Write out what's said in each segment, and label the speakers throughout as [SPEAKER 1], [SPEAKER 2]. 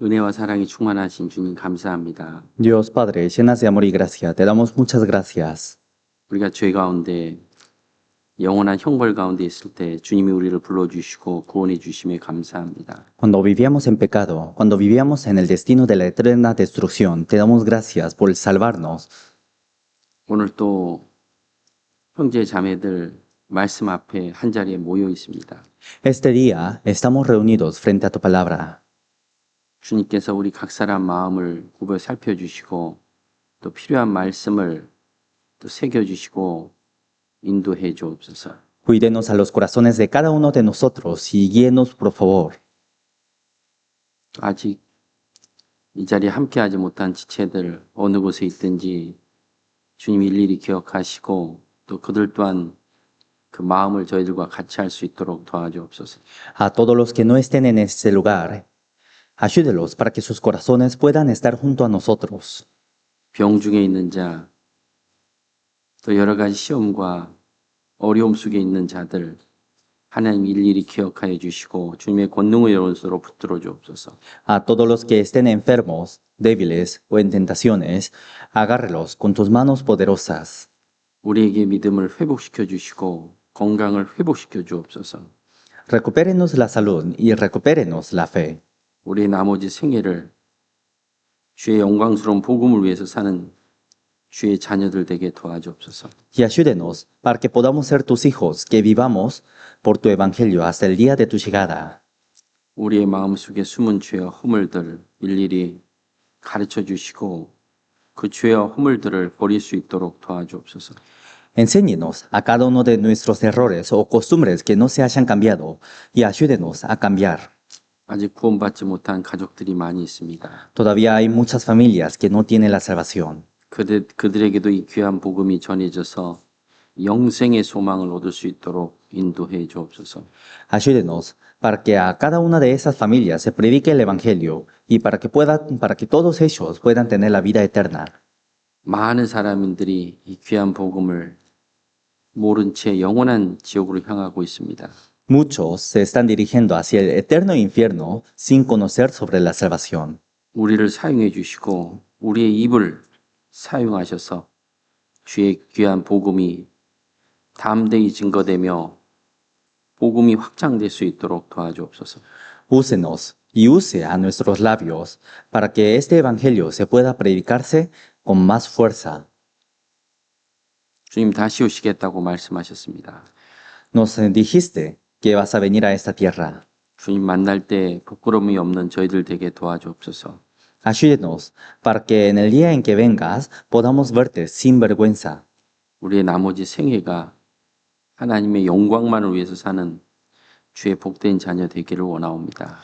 [SPEAKER 1] 은혜와 사랑이 충만하신 주님 감사합니다.
[SPEAKER 2] Dios Padre, llenas de amor y gracia, te damos muchas gracias.
[SPEAKER 1] 우리가 죄 가운데 영원한 형벌 가운데 있을 때 주님이 우리를 불러주시고 구원해 주심에 감사합니다.
[SPEAKER 2] Cuando vivíamos en pecado, cuando vivíamos en el destino de la eterna destrucción, te damos gracias por salvarnos.
[SPEAKER 1] 오늘 또 형제 자매들 말씀 앞에 한 자리에 모여 있습니다.
[SPEAKER 2] Este día estamos reunidos frente a tu palabra.
[SPEAKER 1] 주님께서 우리 각 사람 마음을 굽어 살펴주시고 또 필요한 말씀을 또 새겨주시고 인도해 주옵소서.
[SPEAKER 2] Cuídenos a los corazones de cada uno de nosotros y guíenos, por favor.
[SPEAKER 1] 아직 이 자리에 함께하지 못한 지체들 어느 곳에 있든지 주님 일일이 기억하시고 또 그들 또한 그 마음을 저희들과 같이 할 수 있도록 도와주옵소서.
[SPEAKER 2] A todos los que no estén en este lugar, ayúdelos para que sus corazones puedan estar junto a nosotros.
[SPEAKER 1] 병 중에 있는 자, 또 여러 가지 시험과 어려움 속에 있는 자들 하나님 일일이 기억하여 주시고 주님의 권능의 여론서로 붙들어 주옵소서.
[SPEAKER 2] A todos los que estén enfermos, débiles o en tentaciones, agárrelos con tus manos poderosas.
[SPEAKER 1] 우리에게 믿음을 회복시켜 주시고 건강을 회복시켜 주옵소서.
[SPEAKER 2] Recupérenos la salud y recupérenos la fe.
[SPEAKER 1] 우리의 나머지 생애를 주의 영광스러운 복음을 위해서 사는 주의 자녀들 되게 도와주옵소서.
[SPEAKER 2] Y ayúdenos para que podamos ser tus hijos, que vivamos por tu evangelio hasta el día de tu llegada.
[SPEAKER 1] 우리의 마음속에 숨은 죄와 허물들 일일이 가르쳐 주시고 그 죄와 허물들을 버릴 수 있도록 도와주옵소서.
[SPEAKER 2] Enséñenos a cada uno de nuestros errores o costumbres que no se hayan cambiado y ayúdenos a cambiar.
[SPEAKER 1] 아직 구원받지 못한 가족들이 많이 있습니다.
[SPEAKER 2] Todavía hay muchas familias que no tienen la salvación.
[SPEAKER 1] 그들에게도 이 귀한 복음이 전해져서 영생의 소망을 얻을 수 있도록 인도해 주옵소서.
[SPEAKER 2] Ayúdenos para que a cada una de esas familias se predique el evangelio y para que todos ellos puedan tener la vida eterna.
[SPEAKER 1] 많은 사람들이 이 귀한 복음을 모른 채 영원한 지옥으로 향하고 있습니다.
[SPEAKER 2] Muchos se están dirigiendo hacia el eterno infierno sin conocer sobre la salvación.
[SPEAKER 1] 우리를 사용해 주시고 우리의 입을 사용하셔서 주의 귀한 복음이 담대히 증거되며 복음이 확장될 수 있도록 도와주옵소서.
[SPEAKER 2] Úsenos y use a nuestros labios para que este evangelio se pueda predicarse con más fuerza.
[SPEAKER 1] 주님 다시 오시겠다고 말씀하셨습니다.
[SPEAKER 2] Nos dijiste que vas a venir a esta tierra.
[SPEAKER 1] 주님 만날 때 부끄러움이 없는 저희들 되게 도와주옵소서.
[SPEAKER 2] Ayúdenos para que en el día en que vengas podamos verte sin vergüenza.
[SPEAKER 1] 우리의 나머지 생애가 하나님의 영광만을 위해서 사는 주의 복된 자녀 되기를 원하옵니다.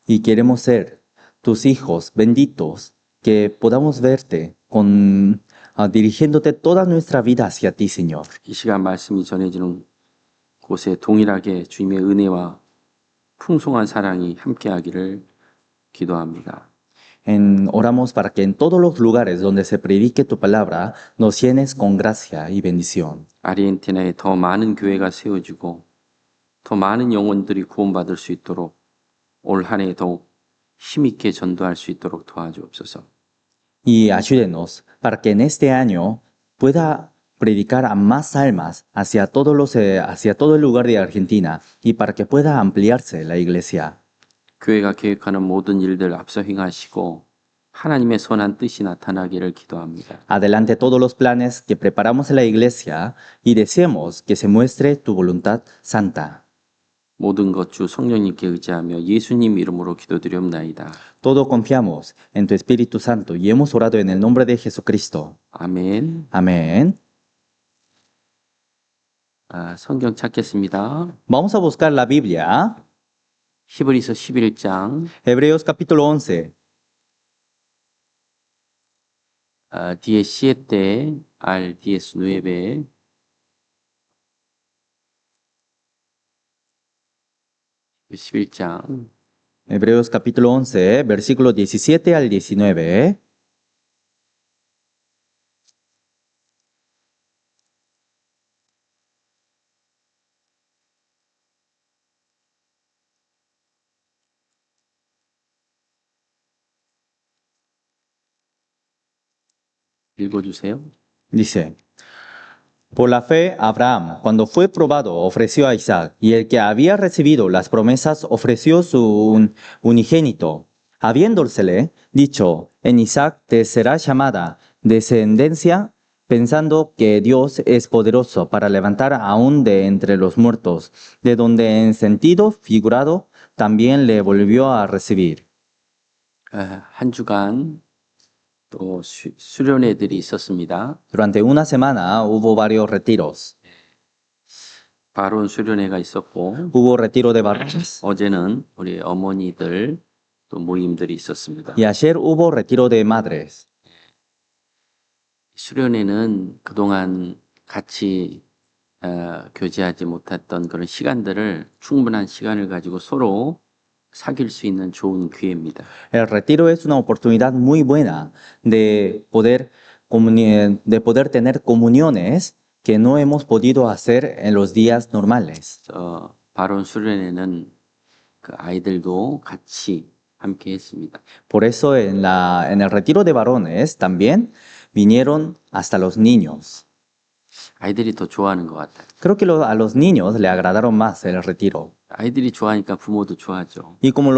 [SPEAKER 2] Y queremos ser tus hijos benditos, que podamos verte dirigiéndote toda nuestra vida hacia ti, Señor.
[SPEAKER 1] 이 시간 말씀이 전해지는 곳에 동일하게 주님의 은혜와 풍성한 사랑이 함께하기를 기도합니다.
[SPEAKER 2] Oramos para que en todos los lugares donde se predique tu palabra nos llenes con gracia y bendición.
[SPEAKER 1] 아르헨티나에 더 많은 교회가 세워지고 더 많은 영혼들이 구원받을 수 있도록 올 한 해 더욱 힘있게 전도할 수 있도록 도와주옵소서.
[SPEAKER 2] Y ayúdenos para que en este año pueda predicar a más almas hacia todo el lugar de Argentina y para que pueda ampliarse la iglesia.
[SPEAKER 1] 교회가 계획하는 모든 일들 앞서 행하시고 하나님의 선한 뜻이 나타나기를 기도합니다.
[SPEAKER 2] Adelante todos los planes que preparamos en la iglesia y deseamos que se muestre tu voluntad santa.
[SPEAKER 1] 모든 것 주 성령님께 의지하며 예수님 이름으로 기도드리옵나이다.
[SPEAKER 2] Todo confiamos en tu Espíritu Santo y hemos orado en el nombre de Jesucristo.
[SPEAKER 1] 아멘.
[SPEAKER 2] Amén.
[SPEAKER 1] 성경 찾겠습니다.
[SPEAKER 2] Vamos a buscar la Biblia.
[SPEAKER 1] 히브리서 11장
[SPEAKER 2] Hebreos capítulo 11.
[SPEAKER 1] 17 al 19 11장
[SPEAKER 2] Hebreos capítulo 11, versículo 17 al 19.
[SPEAKER 1] 읽어주세요.
[SPEAKER 2] Dice, por la fe, Abraham, cuando fue probado, ofreció a Isaac, y el que había recibido las promesas ofreció su unigénito, habiéndosele dicho, en Isaac te será llamada descendencia, pensando que Dios es poderoso para levantar aún de entre los muertos, de donde en sentido figurado también le volvió a recibir.
[SPEAKER 1] 한 주간 또 수련회들이 있었습니다.
[SPEAKER 2] Durante una semana hubo varios retiros.
[SPEAKER 1] 바론 수련회가 있었고
[SPEAKER 2] Hubo retiro de varones
[SPEAKER 1] 어제는 우리 어머니들 또 모임들이 있었습니다.
[SPEAKER 2] y ayer hubo retiro de madres.
[SPEAKER 1] 수련회는 그동안 같이 교제하지 못했던 그런 시간들을 충분한 시간을 가지고 서로 사귈 수 있는 좋은 기회입니다.
[SPEAKER 2] El retiro es una oportunidad muy buena de poder, de poder tener comuniones que no hemos podido hacer en los días normales.
[SPEAKER 1] 바론 수련회는 그 아이들도 같이 함께 했습니다.
[SPEAKER 2] Por eso en el retiro de varones también vinieron hasta los niños.
[SPEAKER 1] 아이들이 더 좋아하는 것 같아요.
[SPEAKER 2] Creo que a los niños le agradaron más el retiro.
[SPEAKER 1] 아이들이 좋아하니까 부모도 좋아하죠.
[SPEAKER 2] Y como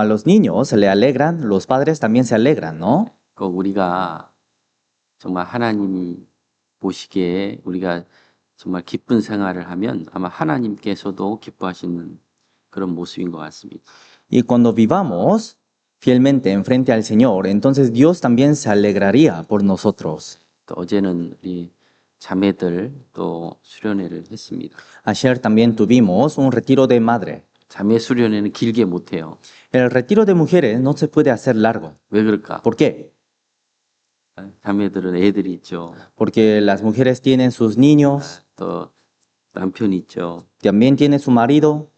[SPEAKER 2] a los niños le alegran, los padres también se alegran, ¿no?
[SPEAKER 1] 그 우리가 정말 하나님 보시기에 우리가 정말 기쁜 생활을 하면 아마 하나님께서도 기뻐하시는 그런 모습인 것 같습니다.
[SPEAKER 2] Y cuando vivamos fielmente enfrente al Señor, entonces Dios también se alegraría por nosotros.
[SPEAKER 1] 또 어제는 우리 자매들 또 수련회를 했습니다.
[SPEAKER 2] Ayer también tuvimos un retiro de madre.
[SPEAKER 1] 자매 수련회는 길게 못 해요.
[SPEAKER 2] El retiro de mujeres no se puede hacer largo.
[SPEAKER 1] 왜 그럴까?
[SPEAKER 2] ¿Por qué?
[SPEAKER 1] 자매들은 애들이 있죠.
[SPEAKER 2] Porque las mujeres tienen sus niños,
[SPEAKER 1] 또 남편이 있죠.
[SPEAKER 2] también tiene su marido.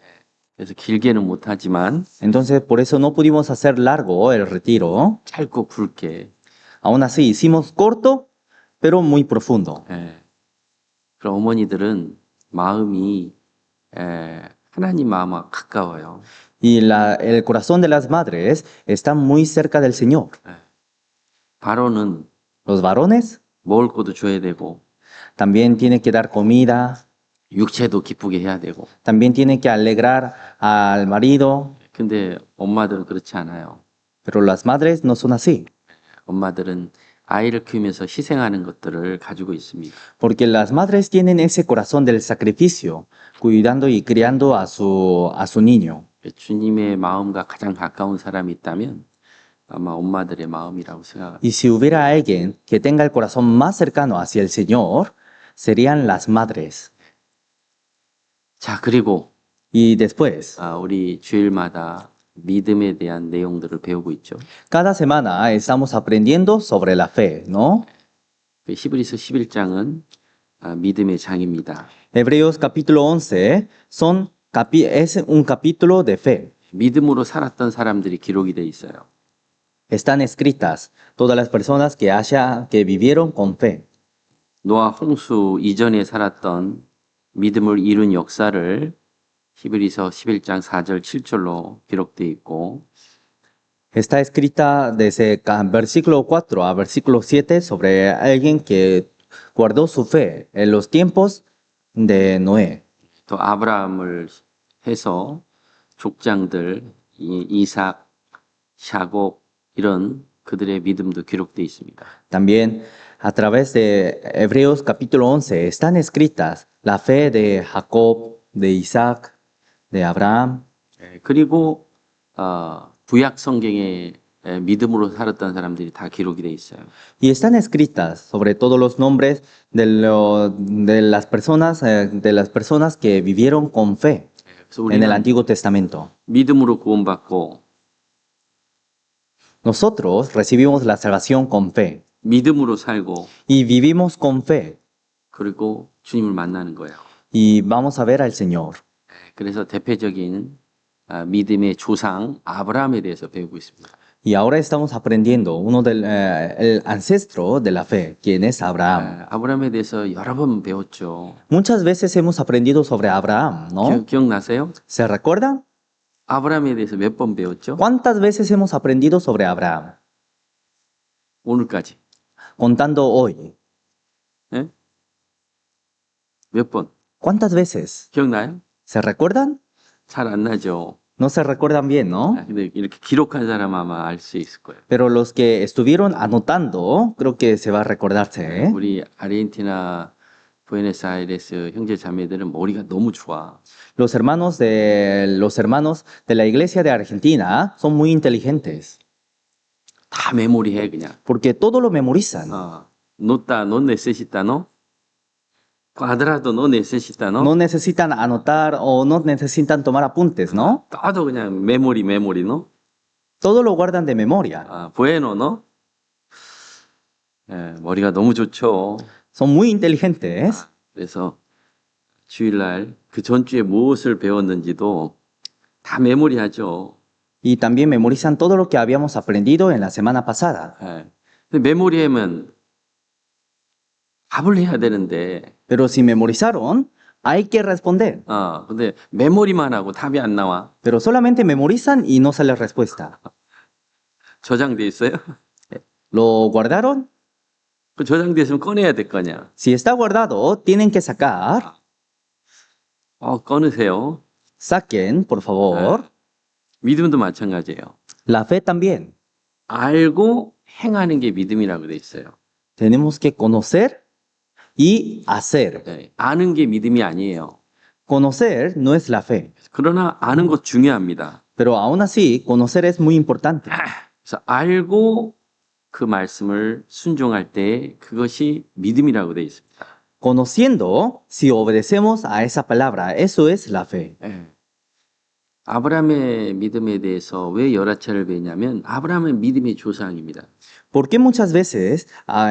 [SPEAKER 1] 그래서 길게는 못 하지만
[SPEAKER 2] Entonces por eso no pudimos hacer largo el retiro.
[SPEAKER 1] 짧고 굵게
[SPEAKER 2] Aún así hicimos corto, pero muy profundo.
[SPEAKER 1] 그럼 어머니들은 마음이 하나님 마음과 가까워요.
[SPEAKER 2] Y el corazón de las madres está muy cerca del Señor.
[SPEAKER 1] 바로는
[SPEAKER 2] Los varones
[SPEAKER 1] 먹을 것도 줘야 되고
[SPEAKER 2] también tienen que dar comida,
[SPEAKER 1] 육체도 기쁘게 해야 되고.
[SPEAKER 2] también tienen que alegrar al marido,
[SPEAKER 1] 근데 엄마들은 그렇지 않아요.
[SPEAKER 2] pero las madres no son así.
[SPEAKER 1] 엄마들은 아이를 키우면서 희생하는 것들을 가지고 있습니다.
[SPEAKER 2] Porque las madres tienen ese corazón del sacrificio, cuidando y criando a su niño.
[SPEAKER 1] 주님의 마음과 가장 가까운 사람이 있다면 아마 엄마들의 마음이라고 생각합니다.
[SPEAKER 2] Y si hubiera alguien que tenga el corazón más cercano hacia el Señor, serían las madres.
[SPEAKER 1] 자, 그리고
[SPEAKER 2] Y después,
[SPEAKER 1] 우리 주일마다 믿음에 대한 내용들을 배우고 있죠.
[SPEAKER 2] cada semana estamos aprendiendo sobre la fe, ¿no?
[SPEAKER 1] 히브리서 11장은 믿음의 장입니다.
[SPEAKER 2] Hebreos capítulo 11 es un capítulo de fe.
[SPEAKER 1] 믿음으로 살았던 사람들이 기록이 돼 있어요.
[SPEAKER 2] Están escritas todas las personas que vivieron con fe.
[SPEAKER 1] 노아 홍수 이전에 sal았던 믿음을 이룬 역사를 히브리서 11장 4절 7절로 기록되어 있고
[SPEAKER 2] Está escrita desde versículo 4 a versículo 7 sobre alguien que guardó su fe en los tiempos de Noé.
[SPEAKER 1] 또 아브라함을 해서 족장들 이삭, 샤곱 이런 그들의 믿음도 기록되어 있습니다.
[SPEAKER 2] También a través de Hebreos capítulo 11 están escritas la fe de Jacob, de Isaac, de Abraham.
[SPEAKER 1] 그리고 구약 성경에 믿음으로 살았던 사람들이 다 기록이 돼 있어요.
[SPEAKER 2] Y están escritas sobre todos los nombres de las personas que vivieron con fe
[SPEAKER 1] 그래서
[SPEAKER 2] en el
[SPEAKER 1] 우리는
[SPEAKER 2] Antiguo Testamento.
[SPEAKER 1] 믿음으로 구원받고
[SPEAKER 2] Nosotros recibimos la salvación con fe
[SPEAKER 1] 믿음으로 살고
[SPEAKER 2] y vivimos con fe
[SPEAKER 1] 그리고 주님을 만나는 거예요.
[SPEAKER 2] y vamos a ver al Señor.
[SPEAKER 1] 그래서 대표적인 믿음의 조상 아브라함에 대해서 배우고 있습니다.
[SPEAKER 2] Y ahora estamos aprendiendo el ancestro de la fe, quien es Abraham.
[SPEAKER 1] 아브라함에 대해서 여러 번 배웠죠.
[SPEAKER 2] Muchas veces hemos aprendido sobre Abraham, ¿no?
[SPEAKER 1] 기억나세요?
[SPEAKER 2] ¿Se recuerdan?
[SPEAKER 1] 아브라함에 대해서 몇 번 배웠죠?
[SPEAKER 2] ¿Cuántas veces hemos aprendido sobre Abraham?
[SPEAKER 1] 오늘까지.
[SPEAKER 2] contando hoy.
[SPEAKER 1] 예? 몇 번?
[SPEAKER 2] ¿Cuántas veces?
[SPEAKER 1] 기억나요?
[SPEAKER 2] ¿Se recuerdan?
[SPEAKER 1] 잘 안 나죠.
[SPEAKER 2] No se recuerdan bien, ¿no?
[SPEAKER 1] 근데 이렇게 기록한 사람 아마 알 수 있을 거예요.
[SPEAKER 2] Pero los que estuvieron anotando, creo que se va a recordarse, ¿eh?
[SPEAKER 1] 우리 아르헨티나 부에노스아이레스 형제 자매들은 머리가 너무 좋아.
[SPEAKER 2] Los hermanos de la iglesia de Argentina son muy inteligentes,
[SPEAKER 1] 다 메모리해 그냥.
[SPEAKER 2] porque todo lo memorizan.
[SPEAKER 1] 노따, no necesita, cuadrado, no necesita,
[SPEAKER 2] No necesitan anotar o no necesitan tomar apuntes, ¿no?
[SPEAKER 1] todo 그냥 메모리,
[SPEAKER 2] Todo lo guardan de memoria.
[SPEAKER 1] bueno, 예, 머리가 너무 좋죠.
[SPEAKER 2] Son muy inteligentes.
[SPEAKER 1] 그래서 주일날 그 전주에 무엇을 배웠는지도 다 메모리하죠.
[SPEAKER 2] Y también memorizan todo lo que habíamos aprendido en la semana pasada.
[SPEAKER 1] 예. 근데 메모리하면 답을 해야 되는데,
[SPEAKER 2] Pero si memorizaron, hay que responder.
[SPEAKER 1] 근데 메모리만 하고 답이 안 나와.
[SPEAKER 2] Pero solamente memorizan y no sale respuesta.
[SPEAKER 1] 저장돼 있어요?
[SPEAKER 2] ¿Lo guardaron?
[SPEAKER 1] 그 저장돼 있으면 꺼내야 될 거냐?
[SPEAKER 2] Si está guardado, tienen que sacar.
[SPEAKER 1] 꺼내세요.
[SPEAKER 2] Saquen, por favor.
[SPEAKER 1] 믿음도 마찬가지예요.
[SPEAKER 2] La fe también.
[SPEAKER 1] 알고 행하는 게 믿음이라고 돼 있어요.
[SPEAKER 2] Tenemos que conocer y hacer.
[SPEAKER 1] 네, 아는 게 믿음이 아니에요.
[SPEAKER 2] Conocer no es la fe.
[SPEAKER 1] 그러나 아는 것 중요합니다.
[SPEAKER 2] Pero aún así, conocer es muy importante.
[SPEAKER 1] 그래서 알고 그 말씀을 순종할 때 그것이 믿음이라고 돼 있습니다.
[SPEAKER 2] Conociendo, si obedecemos a esa palabra, eso es la fe.
[SPEAKER 1] 네. 아브라함의 믿음에 대해서 왜 여러 차례를 배냐면 아브라함은 믿음의 조상입니다.
[SPEAKER 2] ¿Por qué muchas veces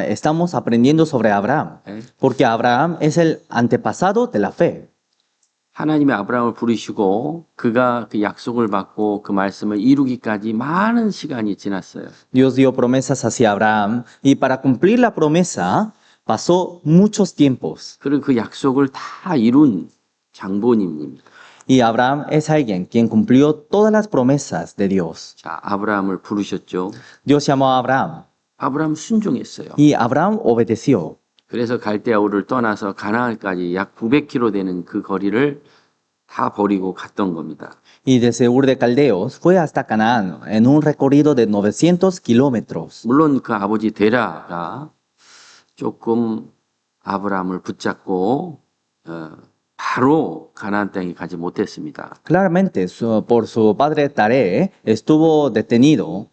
[SPEAKER 2] estamos aprendiendo sobre Abraham?
[SPEAKER 1] 네.
[SPEAKER 2] Porque Abraham es el antepasado de la fe.
[SPEAKER 1] 하나님이 아브라함을 부르시고 그가 그 약속을 받고 그 말씀을 이루기까지 많은 시간이 지났어요.
[SPEAKER 2] Dios dio promesas hacia Abraham y para cumplir la promesa pasó muchos tiempos.
[SPEAKER 1] 그리고 그 약속을 다 이룬 장본인입니다.
[SPEAKER 2] Y Abraham es alguien quien cumplió todas las promesas de Dios.
[SPEAKER 1] 자, 아브라함을 부르셨죠.
[SPEAKER 2] Dios llamó a Abraham
[SPEAKER 1] 아브라함 순종했어요.
[SPEAKER 2] y Abraham obedeció.
[SPEAKER 1] 그래서 갈대아우를 떠나서 가나안까지 약 900km 되는 그 거리를 다 버리고 갔던 겁니다.
[SPEAKER 2] Y desde Ur de Caldeos fue hasta Canaán en un recorrido de 900 kilómetros.
[SPEAKER 1] 물론 그 아버지 데라가 조금 아브라함을 붙잡고 바로 가나안 땅에 가지 못했습니다.
[SPEAKER 2] Claramente, por su padre Taré, estuvo detenido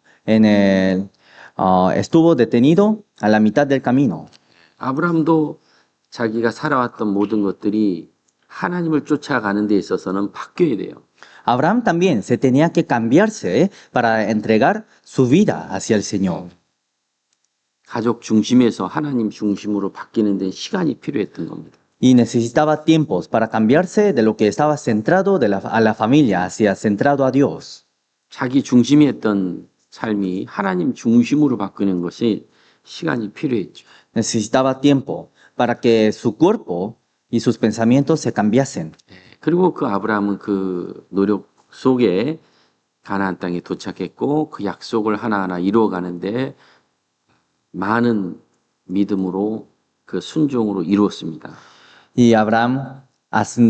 [SPEAKER 2] a la mitad del camino.
[SPEAKER 1] 아브라함도 자기가 살아왔던 모든 것들이 하나님을 쫓아가는 데 있어서는 바뀌어야 돼요.
[SPEAKER 2] Abraham también se tenía que cambiarse para entregar su vida hacia el Señor.
[SPEAKER 1] 가족 중심에서 하나님 중심으로 바뀌는 데 시간이 필요했던 겁니다.
[SPEAKER 2] Y necesitaba tiempos para cambiarse de lo que estaba centrado a la familia hacia centrado a Dios.
[SPEAKER 1] 자기 중심이 했던 삶이 하나님 중심으로 바뀌는 것이 시간이 필요했죠.
[SPEAKER 2] Necesitaba tiempo para que su cuerpo y sus pensamientos se cambiasen.
[SPEAKER 1] 그리고 그 아브라함은 그 노력 속에 가나안 땅에 도착했고 그 약속을 하나하나 이루어가는데 많은 믿음으로 그 순종으로 이루었습니다.
[SPEAKER 2] Y Abraham,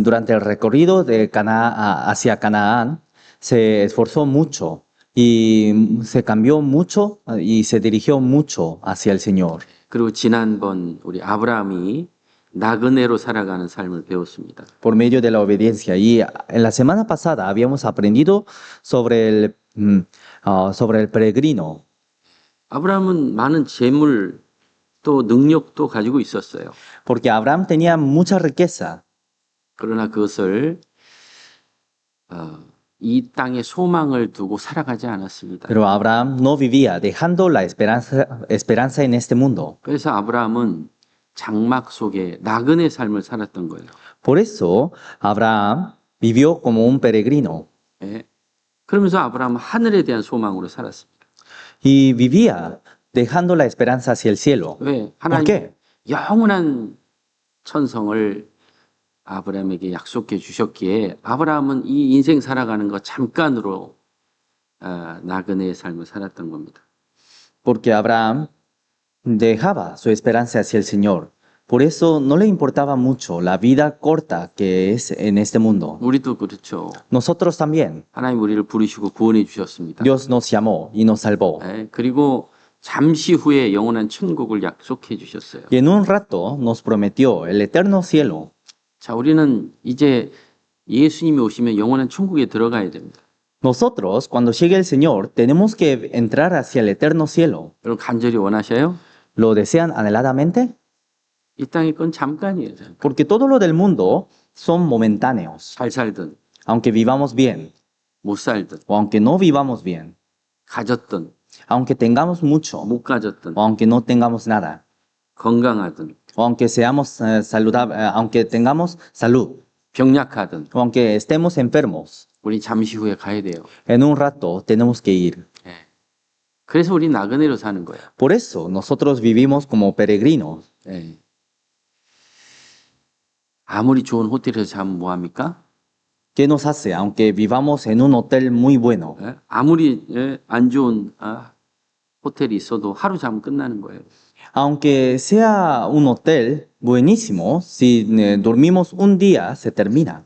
[SPEAKER 2] durante el recorrido hacia Canaán, se esforzó mucho y se cambió mucho y se dirigió mucho hacia el Señor.
[SPEAKER 1] 그리고 지난번 우리 아브라함이 나그네로 살아가는 삶을 배웠습니다.
[SPEAKER 2] Por medio de la obediencia. Y en la semana pasada habíamos aprendido sobre el peregrino.
[SPEAKER 1] 아브라함은 많은 재물 또 능력도 가지고 있었어요.
[SPEAKER 2] Porque Abraham tenía mucha riqueza.
[SPEAKER 1] 그러나 그것을 이 땅에 소망을 두고 살아가지 않았습니다.
[SPEAKER 2] Pero Abraham no vivía dejando la esperanza en este mundo.
[SPEAKER 1] 그래서 아브라함은 장막 속에 나그네 삶을 살았던 거예요.
[SPEAKER 2] Por eso Abraham vivió como un peregrino.
[SPEAKER 1] 예. 그러면서 아브라함은 하늘에 대한 소망으로 살았습니다.
[SPEAKER 2] Y vivía dejando la esperanza hacia el cielo.
[SPEAKER 1] 왜?
[SPEAKER 2] ¿Por
[SPEAKER 1] 하나님
[SPEAKER 2] qué?
[SPEAKER 1] 영원한 천성을 아브라함에게 약속해 주셨기에 아브라함은 이 인생 살아가는 거 잠깐으로 나그네의 삶을 살았던 겁니다.
[SPEAKER 2] Porque Abraham dejaba su esperanza hacia el Señor. Por eso no le importaba mucho la vida corta que es en este mundo.
[SPEAKER 1] 우리도 그렇죠.
[SPEAKER 2] Nosotros también.
[SPEAKER 1] 하나님 우리를 부르시고 구원해 주셨습니다.
[SPEAKER 2] Dios nos llamó y nos salvó.
[SPEAKER 1] 예, 그리고 잠시 후에 영원한 천국을 약속해 주셨어요.
[SPEAKER 2] Y en un rato nos prometió el eterno cielo.
[SPEAKER 1] 자, 우리는 이제 예수님이 오시면 영원한 천국에 들어가야 됩니다.
[SPEAKER 2] Nosotros, cuando llegue el Señor, tenemos que entrar hacia el eterno cielo.
[SPEAKER 1] 여러분 간절히 원하셔요?
[SPEAKER 2] ¿Lo desean anheladamente?
[SPEAKER 1] 이 땅의 건 잠깐이에요.
[SPEAKER 2] Porque todo lo del mundo son momentáneos.
[SPEAKER 1] 잘 살든
[SPEAKER 2] Aunque vivamos bien
[SPEAKER 1] 못 살든
[SPEAKER 2] o aunque no vivamos bien,
[SPEAKER 1] 가졌든
[SPEAKER 2] aunque tengamos mucho
[SPEAKER 1] 못 가졌든
[SPEAKER 2] o aunque no tengamos nada,
[SPEAKER 1] 건강하든
[SPEAKER 2] o aunque seamos saludables, aunque tengamos salud,
[SPEAKER 1] 병약하든
[SPEAKER 2] o aunque estemos enfermos,
[SPEAKER 1] 우리 잠시 후에 가야 돼요.
[SPEAKER 2] en un rato tenemos que ir.
[SPEAKER 1] 예. 그래서 우리 나그네로 사는 거예요.
[SPEAKER 2] Por eso nosotros vivimos como peregrinos.
[SPEAKER 1] 예. 아무리 좋은 호텔에서 자면 뭐합니까?
[SPEAKER 2] ¿Qué nos hace aunque vivamos en un hotel muy bueno?
[SPEAKER 1] 예? 아무리 안 좋은 호텔이 있어도 하루 자면 끝나는 거예요.
[SPEAKER 2] Aunque sea un hotel buenísimo, si dormimos un día se termina.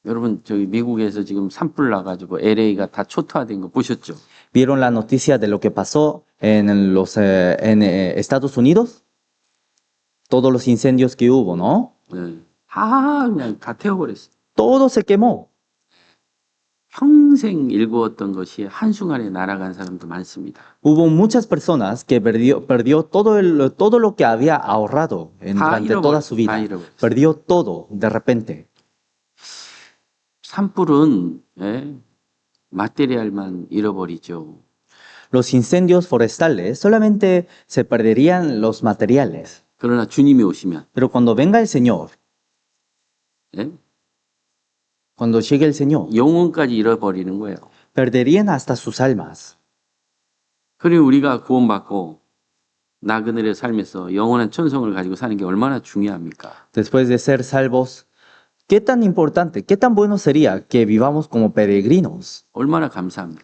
[SPEAKER 1] 여러분 저기 미국에서 지금 산불 나가지고 LA가 다 초토화된 거 보셨죠?
[SPEAKER 2] ¿Vieron la noticia de lo que pasó en Estados Unidos? Todos los incendios que hubo, ¿no?
[SPEAKER 1] 예. 그냥 다 태워버렸어.
[SPEAKER 2] Todo se quemó.
[SPEAKER 1] 평생 일구었던 것이 한순간에 날아간 사람도 많습니다.
[SPEAKER 2] Hubo muchas personas que perdió todo lo que había ahorrado durante toda su vida. Perdió todo de repente.
[SPEAKER 1] 산불은 마테리얼만 잃어버리죠.
[SPEAKER 2] Los incendios forestales solamente se perderían los materiales.
[SPEAKER 1] 그러나 주님이 오시면
[SPEAKER 2] Pero cuando venga el Señor,
[SPEAKER 1] 예?
[SPEAKER 2] cuando llegue el Señor,
[SPEAKER 1] 영혼까지 잃어버리는 거예요.
[SPEAKER 2] perderían hasta sus almas.
[SPEAKER 1] 그리고 우리가 구원받고 나그네를 살면서 영원한 천성을 가지고 사는 게 얼마나 중요합니까?
[SPEAKER 2] Después de ser salvos, ¿qué tan importante, qué tan bueno sería que vivamos como peregrinos?
[SPEAKER 1] 얼마나 감사합니까?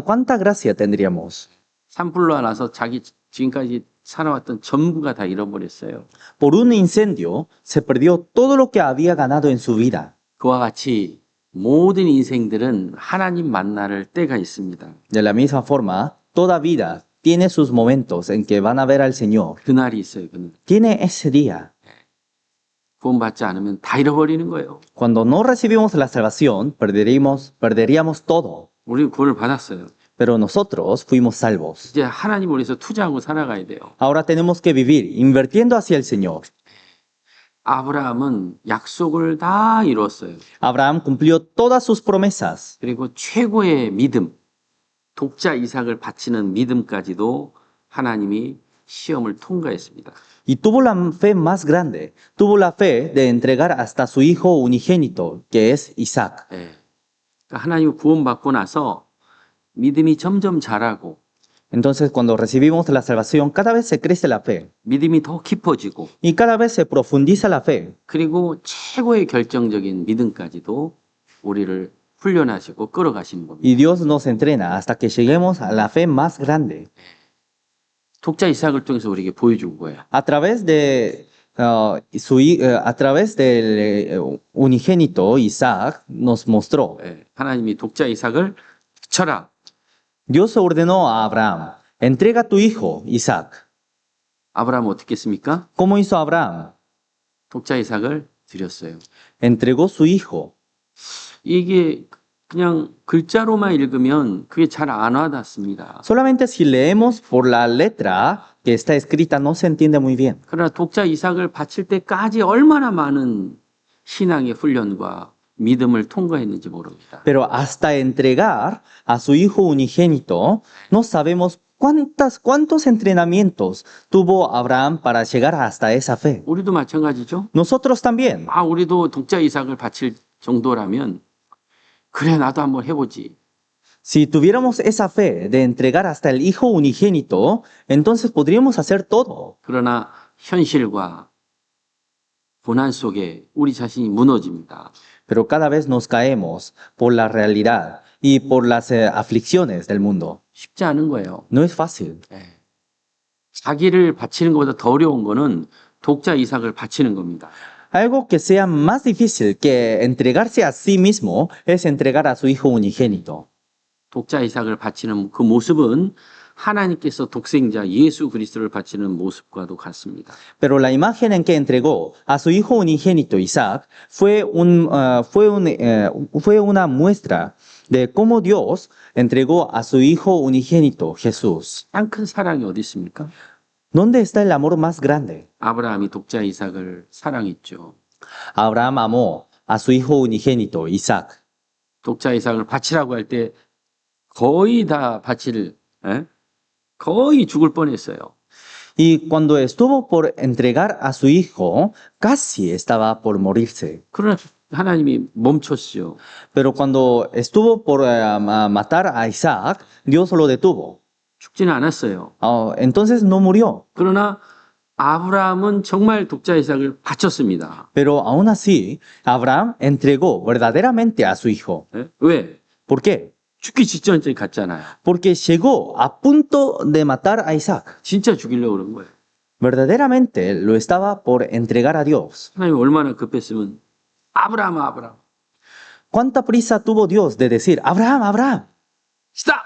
[SPEAKER 2] ¿Cuánta gracia tendríamos?
[SPEAKER 1] 산불로 나서 자기 지금까지 살아왔던 전부가 다 잃어버렸어요.
[SPEAKER 2] Por un incendio se perdió todo lo que había ganado en su vida.
[SPEAKER 1] 그와 같이 모든 인생들은 하나님 만날 때가 있습니다.
[SPEAKER 2] De la misma forma, toda vida tiene sus momentos en que van a ver al Señor.
[SPEAKER 1] 그날이 있어요. 그날.
[SPEAKER 2] Tiene ese día.
[SPEAKER 1] 구원받지 않으면 다 잃어버리는 거예요.
[SPEAKER 2] Cuando no recibimos la salvación, perderíamos todo.
[SPEAKER 1] 우리는 구원을 받았어요.
[SPEAKER 2] Pero nosotros fuimos salvos.
[SPEAKER 1] 이제 하나님을 위해서 투자하고 살아가야 돼요.
[SPEAKER 2] Ahora tenemos que vivir invirtiendo hacia el Señor.
[SPEAKER 1] 아브라함은 약속을 다 이뤘어요.
[SPEAKER 2] Abraham cumplió todas sus promesas.
[SPEAKER 1] 그리고 최고의 믿음, 독자 이삭을 바치는 믿음까지도 하나님이 시험을 통과했습니다.
[SPEAKER 2] Y tuvo la fe más grande. Tuvo la fe de entregar hasta su hijo unigénito, que es Isaac.
[SPEAKER 1] 예. 그러니까 하나님 구원받고 나서 믿음이 점점 자라고
[SPEAKER 2] Entonces, cuando recibimos la salvación, cada vez se crece la fe.
[SPEAKER 1] 믿음이 더 깊어지고
[SPEAKER 2] Y cada vez se profundiza la fe.
[SPEAKER 1] 그리고 최고의 결정적인 믿음까지도 우리를 훈련하시고 끌어가시는 겁니다.
[SPEAKER 2] Y Dios nos entrena hasta que lleguemos a la fe más grande.
[SPEAKER 1] 독자 이삭을 통해서 우리에게 보여준 거예요.
[SPEAKER 2] A través a través del unigénito Isaac nos mostró.
[SPEAKER 1] 예. 하나님이 독자 이삭을 쳐라.
[SPEAKER 2] Dios ordenó a Abraham, entrega a tu hijo Isaac.
[SPEAKER 1] 아브라함 어떻게 했습니까?
[SPEAKER 2] ¿Cómo hizo Abraham?
[SPEAKER 1] 독자 이삭을 드렸어요.
[SPEAKER 2] Entregó su hijo.
[SPEAKER 1] 이게 그냥 글자로만 읽으면 그게 잘 안 와닿습니다.
[SPEAKER 2] Solamente si leemos por la letra que está escrita no se entiende muy bien.
[SPEAKER 1] 그러나 독자 이삭을 바칠 때까지 얼마나 많은 신앙의 훈련과 믿음을 통과했는지 모릅니다.
[SPEAKER 2] Pero hasta entregar a su hijo unigénito, no sabemos cuántos entrenamientos tuvo Abraham para llegar hasta esa fe.
[SPEAKER 1] 우리도 마찬가지죠.
[SPEAKER 2] Nosotros también.
[SPEAKER 1] 우리도 독자 이삭을 바칠 정도라면 그래 나도 한번 해보지.
[SPEAKER 2] Si tuviéramos esa fe de entregar hasta el hijo unigénito, entonces podríamos hacer todo.
[SPEAKER 1] 그러나 현실과 고난 속에 우리 자신이 무너집니다.
[SPEAKER 2] Pero cada vez nos caemos por la realidad y por las aflicciones del mundo.
[SPEAKER 1] 쉽지 않은 거예요.
[SPEAKER 2] No es fácil.
[SPEAKER 1] 자기를 바치는 것보다 더 어려운 거는 독자 이삭을 바치는 겁니다.
[SPEAKER 2] Algo que sea más difícil que entregarse a sí mismo es entregar a su hijo unigénito.
[SPEAKER 1] 독자 이삭을 바치는 그 모습은 하나님께서 독생자 예수 그리스도를 바치는 모습과도 같습니다.
[SPEAKER 2] Pero la imagen en que entregó a su hijo unigénito Isaac fue una muestra de cómo Dios entregó a su hijo unigénito Jesús.
[SPEAKER 1] 가장 큰 사랑이 어디 있습니까?
[SPEAKER 2] ¿Dónde está el amor más grande?
[SPEAKER 1] 아브라함이 독자 이삭을 사랑했죠.
[SPEAKER 2] Abraham amó a su hijo unigénito Isaac.
[SPEAKER 1] 독자 이삭을 바치라고 할 때 거의 다 거의 죽을 뻔했어요.
[SPEAKER 2] Y cuando estuvo por entregar a su hijo, casi estaba por morirse.
[SPEAKER 1] 그러나 하나님이 멈췄죠.
[SPEAKER 2] Pero cuando estuvo por matar a Isaac, Dios lo detuvo.
[SPEAKER 1] 죽지는 않았어요.
[SPEAKER 2] Entonces no murió.
[SPEAKER 1] 그러나 아브라함은 정말 독자 이삭을 바쳤습니다.
[SPEAKER 2] Pero aún así, Abraham entregó verdaderamente a su hijo.
[SPEAKER 1] 예? 왜?
[SPEAKER 2] ¿Por qué?
[SPEAKER 1] 죽기 직전까지 갔잖아요.
[SPEAKER 2] Porque llegó a punto de matar a Isaac.
[SPEAKER 1] 진짜 죽이려고 그런 거예요.
[SPEAKER 2] Verdaderamente lo estaba por entregar a Dios.
[SPEAKER 1] 하나님이 얼마나 급했으면 아브라함
[SPEAKER 2] ¿Cuánta prisa tuvo Dios de decir, Abraham, Abraham?
[SPEAKER 1] 스탑!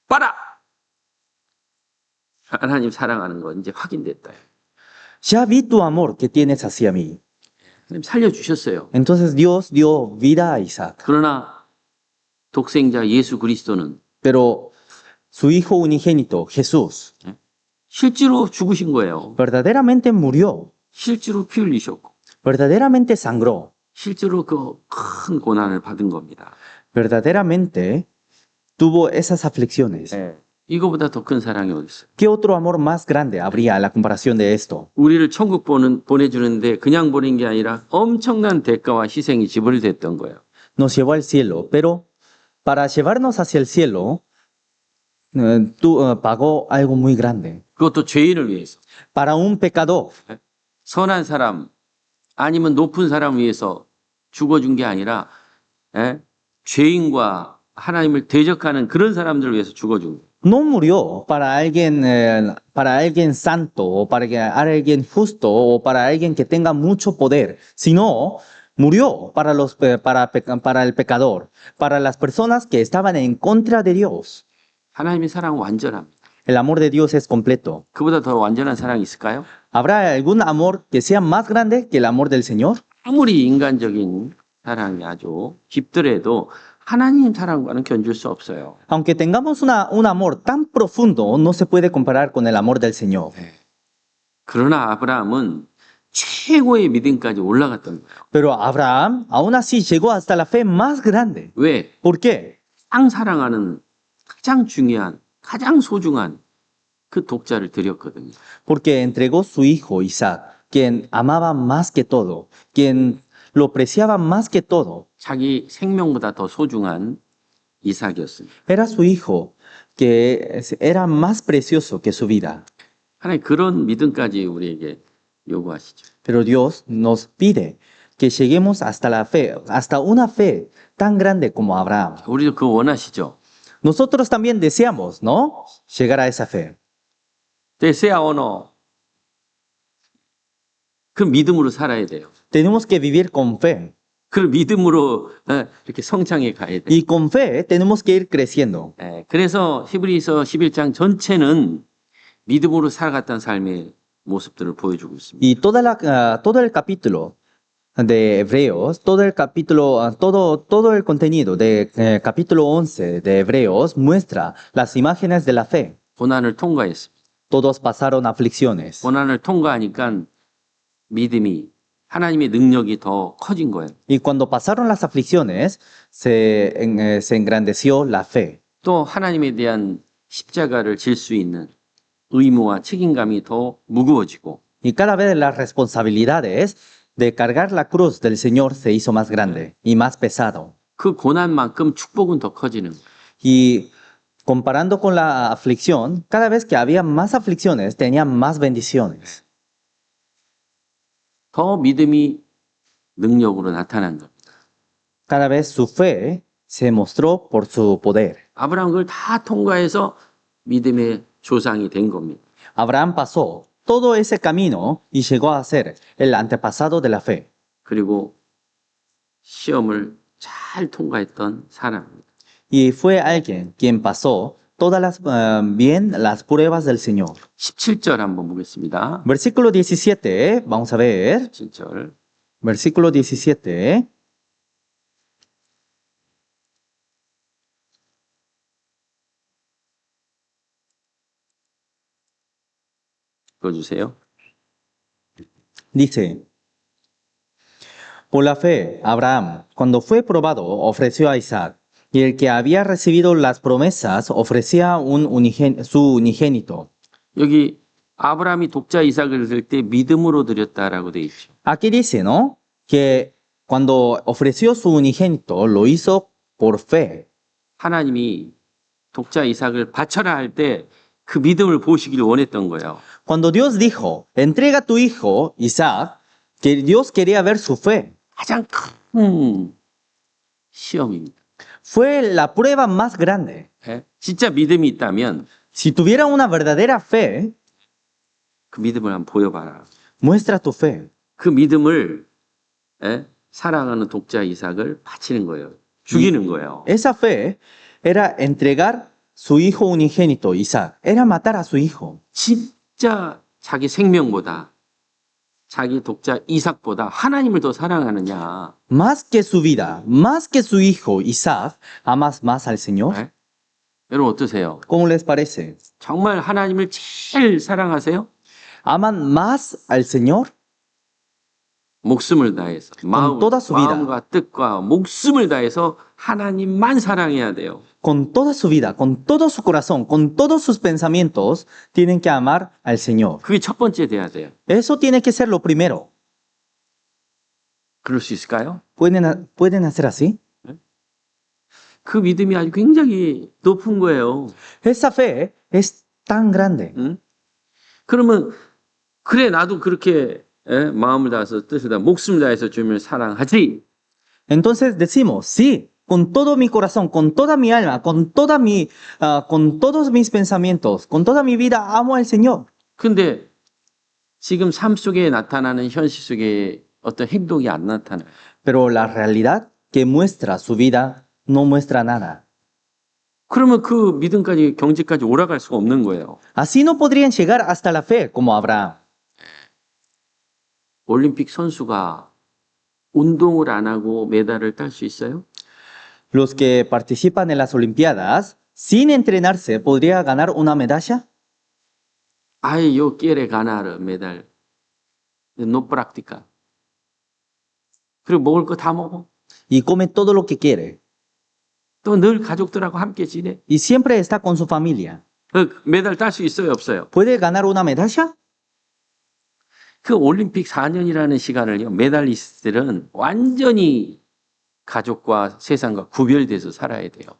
[SPEAKER 1] 봐라! 하나님 사랑하는 거 이제 확인됐다.
[SPEAKER 2] Ya vi tu amor que tienes hacia mí.
[SPEAKER 1] 하나님 살려주셨어요.
[SPEAKER 2] Entonces Dios dio vida a Isaac.
[SPEAKER 1] 그러나 독생자 예수 그리스도는
[SPEAKER 2] Pero su hijo unigénito, Jesús,
[SPEAKER 1] 실제로 죽으신 거예요.
[SPEAKER 2] verdaderamente murió,
[SPEAKER 1] 실제로 피 흘리셨고
[SPEAKER 2] verdaderamente sangró,
[SPEAKER 1] 실제로 그 큰 고난을 받은 겁니다.
[SPEAKER 2] verdaderamente tuvo esas aflicciones.
[SPEAKER 1] 이거보다 더 큰 사랑이 어디 있어요?
[SPEAKER 2] ¿Qué otro amor más grande habría a la comparación de esto?
[SPEAKER 1] 우리를 천국 보내주는데 그냥 보낸 게 아니라 엄청난 대가와 희생이 지불됐던 거예요.
[SPEAKER 2] Nos llevó al cielo, pero para llevarnos hacia el cielo, pagó algo muy grande.
[SPEAKER 1] 그것도 죄인을 위해서.
[SPEAKER 2] Para un pecador,
[SPEAKER 1] 선한 사람 아니면 높은 사람 위해서 죽어준 게 아니라 죄인과 하나님을 대적하는 그런 사람들을 위해서 죽어준 거예요.
[SPEAKER 2] no murió para alguien santo o para alguien justo o para alguien que tenga mucho poder, sino murió para el pecador, para las personas que estaban en contra de Dios.
[SPEAKER 1] 하나님의 사랑은 완전합니다.
[SPEAKER 2] El amor de Dios es completo.
[SPEAKER 1] 그보다 더 완전한 사랑이 있을까요?
[SPEAKER 2] ¿Habrá algún amor que sea más grande que el amor del Señor?
[SPEAKER 1] 아무리 인간적인 사랑이 아주 깊더라도 하나님 사랑과는 견줄 수 없어요.
[SPEAKER 2] Aunque tengamos un amor tan profundo, no se puede comparar con el amor del Señor.
[SPEAKER 1] 그러나 아브라함은 최고의 믿음까지 올라갔던 거예요.
[SPEAKER 2] Pero Abraham aún así llegó hasta la fe más grande.
[SPEAKER 1] 왜?
[SPEAKER 2] ¿Por qué?
[SPEAKER 1] 땅 사랑하는 가장 중요한, 가장 소중한 그 독자를 드렸거든요.
[SPEAKER 2] Porque entregó su hijo Isaac, quien amaba más que todo, quien lo preciaba más que todo.
[SPEAKER 1] 자기 생명보다 더 소중한 이삭이었습니다.
[SPEAKER 2] Era su hijo, que era más precioso que su vida.
[SPEAKER 1] 하나님 그런 믿음까지 우리에게 요구하시죠.
[SPEAKER 2] Pero Dios nos pide que lleguemos hasta la fe, hasta una fe tan grande como Abraham.
[SPEAKER 1] 우리도 그거 원하시죠?
[SPEAKER 2] Nosotros también deseamos, ¿no? Llegar a esa fe.
[SPEAKER 1] desea o no. 그 믿음으로 살아야 돼요.
[SPEAKER 2] Tenemos que vivir con fe.
[SPEAKER 1] 그 믿음으로 이렇게 성장해 가야 돼요.
[SPEAKER 2] Y con fe tenemos que ir creciendo.
[SPEAKER 1] 그래서 히브리서 11장 전체는 믿음으로 살아갔던 삶의 모습들을 보여주고 있습니다.
[SPEAKER 2] Y todo el capítulo de Hebreos, todo el capítulo, todo el contenido de capítulo 11 de Hebreos muestra las imágenes de la fe.
[SPEAKER 1] 고난을 통과했습니다.
[SPEAKER 2] Todos pasaron aflicciones.
[SPEAKER 1] 고난을 통과하니까 믿음이 하나님의 능력이 더 커진 거예요.
[SPEAKER 2] Y cuando pasaron las aflicciones, se engrandeció la fe.
[SPEAKER 1] 또 하나님에 대한 십자가를 질 수 있는 의무와 책임감이 더 무거워지고
[SPEAKER 2] Y cada vez las responsabilidades de cargar la cruz del Señor se hizo más grande y más pesado.
[SPEAKER 1] 그 고난만큼 축복은 더 커지는 거예요.
[SPEAKER 2] Y comparando con la aflicción, cada vez que había más aflicciones, tenían más bendiciones.
[SPEAKER 1] 더 믿음이 능력으로 나타난 겁니다.
[SPEAKER 2] Cada vez su fe se mostró por su poder.
[SPEAKER 1] 아브라함 그걸 다 통과해서 믿음의 조상이 된 겁니다.
[SPEAKER 2] Abraham pasó todo ese camino y llegó a ser el antepasado de la fe.
[SPEAKER 1] 그리고 시험을 잘 통과했던 사람입니다.
[SPEAKER 2] Y fue alguien quien pasó todas bien las pruebas del Señor.
[SPEAKER 1] 17절 한번 보겠습니다.
[SPEAKER 2] Versículo 17, vamos a ver.
[SPEAKER 1] 17절.
[SPEAKER 2] Versículo 17.
[SPEAKER 1] 읽어주세요.
[SPEAKER 2] Dice, por la fe, Abraham, cuando fue probado, ofreció a Isaac, y el que había recibido las promesas ofrecía su unigénito.
[SPEAKER 1] 여기 아브라함이 독자 이삭을 드릴 때 믿음으로 드렸다라고 돼 있죠.
[SPEAKER 2] Aquí dice, ¿no? Que cuando ofreció su unigénito, lo hizo por fe.
[SPEAKER 1] 하나님이 독자 이삭을 바쳐라 할 때 그 믿음을 보시기를 원했던 거예요.
[SPEAKER 2] Cuando Dios dijo, entrega a tu hijo, Isaac, que Dios quería ver su fe.
[SPEAKER 1] 가장 큰 시험입니다.
[SPEAKER 2] Fue la prueba más grande.
[SPEAKER 1] 예? 진짜 믿음이 있다면
[SPEAKER 2] Si tuviera una verdadera fe,
[SPEAKER 1] 그 믿음을 한번 보여봐라.
[SPEAKER 2] muestra tu fe.
[SPEAKER 1] 그 믿음을 예? 사랑하는 독자 이삭을 바치는 거예요. 죽이는 거예요.
[SPEAKER 2] Esa fe era entregar su hijo unigénito, Isaac. Era matar a su hijo.
[SPEAKER 1] 진짜 자기 생명보다 자기 독자 이삭보다 하나님을 더 사랑하느냐.
[SPEAKER 2] Más que su vida, más que su hijo, Isaac, ¿amas más al Señor?
[SPEAKER 1] 예? 여러분 어떠세요?
[SPEAKER 2] ¿Cómo les parece?
[SPEAKER 1] 정말 하나님을 제일 사랑하세요?
[SPEAKER 2] ¿Aman más al Señor?
[SPEAKER 1] 목숨을 다해서
[SPEAKER 2] toda su vida.
[SPEAKER 1] 마음과 뜻과 목숨을 다해서 하나님만 사랑해야 돼요.
[SPEAKER 2] Con toda su vida, con todo su corazón, con todos sus pensamientos, tienen que amar al Señor.
[SPEAKER 1] 그게 첫 번째 돼야 돼요.
[SPEAKER 2] Eso tiene que ser lo primero.
[SPEAKER 1] 그럴 수 있을까요?
[SPEAKER 2] ¿Pueden hacer así?
[SPEAKER 1] 그 믿음이 아주 굉장히 높은 거예요.
[SPEAKER 2] Esa fe es tan grande.
[SPEAKER 1] 응? 그러면 그래 나도 그렇게 마음을 다해서 뜻을 다 목숨을 다해서 주님을 사랑하지.
[SPEAKER 2] Entonces decimos, sí, con todo mi corazón, con toda mi alma, con todos mis pensamientos, con toda mi vida amo al Señor.
[SPEAKER 1] 근데 지금 삶 속에 나타나는 현실 속에 어떤 행동이 안 나타나요.
[SPEAKER 2] Pero la realidad que muestra su vida no muestra nada.
[SPEAKER 1] 그러면 그 믿음까지 경지까지 올라갈 수가 없는 거예요.
[SPEAKER 2] Así no podrían llegar hasta la fe como Abraham.
[SPEAKER 1] 올림픽 선수가 운동을 안 하고 메달을 딸 수 있어요?
[SPEAKER 2] Los que participan en las Olimpiadas, sin entrenarse, ¿podría ganar una medalla?
[SPEAKER 1] Ay, yo quiero ganar medal. No practica. 그리고 먹을 거 다 먹어.
[SPEAKER 2] Y come todo lo que quiere.
[SPEAKER 1] 또 늘 가족들하고 함께 지내.
[SPEAKER 2] Y siempre está con su familia.
[SPEAKER 1] 메달 딸 수 있어요, 없어요?
[SPEAKER 2] ¿Puede ganar una medalla?
[SPEAKER 1] 그 올림픽 4년이라는 시간을요, 메달리스트들은 완전히 가족과 세상과 구별돼서 살아야 돼요.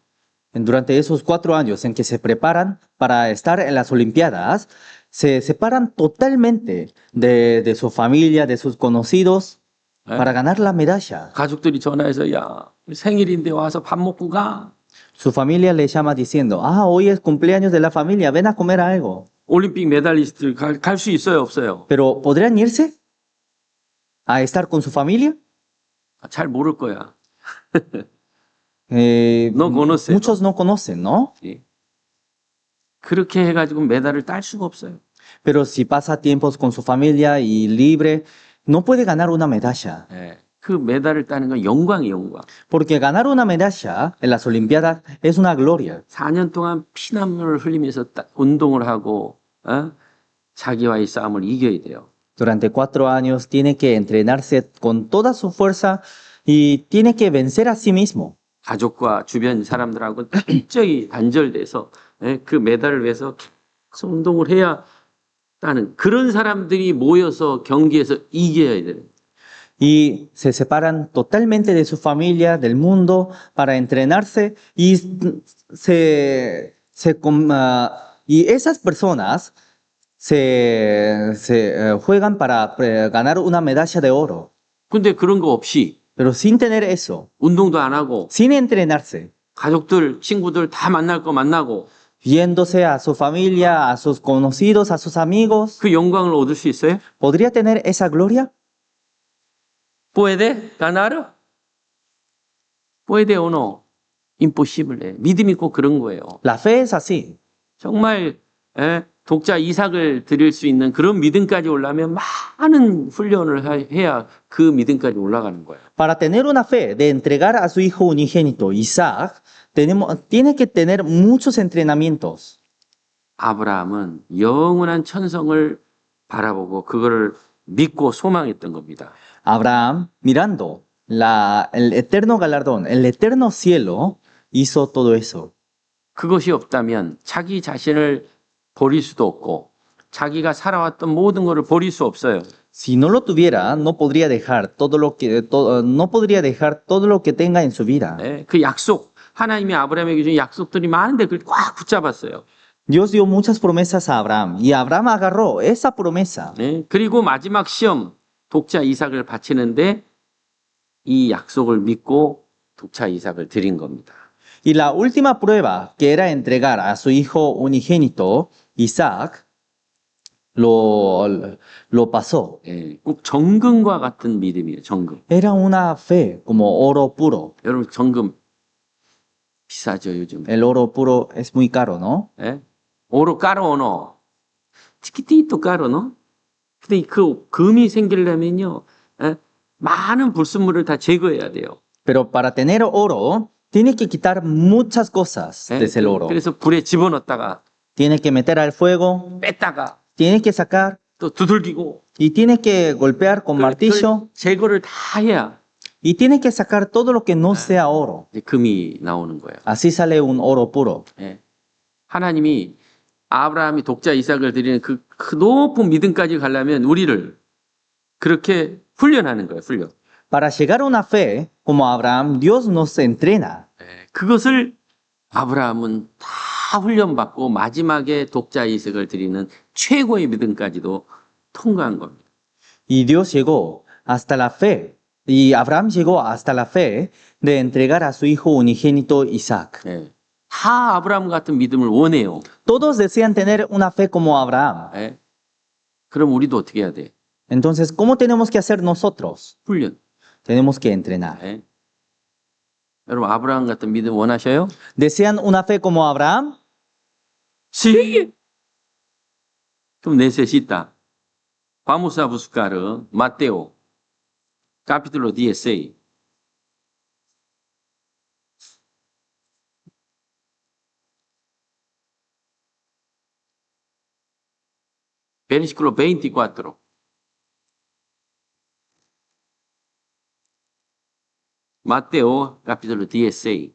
[SPEAKER 2] Durante esos 4 años en que se preparan para estar en las Olimpiadas, se separan totalmente de su familia, de sus conocidos, para ganar la medalla.
[SPEAKER 1] 가족들이 전화해서 야, 생일인데 와서 밥 먹고 가.
[SPEAKER 2] Su familia le llama diciendo, hoy es cumpleaños de la familia, ven a comer algo.
[SPEAKER 1] 올림픽 메달리스트들 갈 수 있어요, 없어요?
[SPEAKER 2] Pero ¿podrían irse a estar con su familia?
[SPEAKER 1] 잘 모를 거야.
[SPEAKER 2] No
[SPEAKER 1] conocen.
[SPEAKER 2] Muchos no conocen, ¿no?
[SPEAKER 1] 예. 그렇게 해가지고 메달을 딸 수가 없어요.
[SPEAKER 2] Pero si pasa tiempos con su familia y libre, no puede ganar una medalla.
[SPEAKER 1] 예. 그 메달을 따는 건 영광이 영광.
[SPEAKER 2] Porque ganar una medalla en las Olimpiadas es una gloria.
[SPEAKER 1] 4년 동안 피눈물을 흘리면서 운동을 하고 자기와의 싸움을 이겨야 돼요.
[SPEAKER 2] Durante 4 años tiene que entrenarse con toda su fuerza y tiene que vencer a sí mismo.
[SPEAKER 1] 가족과 주변 사람들하고 철저히 단절돼서 그 메달을 위해서 계속 운동을 해야 따는 그런 사람들이 모여서 경기에서 이겨야 돼요.
[SPEAKER 2] Y se separan totalmente de su familia, del mundo, para entrenarse y y esas personas se juegan para ganar una medalla de oro.
[SPEAKER 1] 근데 그런 거 없이
[SPEAKER 2] Pero sin tener eso,
[SPEAKER 1] 운동도 안 하고
[SPEAKER 2] sin entrenarse,
[SPEAKER 1] 가족들, 친구들 다 만날 거 만나고
[SPEAKER 2] yéndose a su familia, a sus conocidos, a sus amigos.
[SPEAKER 1] 그 영광을 얻을 수 있어요?
[SPEAKER 2] ¿Podría tener esa gloria?
[SPEAKER 1] ¿Puede ganarlo? ¿Puede o no? Imposible. 믿음이 꼭 그런 거예요.
[SPEAKER 2] La fe es así.
[SPEAKER 1] 정말 독자 이삭을 드릴 수 있는 그런 믿음까지 올라면 많은 훈련을 해야 그 믿음까지 올라가는 거예요.
[SPEAKER 2] Para tener una fe de entregar a su hijo unigénito, Isaac, tiene que tener muchos entrenamientos.
[SPEAKER 1] 아브라함은 영원한 천성을 바라보고 그거를 믿고 소망했던 겁니다.
[SPEAKER 2] Abraham, mirando el eterno galardón, el eterno cielo, hizo todo eso.
[SPEAKER 1] 그것이 없다면 자기 자신을 버릴 수도 없고 자기가 살아왔던 모든 것을 버릴 수 없어요.
[SPEAKER 2] Si no lo tuviera, no podría dejar no podría dejar todo lo que tenga en su vida.
[SPEAKER 1] 그 약속, 하나님이 아브라함에게 준 약속들이 많은데 그걸 꽉 붙잡았어요.
[SPEAKER 2] Dios dio muchas promesas a Abraham y Abraham agarró esa promesa.
[SPEAKER 1] 그리고 마지막 시험, 독자 이삭을 바치는데 이 약속을 믿고 독자 이삭을 드린 겁니다.
[SPEAKER 2] Y la última prueba, que era entregar a su hijo unigénito, Isaac, lo pasó.
[SPEAKER 1] 꼭 정금과 같은 믿음이에요. 정금.
[SPEAKER 2] Era una fe como oro puro.
[SPEAKER 1] 여러분 정금 비싸죠 요즘.
[SPEAKER 2] El oro puro es muy caro, ¿no?
[SPEAKER 1] 오로 까로 오노. 치키티또 까로노. 근데 그 금이 생기려면요, 많은 불순물을 다 제거해야 돼요.
[SPEAKER 2] Pero para tener oro, tiene que quitar muchas cosas de ese oro.
[SPEAKER 1] 그래서 불에 집어넣었다가
[SPEAKER 2] Tiene que meter al fuego,
[SPEAKER 1] 뺐다가
[SPEAKER 2] tiene que sacar
[SPEAKER 1] 또 두들기고
[SPEAKER 2] y tiene que golpear con martillo
[SPEAKER 1] 제거를 다 해야
[SPEAKER 2] y tiene que sacar todo lo que no sea oro.
[SPEAKER 1] 이제 금이 나오는 거예요.
[SPEAKER 2] Así sale un oro puro.
[SPEAKER 1] 하나님이 아브라함이 독자 이삭을 드리는 그 높은 믿음까지 가려면 우리를 그렇게 훈련하는 거예요. 훈련.
[SPEAKER 2] Para llegar a una fe como Abraham, Dios nos entrena.
[SPEAKER 1] 그것을 아브라함은 다 훈련받고 마지막에 독자 이삭을 드리는 최고의 믿음까지도 통과한 겁니다.
[SPEAKER 2] Y Dios llegó hasta la fe. Y Abraham llegó hasta la fe de entregar a su hijo unigénito Isaac.
[SPEAKER 1] 다 아브라함 같은 믿음을 원해요.
[SPEAKER 2] Todos desean tener una fe como Abraham.
[SPEAKER 1] 그럼 우리도 어떻게 해야 돼?
[SPEAKER 2] Entonces, ¿cómo tenemos que hacer nosotros?
[SPEAKER 1] 훈련.
[SPEAKER 2] Tenemos que entrenar.
[SPEAKER 1] 여러분 아브라함 같은 믿음 원하셔요?
[SPEAKER 2] ¿Desean una fe como Abraham?
[SPEAKER 1] 시. 그럼 necesita. Vamos a buscar Mateo, capítulo 16. Versículo 24. Mateo, capítulo 16.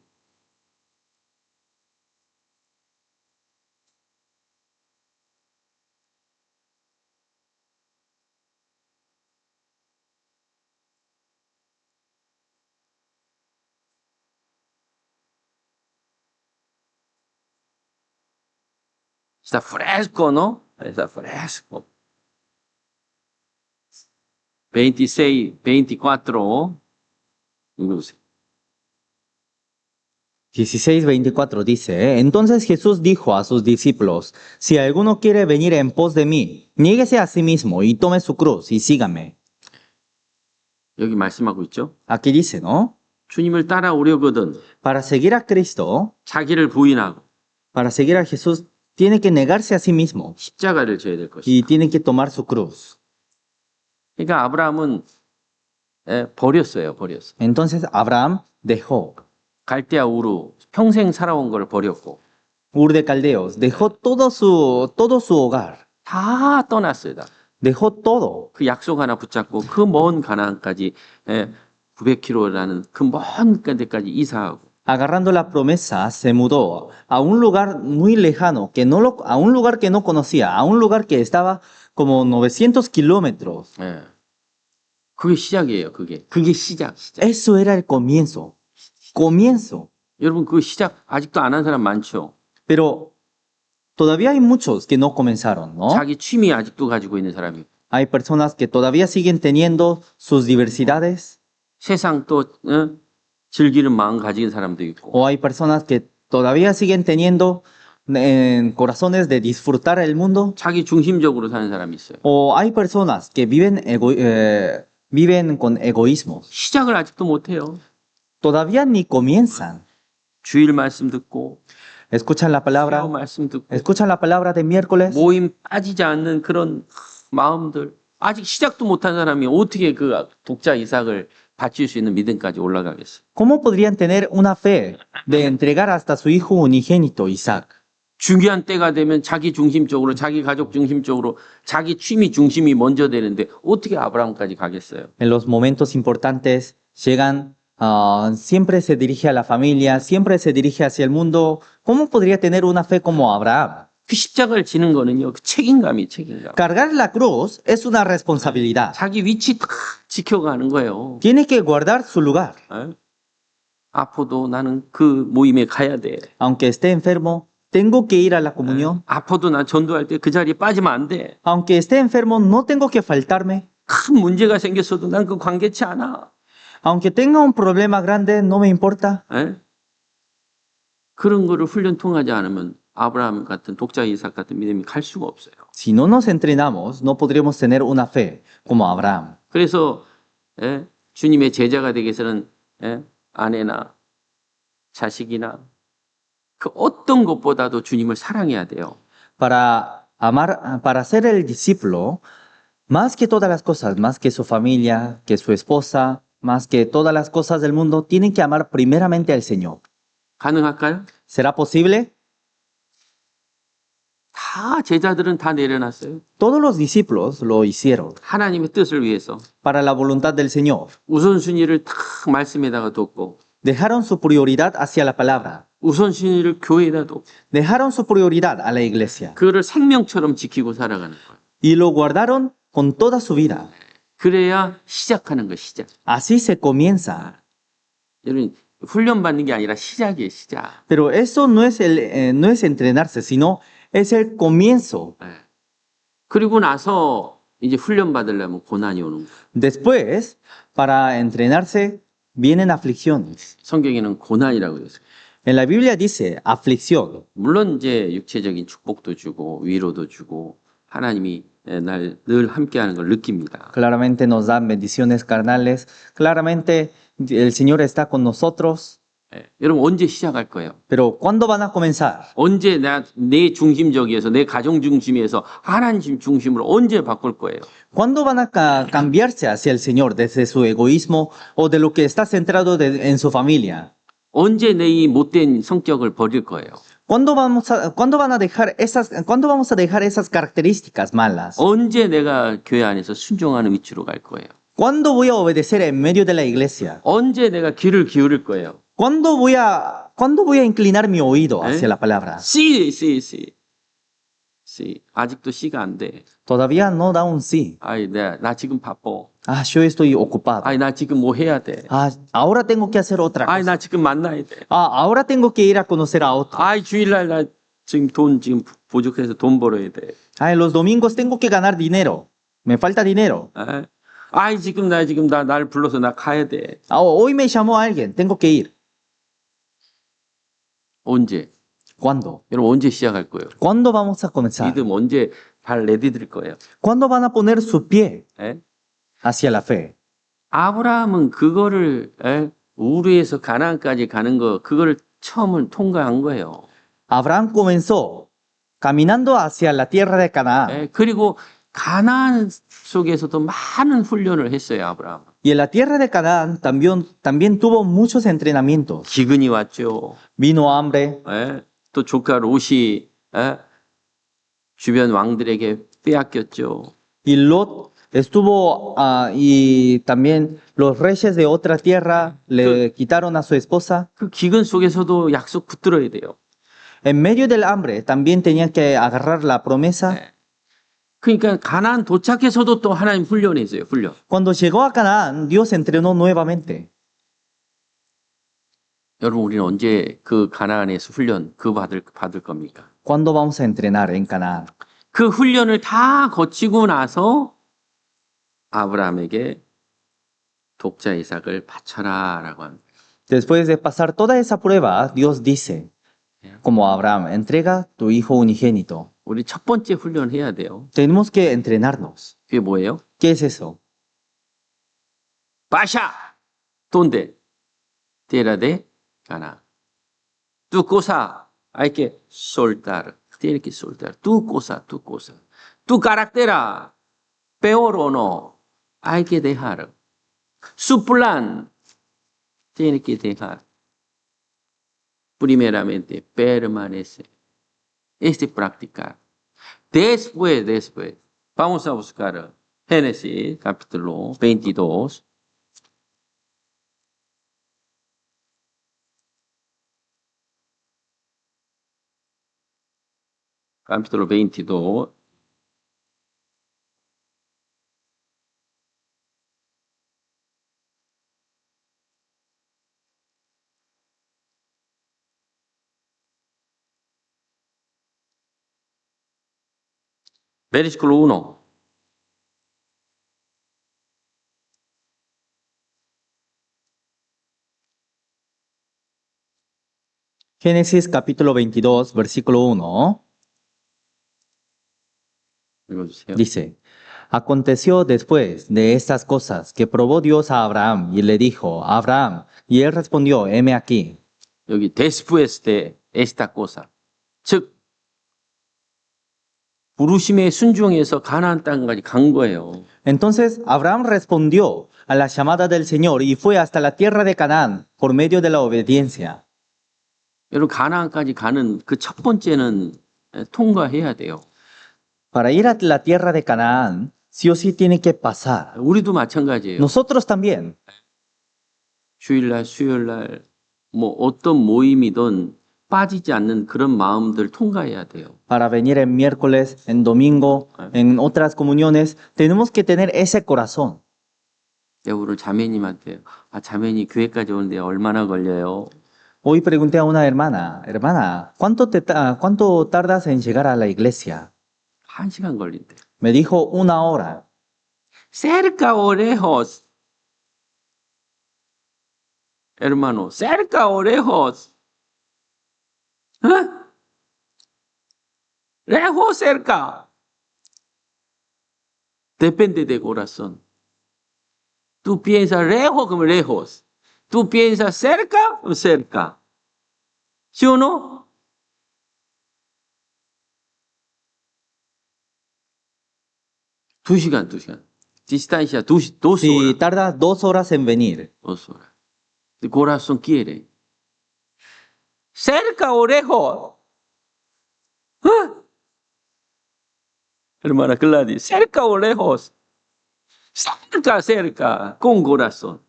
[SPEAKER 1] Está fresco, ¿no? Está fresco. 26, 24.
[SPEAKER 2] 16:24 dice, entonces Jesús dijo a sus discípulos, si alguno quiere venir en pos de mí, niéguese a sí mismo y tome su cruz y sígame.
[SPEAKER 1] 여기 말씀하고 있죠?
[SPEAKER 2] Aquí dice, ¿no?
[SPEAKER 1] 주님을 따라오려거든
[SPEAKER 2] Para seguir a Cristo,
[SPEAKER 1] 자기를 부인하고
[SPEAKER 2] para seguir a Jesús, tiene que negarse a sí mismo
[SPEAKER 1] 십자가를 져야 될 것이다.
[SPEAKER 2] y tiene que tomar su cruz.
[SPEAKER 1] 그러니까 아브라함은 버렸어요.
[SPEAKER 2] Entonces Abraham dejó
[SPEAKER 1] 갈대아 우루 평생 살아온 걸 버렸고
[SPEAKER 2] Ur de Caldeos, dejó todo su hogar,
[SPEAKER 1] 다 떠났어요. 다.
[SPEAKER 2] dejó todo.
[SPEAKER 1] 그 약속 하나 붙잡고 그 먼 가나안까지 900km라는 그 먼 데까지 이사하고
[SPEAKER 2] Agarrando la promesa, se mudó a un lugar muy lejano, a un lugar que no conocía, a un lugar que estaba como 900 kilómetros.
[SPEAKER 1] 그게 시작이에요. 그게 시작.
[SPEAKER 2] Eso era el comienzo. Comienzo.
[SPEAKER 1] 여러분 그 시작 아직도 안 한 사람 많죠.
[SPEAKER 2] Pero todavía hay muchos que no comenzaron, ¿no?
[SPEAKER 1] 자기 취미 아직도 가지고 있는 사람이.
[SPEAKER 2] Hay personas que todavía siguen teniendo sus diversidades.
[SPEAKER 1] 세상 또 즐기는 마음 가진 사람도 있고.
[SPEAKER 2] O hay personas que todavía siguen teniendo en corazones de disfrutar el mundo?
[SPEAKER 1] 자기 중심적으로 사는 사람이 있어요.
[SPEAKER 2] ¿O hay personas que viven con egoísmo?
[SPEAKER 1] 시작을 아직도 못해요.
[SPEAKER 2] Todavía ni comienzan.
[SPEAKER 1] 주일 말씀 듣고
[SPEAKER 2] Escuchan la
[SPEAKER 1] 수요
[SPEAKER 2] palabra,
[SPEAKER 1] 말씀 듣고
[SPEAKER 2] escuchan la palabra de miércoles.
[SPEAKER 1] 모임 빠지지 않는 그런 마음들 아직 시작도 못한 사람이 어떻게 그 독자 이삭을 바칠 수 있는 믿음까지 올라가겠어요?
[SPEAKER 2] ¿Cómo podrían tener una fe de entregar hasta su hijo unigénito, Isaac?
[SPEAKER 1] 중요한 때가 되면 자기 중심적으로 자기 가족 중심적으로 자기 취미 중심이 먼저 되는데 어떻게 아브라함까지 가겠어요?
[SPEAKER 2] En los momentos importantes llegan, siempre se dirige a la familia, siempre se dirige hacia el mundo. ¿Cómo podría tener una fe como Abraham?
[SPEAKER 1] 그 십자가를 지는 거는요, 그 책임감.
[SPEAKER 2] Cargar la cruz es una responsabilidad.
[SPEAKER 1] 자기 위치 딱 지켜가는 거예요.
[SPEAKER 2] Tiene que guardar su lugar.
[SPEAKER 1] 에? 아파도 나는 그 모임에 가야 돼.
[SPEAKER 2] Aunque esté enfermo, tengo que ir a la comunión.
[SPEAKER 1] 아파도 난 전도할 때 그 자리에 빠지면 안 돼.
[SPEAKER 2] Aunque esté enfermo, no tengo que faltarme.
[SPEAKER 1] 큰 문제가 생겼어도 난 그 관계치 않아.
[SPEAKER 2] Aunque tenga un problema grande, no me importa.
[SPEAKER 1] 에? 그런 거를 훈련 통하지 않으면 아브라함 같은 독자 이삭 같은 믿음이 갈 수가 없어요.
[SPEAKER 2] Si no nos entrenamos, no podremos tener una fe como Abraham.
[SPEAKER 1] 그래서 주님의 제자가 되기 위해서는 아내나 자식이나 그 어떤 것보다도 주님을 사랑해야 돼요.
[SPEAKER 2] Para ser el discípulo, más que todas las cosas, más que su familia, que su esposa, más que todas las cosas del mundo, tienen que amar primeramente al Señor.
[SPEAKER 1] 가능할까요?
[SPEAKER 2] ¿Será posible?
[SPEAKER 1] 다 제자들은 다 내려놨어요.
[SPEAKER 2] Todos los discípulos lo hicieron
[SPEAKER 1] 하나님의 뜻을 위해서
[SPEAKER 2] para la voluntad del Señor.
[SPEAKER 1] 우선순위를 탁 말씀에다가 뒀고
[SPEAKER 2] Dejaron su prioridad hacia la palabra.
[SPEAKER 1] 우선순위를 교회에다 뒀고
[SPEAKER 2] Dejaron su prioridad a la iglesia.
[SPEAKER 1] 그거를 생명처럼 지키고 살아가는 거예요.
[SPEAKER 2] Y lo guardaron con toda su vida.
[SPEAKER 1] 그래야 시작하는 거예요. 시작.
[SPEAKER 2] Así se comienza.
[SPEAKER 1] 여러분 훈련받는 게 아니라 시작이에요. 시작.
[SPEAKER 2] Pero eso no es, no es entrenarse, sino es el comienzo.
[SPEAKER 1] 그리고 나서 이제 훈련받으려면 고난이 오는 거예요.
[SPEAKER 2] Después, para entrenarse, vienen aflicciones.
[SPEAKER 1] 성경에는 고난이라고 했어요.
[SPEAKER 2] En la Biblia dice aflicción.
[SPEAKER 1] 물론 이제 육체적인 축복도 주고 위로도 주고 하나님이 날 늘 함께하는 걸 느낍니다.
[SPEAKER 2] Claramente nos dan bendiciones carnales. Claramente el Señor está con nosotros.
[SPEAKER 1] 여러분 언제 시작할 거예요?
[SPEAKER 2] Pero ¿cuándo van a comenzar?
[SPEAKER 1] 언제 내 중심적이어서 내 가정 중심에서 하나님 중심으로 언제 바꿀 거예요?
[SPEAKER 2] ¿Cuándo van a cambiarse hacia el Señor desde su egoísmo o de lo que está centrado en su familia?
[SPEAKER 1] 언제 내 이 못된 성격을 버릴 거예요?
[SPEAKER 2] ¿Cuándo vamos a dejar esas características malas?
[SPEAKER 1] 언제 내가 교회 안에서 순종하는 위치로 갈 거예요?
[SPEAKER 2] ¿Cuándo voy a obedecer en medio de la iglesia?
[SPEAKER 1] 언제 내가 귀를 기울일 거예요?
[SPEAKER 2] ¿Cuándo voy a inclinar mi oído hacia la palabra?
[SPEAKER 1] Sí. 아직도 C가 안 돼.
[SPEAKER 2] Todavía no da un sí.
[SPEAKER 1] 아이, 나 지금 바빠.
[SPEAKER 2] Ah, yo estoy ocupado.
[SPEAKER 1] 아이, 나 지금 뭐 해야 돼.
[SPEAKER 2] Ah, ahora tengo que hacer otra
[SPEAKER 1] 아이,
[SPEAKER 2] cosa.
[SPEAKER 1] 나 지금 만나야 돼.
[SPEAKER 2] Ah, ahora tengo que ir a conocer a otro.
[SPEAKER 1] 아이, 주일날 나 지금 부족해서 돈 벌어야 돼.
[SPEAKER 2] Ah, los domingos tengo que ganar dinero. Me falta dinero.
[SPEAKER 1] 아이, 지금 날 불러서 나 가야 돼.
[SPEAKER 2] Ah, hoy me llamó alguien. Tengo que ir.
[SPEAKER 1] 언제?
[SPEAKER 2] ¿Cuándo?
[SPEAKER 1] 여러분 언제 시작할 거예요?
[SPEAKER 2] ¿Cuándo vamos a comenzar?
[SPEAKER 1] 믿음 언제 발 내디딜 거예요?
[SPEAKER 2] ¿Cuándo van a poner su pie
[SPEAKER 1] 에?
[SPEAKER 2] hacia la fe?
[SPEAKER 1] 아브라함은 그거를 우르에서 가나안까지 가는 거 그거를 처음을 통과한 거예요.
[SPEAKER 2] Abraham comenzó caminando hacia la tierra de Canaán.
[SPEAKER 1] 그리고 가나안 속에서도 많은 훈련을 했어요, 아브라함.
[SPEAKER 2] Y en la tierra de Canaán también tuvo muchos entrenamientos.
[SPEAKER 1] 기근이 왔죠.
[SPEAKER 2] Vino hambre.
[SPEAKER 1] 또 조카 롯이 주변 왕들에게 빼앗겼죠.
[SPEAKER 2] Y Lot estuvo, y también los reyes de otra tierra le quitaron a su esposa.
[SPEAKER 1] 그 기근 속에서도 약속 붙들어야 돼요.
[SPEAKER 2] En medio del hambre también tenían que agarrar la promesa.
[SPEAKER 1] 그러니까 가나안 도착해서도 또 하나님 훈련했어요. 훈련.
[SPEAKER 2] Cuando llegó a Canaán, Dios entrenó nuevamente.
[SPEAKER 1] 여러분 우리는 언제 그 가나안에서 훈련 받을 겁니까?
[SPEAKER 2] ¿Cuándo vamos a entrenar en Canaán?
[SPEAKER 1] 그 훈련을 다 거치고 나서 아브라함에게 독자 이삭을 바쳐라라고 합니다.
[SPEAKER 2] Después de pasar toda esa prueba, Dios dice, como Abraham, entrega tu hijo unigénito.
[SPEAKER 1] 우리 첫 번째 훈련해야 돼요.
[SPEAKER 2] Tenemos que entrenarnos.
[SPEAKER 1] 그게 뭐예요?
[SPEAKER 2] ¿Qué es eso?
[SPEAKER 1] Vaya, ¿dónde? Tierra de Canaán. Tu cosa hay que soltar. Tienes que soltar. Tu cosa, tu cosa. Tu carácter, peor o no, hay que dejar. Su plan, tiene que dejar. Primeramente, permanece. Es de practicar. Después, vamos a buscar Génesis, capítulo 22. Capítulo 22. Versículo 1.
[SPEAKER 2] Génesis capítulo 22, versículo 1.
[SPEAKER 1] 읽어주세요.
[SPEAKER 2] Dice, aconteció después de estas cosas que probó Dios a Abraham y le dijo, Abraham, y él respondió, heme aquí.
[SPEAKER 1] 여기 después de esta cosa. 즉 부르심에 순종해서 가나안 땅까지 간 거예요.
[SPEAKER 2] Entonces Abraham respondió a la llamada del Señor y fue hasta la tierra de Canaán por medio de la obediencia.
[SPEAKER 1] 여러분 가나안까지 가는 그 첫 번째는 통과해야 돼요.
[SPEAKER 2] Para ir a la tierra de Canaán, sí o sí tiene que pasar.
[SPEAKER 1] 우리도 마찬가지예요.
[SPEAKER 2] Nosotros también.
[SPEAKER 1] 주일날, 수요일날 뭐 어떤 모임이든 빠지지 않는 그런 마음들 통과해야 돼요.
[SPEAKER 2] Para venir en miércoles, en domingo, en otras comuniones, tenemos que tener ese corazón.
[SPEAKER 1] 내가 오늘 자매님한테 자매님 교회까지 오는데 얼마나 걸려요?
[SPEAKER 2] Hoy pregunté a una hermana, ¿cuánto tardas en llegar a la iglesia?
[SPEAKER 1] 1시간 걸린대.
[SPEAKER 2] Me dijo 1 hora.
[SPEAKER 1] Cerca o lejos. Hermano, cerca o lejos. ¿Eh? Lejos o cerca. Depende de corazón. Tú piensas lejos como lejos. Tú piensas cerca o cerca. ¿Sí o no? 두 시간. Distancia, dos
[SPEAKER 2] Si
[SPEAKER 1] horas.
[SPEAKER 2] tardas 2 horas en venir,
[SPEAKER 1] 2 horas. Tu corazón quiere. Cerca o lejos. ¿Eh? Hermana Gladys, cerca o lejos. cerca, con corazón.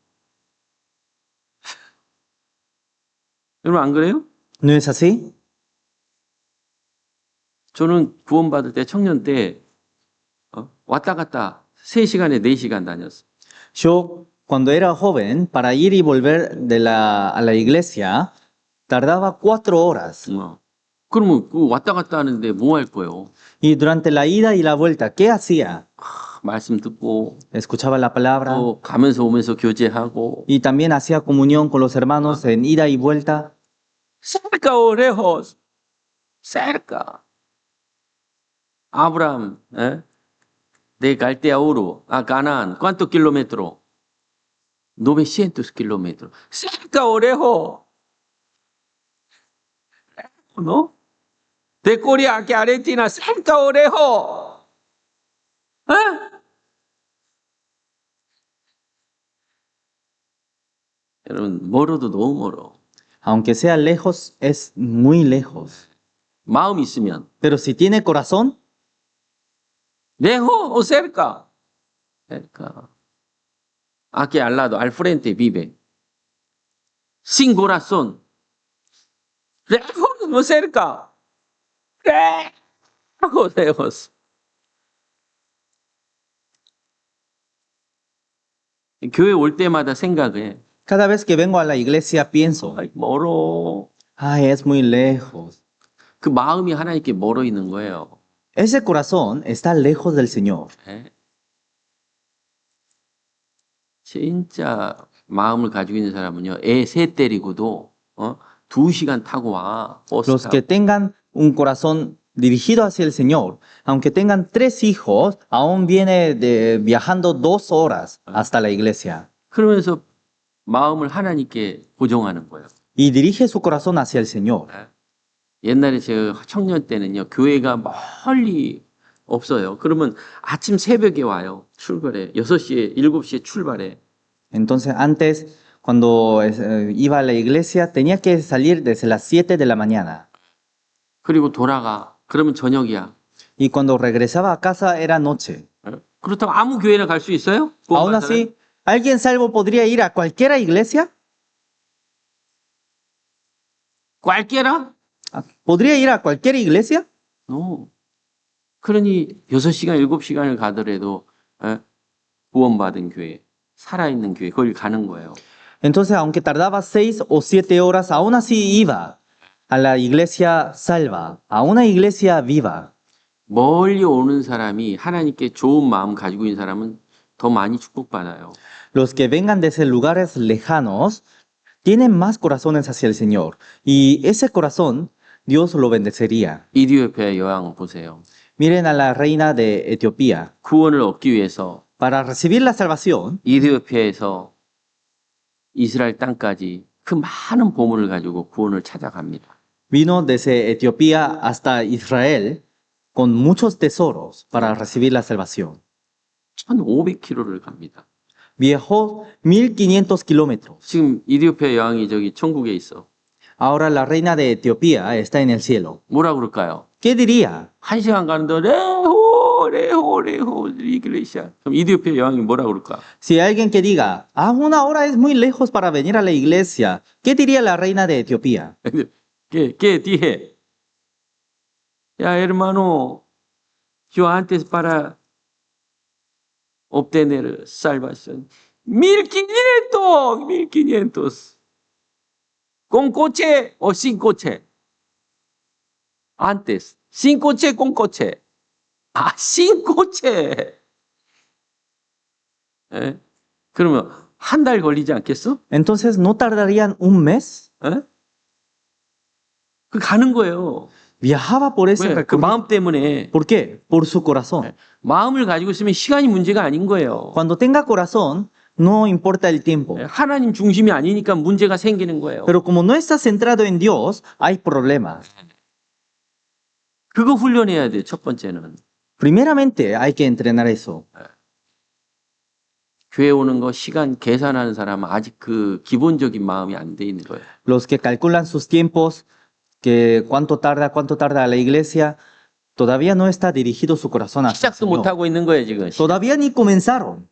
[SPEAKER 1] 여러분 안 그래요?
[SPEAKER 2] ¿no es así?
[SPEAKER 1] 저는 구원받을 때 청년 때 왔다 갔다 3시간에 4시간 다녔어요.
[SPEAKER 2] Yo, cuando era joven, para ir y volver a la iglesia, tardaba 4 horas.
[SPEAKER 1] 그러면 그 왔다 갔다 하는데 뭐 할 거예요?
[SPEAKER 2] Y durante la ida y la vuelta, ¿qué hacía?
[SPEAKER 1] 말씀 듣고
[SPEAKER 2] Escuchaba la palabra
[SPEAKER 1] 또 가면서 오면서 교제하고.
[SPEAKER 2] y también hacía comunión con los hermanos en ida y vuelta.
[SPEAKER 1] cerca o lejos. cerca. 아브람, de Galtea Uru a Canaán, ¿cuántos kilómetros? 900 kilómetros. Cerca o lejos. ¿No? De Corea a Argentina, cerca o lejos. 여러분, 멀어도 너무 멀어.
[SPEAKER 2] Aunque sea lejos, es muy lejos.
[SPEAKER 1] 마음 있으면.
[SPEAKER 2] Pero si tiene corazón,
[SPEAKER 1] ¿Lejos o cerca? Cerca. Aquí al lado, al frente vive. Sin corazón. ¿Lejos o cerca? Lejos. 교회 올 때마다 생각해.
[SPEAKER 2] cada vez que vengo a la iglesia pienso,
[SPEAKER 1] 아이, 멀어.
[SPEAKER 2] ay, es muy lejos.
[SPEAKER 1] 그 마음이 하나님께 멀어 있는 거예요.
[SPEAKER 2] Ese corazón está lejos del Señor.
[SPEAKER 1] 진짜 마음을 가지고 있는 사람은요, 애 셋 때리고도 2시간 타고 와. 버스
[SPEAKER 2] Los que
[SPEAKER 1] 타고.
[SPEAKER 2] tengan un corazón dirigido hacia el Señor, aunque tengan 3 hijos, aún viajando 2 horas hasta la iglesia
[SPEAKER 1] 그러면서 마음을 하나님께 고정하는 거예요.
[SPEAKER 2] y dirige su corazón hacia el Señor.
[SPEAKER 1] 옛날에 제가 청년 때는요, 교회가 멀리 없어요. 그러면 아침 새벽에 와요. 출발해. 6시에, 7시에 출발해.
[SPEAKER 2] Entonces, antes, cuando iba a la iglesia, tenía que salir desde las 7 de la mañana.
[SPEAKER 1] 그리고 돌아가. 그러면 저녁이야.
[SPEAKER 2] Y cuando regresaba a casa era noche.
[SPEAKER 1] 그렇다고 아무 교회나 갈 수 있어요?
[SPEAKER 2] Aún así, ¿alguien salvo podría ir a cualquier iglesia?
[SPEAKER 1] cualquiera?
[SPEAKER 2] ¿Podría ir a cualquier iglesia?
[SPEAKER 1] No. 그러니 6시간, 7시간을 가더라도 구원받은 교회, 살아있는 교회, 거길 가는 거예요.
[SPEAKER 2] Entonces, aunque tardaba 6 o 7 horas, aún así iba a la iglesia salva, a una iglesia viva.
[SPEAKER 1] 멀리 오는 사람이 하나님께 좋은 마음 가지고 있는 사람은 더 많이 축복받아요.
[SPEAKER 2] Los que vengan desde lugares lejanos tienen más corazones hacia el Señor. Y ese corazón, Dios lo bendecería.
[SPEAKER 1] 이디오피아 여왕 보세요.
[SPEAKER 2] Miren a la reina de Etiopía.
[SPEAKER 1] 구원을 얻기 위해서
[SPEAKER 2] Para recibir la salvación,
[SPEAKER 1] 이디오피아에서 이스라엘 땅까지 그 많은 보물을 가지고 구원을 찾아갑니다.
[SPEAKER 2] vino desde Etiopía hasta Israel con muchos tesoros para recibir la salvación.
[SPEAKER 1] 1500km를 갑니다.
[SPEAKER 2] Viajó 1500 kilómetros.
[SPEAKER 1] 지금 이디오피아 여왕이 저기 천국에 있어.
[SPEAKER 2] Ahora la reina de Etiopía está en el cielo.
[SPEAKER 1] 뭐라 그럴까요?
[SPEAKER 2] ¿Qué diría?
[SPEAKER 1] 1시간 가는데 레호 이글레시아. 그럼 이디오피아 여왕이 뭐라 그럴까?
[SPEAKER 2] Si alguien que diga, 1 hora es muy lejos para venir a la iglesia, ¿qué diría la reina de Etiopía?
[SPEAKER 1] ¿Qué dije? Ya hermano, yo antes para obtener salvación 1500 con coche o sin coche. Antes, sin coche, con coche. sin coche. 그러면 한 달 걸리지 않겠어?
[SPEAKER 2] Entonces, ¿no tardarían un mes?
[SPEAKER 1] 그 가는 거예요.
[SPEAKER 2] Viajaba por ese
[SPEAKER 1] 왜? 그
[SPEAKER 2] recorrido.
[SPEAKER 1] 마음 때문에.
[SPEAKER 2] ¿Por qué? Por su corazón.
[SPEAKER 1] 마음을 가지고 있으면 시간이 문제가 아닌 거예요.
[SPEAKER 2] Cuando tenga corazón, no importa el tiempo.
[SPEAKER 1] 하나님 중심이 아니니까 문제가 생기는 거예요.
[SPEAKER 2] Pero como no está centrado en Dios, hay problemas.
[SPEAKER 1] 그거 훈련해야 돼, 첫 번째는.
[SPEAKER 2] Primeramente, hay que entrenar eso.
[SPEAKER 1] 교회 오는 거 시간 계산하는 사람은 아직 그 기본적인 마음이 안 돼 있는 거예요.
[SPEAKER 2] Los que calculan sus tiempos, que cuánto tarda a la iglesia, todavía no está dirigido su corazón hacia el
[SPEAKER 1] 시작도 못
[SPEAKER 2] Señor.
[SPEAKER 1] 하고 있는 거예요, 지금.
[SPEAKER 2] Todavía ni comenzaron.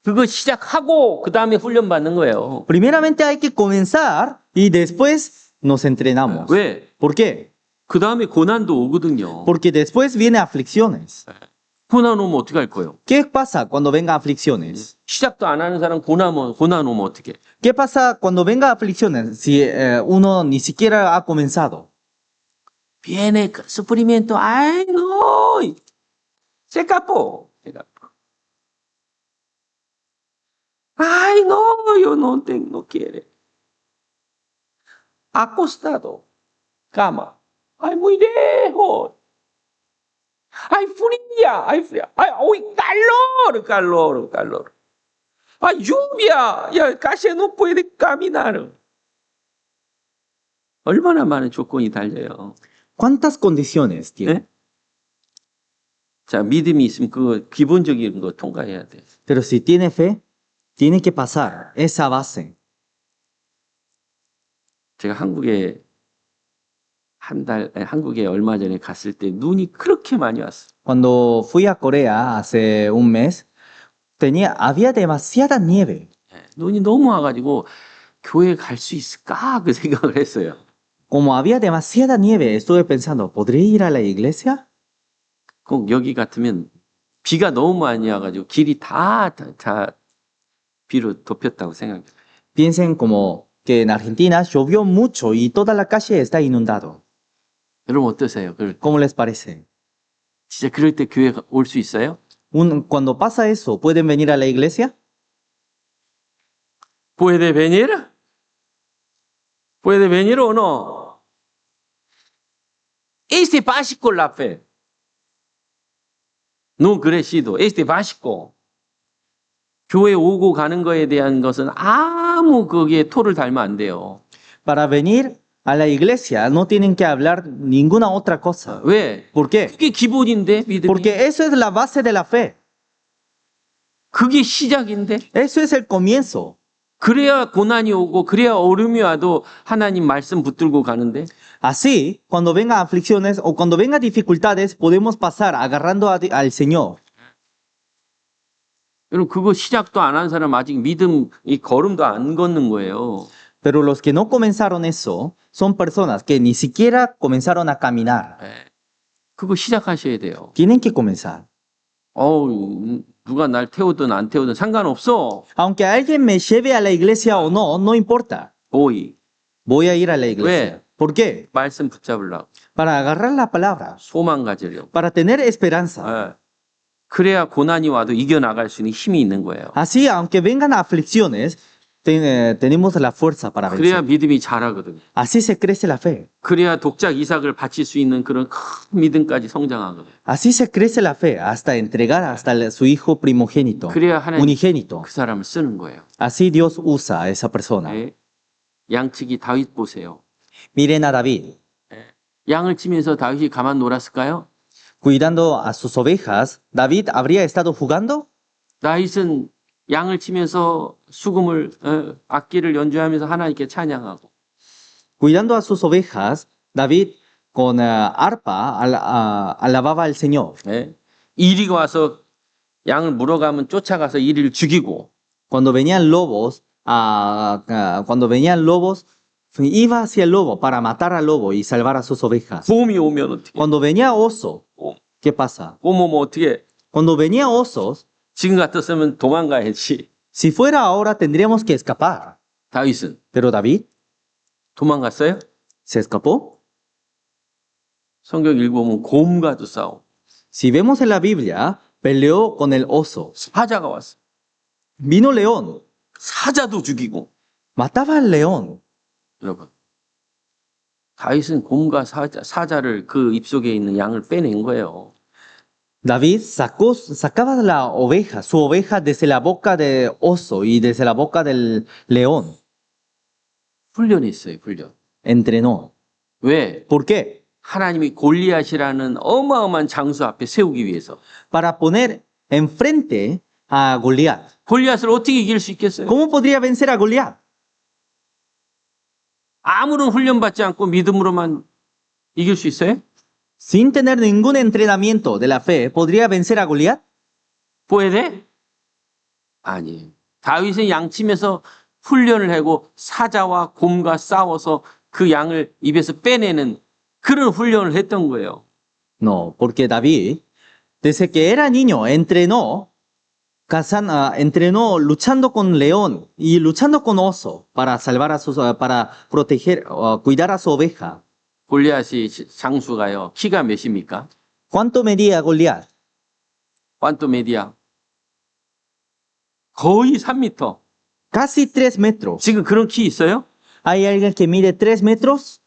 [SPEAKER 1] 그거 시작하고 그 다음에 훈련 받는 거예요.
[SPEAKER 2] Primeramente hay que comenzar y después nos entrenamos.
[SPEAKER 1] 왜?
[SPEAKER 2] ¿Por qué?
[SPEAKER 1] 그 다음에 고난도 오거든요.
[SPEAKER 2] Porque después viene aflicciones.
[SPEAKER 1] 고난 오면 어떻게 할 거예요?
[SPEAKER 2] ¿Qué pasa cuando venga aflicciones?
[SPEAKER 1] 시작도 안 하는 사람 고난 오면 어떻게?
[SPEAKER 2] ¿Qué pasa cuando venga aflicciones si uno ni siquiera ha comenzado?
[SPEAKER 1] Viene sufrimiento, ay no, se escapó. Ay no, yo no quiere. Acostado, cama, ay muy lejos. Ay fría, ay, uy, calor. Ay lluvia, ya casi no puede caminar. 얼마나 많은 조건이 달려요.
[SPEAKER 2] ¿Cuántas condiciones tiene?
[SPEAKER 1] 네? 자, 믿음이 있으면 그 기본적인 거 통과해야 돼.
[SPEAKER 2] Pero si tiene fe, tiene que pasar esa base.
[SPEAKER 1] 제가 한국에 얼마 전에 갔을 때 눈이 그렇게 많이 왔어.
[SPEAKER 2] Cuando fui a Corea hace un mes, había demasiada nieve.
[SPEAKER 1] 눈이 너무 와가지고 교회 갈 수 있을까? 그 생각을 했어요.
[SPEAKER 2] Como había demasiada nieve, estuve pensando, ¿podré ir a la iglesia?
[SPEAKER 1] 꼭 여기 같으면 비가 너무 많이 와가지고 길이 다 비로 덮였다고 생각해요.
[SPEAKER 2] Piensen como que en Argentina llovió mucho y toda la calle está inundado.
[SPEAKER 1] 여러분 어떠세요?
[SPEAKER 2] ¿Cómo les parece?
[SPEAKER 1] 진짜 그럴 때 교회 올 수 있어요?
[SPEAKER 2] Cuando pasa eso, ¿pueden venir a la iglesia?
[SPEAKER 1] ¿Puede venir? Puede venir o no. Este básico la fe. No crecido. Este básico. 교회 오고 가는 거에 대한 것은 아무 거기에 토를 달면 안 돼요.
[SPEAKER 2] Para venir a la iglesia no tienen que hablar ninguna otra cosa.
[SPEAKER 1] 왜?
[SPEAKER 2] ¿Por qué?
[SPEAKER 1] 그게 기본인데 믿음이.
[SPEAKER 2] Porque eso es la base de la fe.
[SPEAKER 1] 그게 시작인데.
[SPEAKER 2] Eso es el comienzo.
[SPEAKER 1] 그래야 고난이 오고 그래야 어려움이 와도 하나님 말씀 붙들고 가는데.
[SPEAKER 2] Así, cuando vengan aflicciones o cuando vengan dificultades, podemos pasar agarrando al Señor.
[SPEAKER 1] 여러분 그거 시작도 안 한 사람 아직 믿음 이 걸음도 안 걷는 거예요.
[SPEAKER 2] Pero los que no comenzaron eso son personas que ni siquiera comenzaron a caminar.
[SPEAKER 1] 그거 시작하셔야 돼요.
[SPEAKER 2] Tienen que comenzar.
[SPEAKER 1] 누가 날 태우든 안 태우든 상관없어.
[SPEAKER 2] Aunque alguien me lleve a la iglesia o no, no importa.
[SPEAKER 1] 보이.
[SPEAKER 2] Voy a ir a la iglesia.
[SPEAKER 1] 왜?
[SPEAKER 2] ¿Por qué?
[SPEAKER 1] 말씀 붙잡으려고.
[SPEAKER 2] Para agarrar la palabra,
[SPEAKER 1] 소망 가지려고.
[SPEAKER 2] para tener esperanza.
[SPEAKER 1] 예. 그래야 고난이 와도 이겨나갈 수 있는 힘이 있는 거예요.
[SPEAKER 2] Así, aunque vengan aflicciones, tenemos la fuerza para
[SPEAKER 1] 그래야
[SPEAKER 2] vencer.
[SPEAKER 1] 믿음이 자라거든요.
[SPEAKER 2] Así se crece la fe.
[SPEAKER 1] 그래야 독작 이삭을 바칠 수 있는 그런 큰 믿음까지 성장하거든요.
[SPEAKER 2] Así se crece la fe hasta entregar hasta su hijo primogénito,
[SPEAKER 1] 그래야 하나님
[SPEAKER 2] unigénito.
[SPEAKER 1] 그 사람을 쓰는 거예요.
[SPEAKER 2] Así Dios usa a esa persona.
[SPEAKER 1] 예. 양치기 다윗 보세요.
[SPEAKER 2] Miren a David,
[SPEAKER 1] 양을 치면서 다윗이 가만 놀았을까요?
[SPEAKER 2] cuidando a sus ovejas, ¿David habría estado jugando?
[SPEAKER 1] 다윗은 양을 치면서 수금을 악기를 연주하면서 하나님께 찬양하고
[SPEAKER 2] Cuidando a sus ovejas, David con arpa alababa al Señor.
[SPEAKER 1] 예. 이리가 와서 양을 물어가면 쫓아가서 이리를 죽이고
[SPEAKER 2] Cuando venían lobos, iba hacia el lobo para matar al lobo y salvar a sus ovejas.
[SPEAKER 1] 곰이 오면 어떻게?
[SPEAKER 2] Cuando venía oso, ¿qué pasa?
[SPEAKER 1] 곰 오면 어떻게?
[SPEAKER 2] Cuando venía osos,
[SPEAKER 1] 지금 같았으면 도망가야지.
[SPEAKER 2] si fuera ahora tendríamos que escapar.
[SPEAKER 1] 다윗은
[SPEAKER 2] Pero David
[SPEAKER 1] 도망갔어요?
[SPEAKER 2] se escapó.
[SPEAKER 1] 성경 읽어보면 곰과도 싸워.
[SPEAKER 2] Si vemos en la Biblia, peleó con el oso.
[SPEAKER 1] 사자가 왔어.
[SPEAKER 2] Vino león,
[SPEAKER 1] 사자도 죽이고.
[SPEAKER 2] mataba al león.
[SPEAKER 1] 여러분, 다윗은 곰과 사자를 그 입속에 있는 양을 빼낸 거예요.
[SPEAKER 2] David sacaba la oveja, su oveja desde la boca de oso y desde la boca del león.
[SPEAKER 1] 훈련했어요, 훈련.
[SPEAKER 2] Entrenó.
[SPEAKER 1] 왜?
[SPEAKER 2] ¿Por qué?
[SPEAKER 1] 하나님이 골리앗이라는 어마어마한 장수 앞에 세우기 위해서.
[SPEAKER 2] Para poner enfrente a Goliat.
[SPEAKER 1] 골리앗을 어떻게 이길 수 있겠어요?
[SPEAKER 2] ¿Cómo podría vencer a Goliat?
[SPEAKER 1] 아무런 훈련받지 않고 믿음으로만 이길 수 있어요?
[SPEAKER 2] Sin tener ningún entrenamiento de la fe, ¿podría vencer a Goliat?
[SPEAKER 1] puede? 아니에요. 다윗은 양치면서 훈련을 하고 사자와 곰과 싸워서 그 양을 입에서 빼내는 그런 훈련을 했던 거예요.
[SPEAKER 2] No, porque David, desde que era niño, entrenó luchando con león y luchando con oso para salvar para proteger, cuidar a su oveja.
[SPEAKER 1] 골리앗이 장수가요. 키가 몇입니까?
[SPEAKER 2] ¿Cuánto medía Goliat?
[SPEAKER 1] ¿Cuánto medía? 거의 3m.
[SPEAKER 2] Casi 3 metros.
[SPEAKER 1] 지금 그런 키 있어요?
[SPEAKER 2] ¿Hay alguien que mide 3 metros?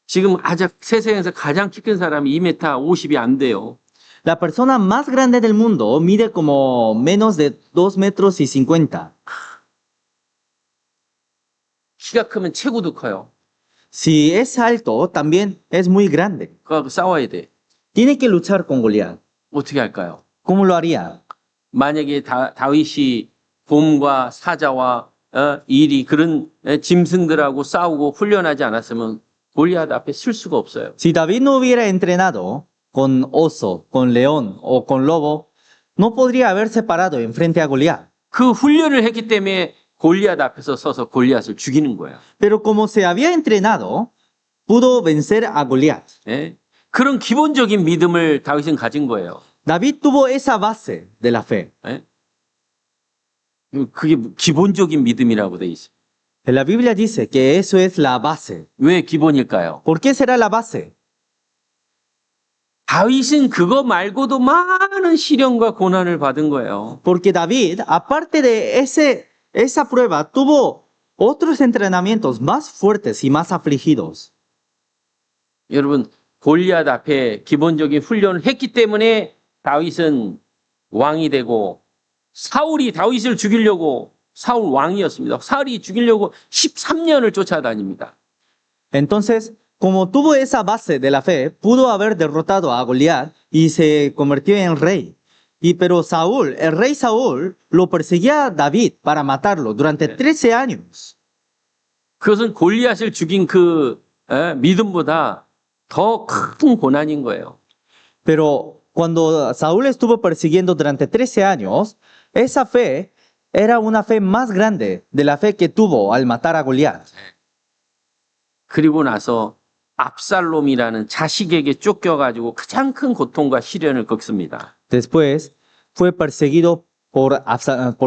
[SPEAKER 1] 지금 세상에서 가장 키 큰 사람이 2m 50이 안 돼요.
[SPEAKER 2] La persona más grande del mundo mide como menos de 2 metros y 50.
[SPEAKER 1] 키가 크면 체구도 커요.
[SPEAKER 2] Si es alto, también es muy grande.
[SPEAKER 1] 그거 싸워야 돼.
[SPEAKER 2] Tiene que luchar con Goliat.
[SPEAKER 1] 어떻게 할까요?
[SPEAKER 2] ¿Cómo lo haría?
[SPEAKER 1] 만약에 다윗이 곰과 사자와 이리 그런 짐승들하고 싸우고 훈련하지 않았으면 골리앗 앞에 쓸 수가 없어요.
[SPEAKER 2] Si David no hubiera entrenado con oso, con león o con lobo, no podría haberse parado enfrente a Goliat.
[SPEAKER 1] 그 훈련을 했기 때문에 골리앗 앞에서 서서 골리앗을 죽이는 거예요.
[SPEAKER 2] Pero como se había entrenado, pudo vencer a Goliat.
[SPEAKER 1] 예? 그런 기본적인 믿음을 다윗은 가진 거예요.
[SPEAKER 2] David tuvo esa base de la fe.
[SPEAKER 1] 예? 그게 기본적인 믿음이라고 돼 있어요.
[SPEAKER 2] En la Biblia dice que eso es la base.
[SPEAKER 1] 왜 기본일까요?
[SPEAKER 2] ¿Por qué será la base?
[SPEAKER 1] 다윗은 그거 말고도 많은 시련과 고난을 받은 거예요.
[SPEAKER 2] Porque David, aparte de esa prueba tuvo otros entrenamientos más fuertes y más afligidos.
[SPEAKER 1] 여러분, 골리앗 앞에 기본적인 훈련을 했기 때문에 다윗은 왕이 되고 사울이 다윗을 죽이려고 사울 왕이었습니다. 사울이 죽이려고 13년을 쫓아다닙니다.
[SPEAKER 2] Entonces, como tuvo esa base de la fe, pudo haber derrotado a Goliat y se convirtió en rey. Pero Saúl, el rey Saúl, lo perseguía a David para matarlo durante 13 años.
[SPEAKER 1] 그것은 골리앗을 죽인 그 믿음보다 더 큰 고난인 거예요.
[SPEAKER 2] Pero cuando Saúl estuvo persiguiendo durante 13 años, esa fe era una fe más grande de la fe que tuvo al matar a Goliat.
[SPEAKER 1] 그리고 나서 압살롬이라는 자식에게 쫓겨가지고 가장 큰 고통과 시련을 겪습니다.
[SPEAKER 2] Después fue perseguido por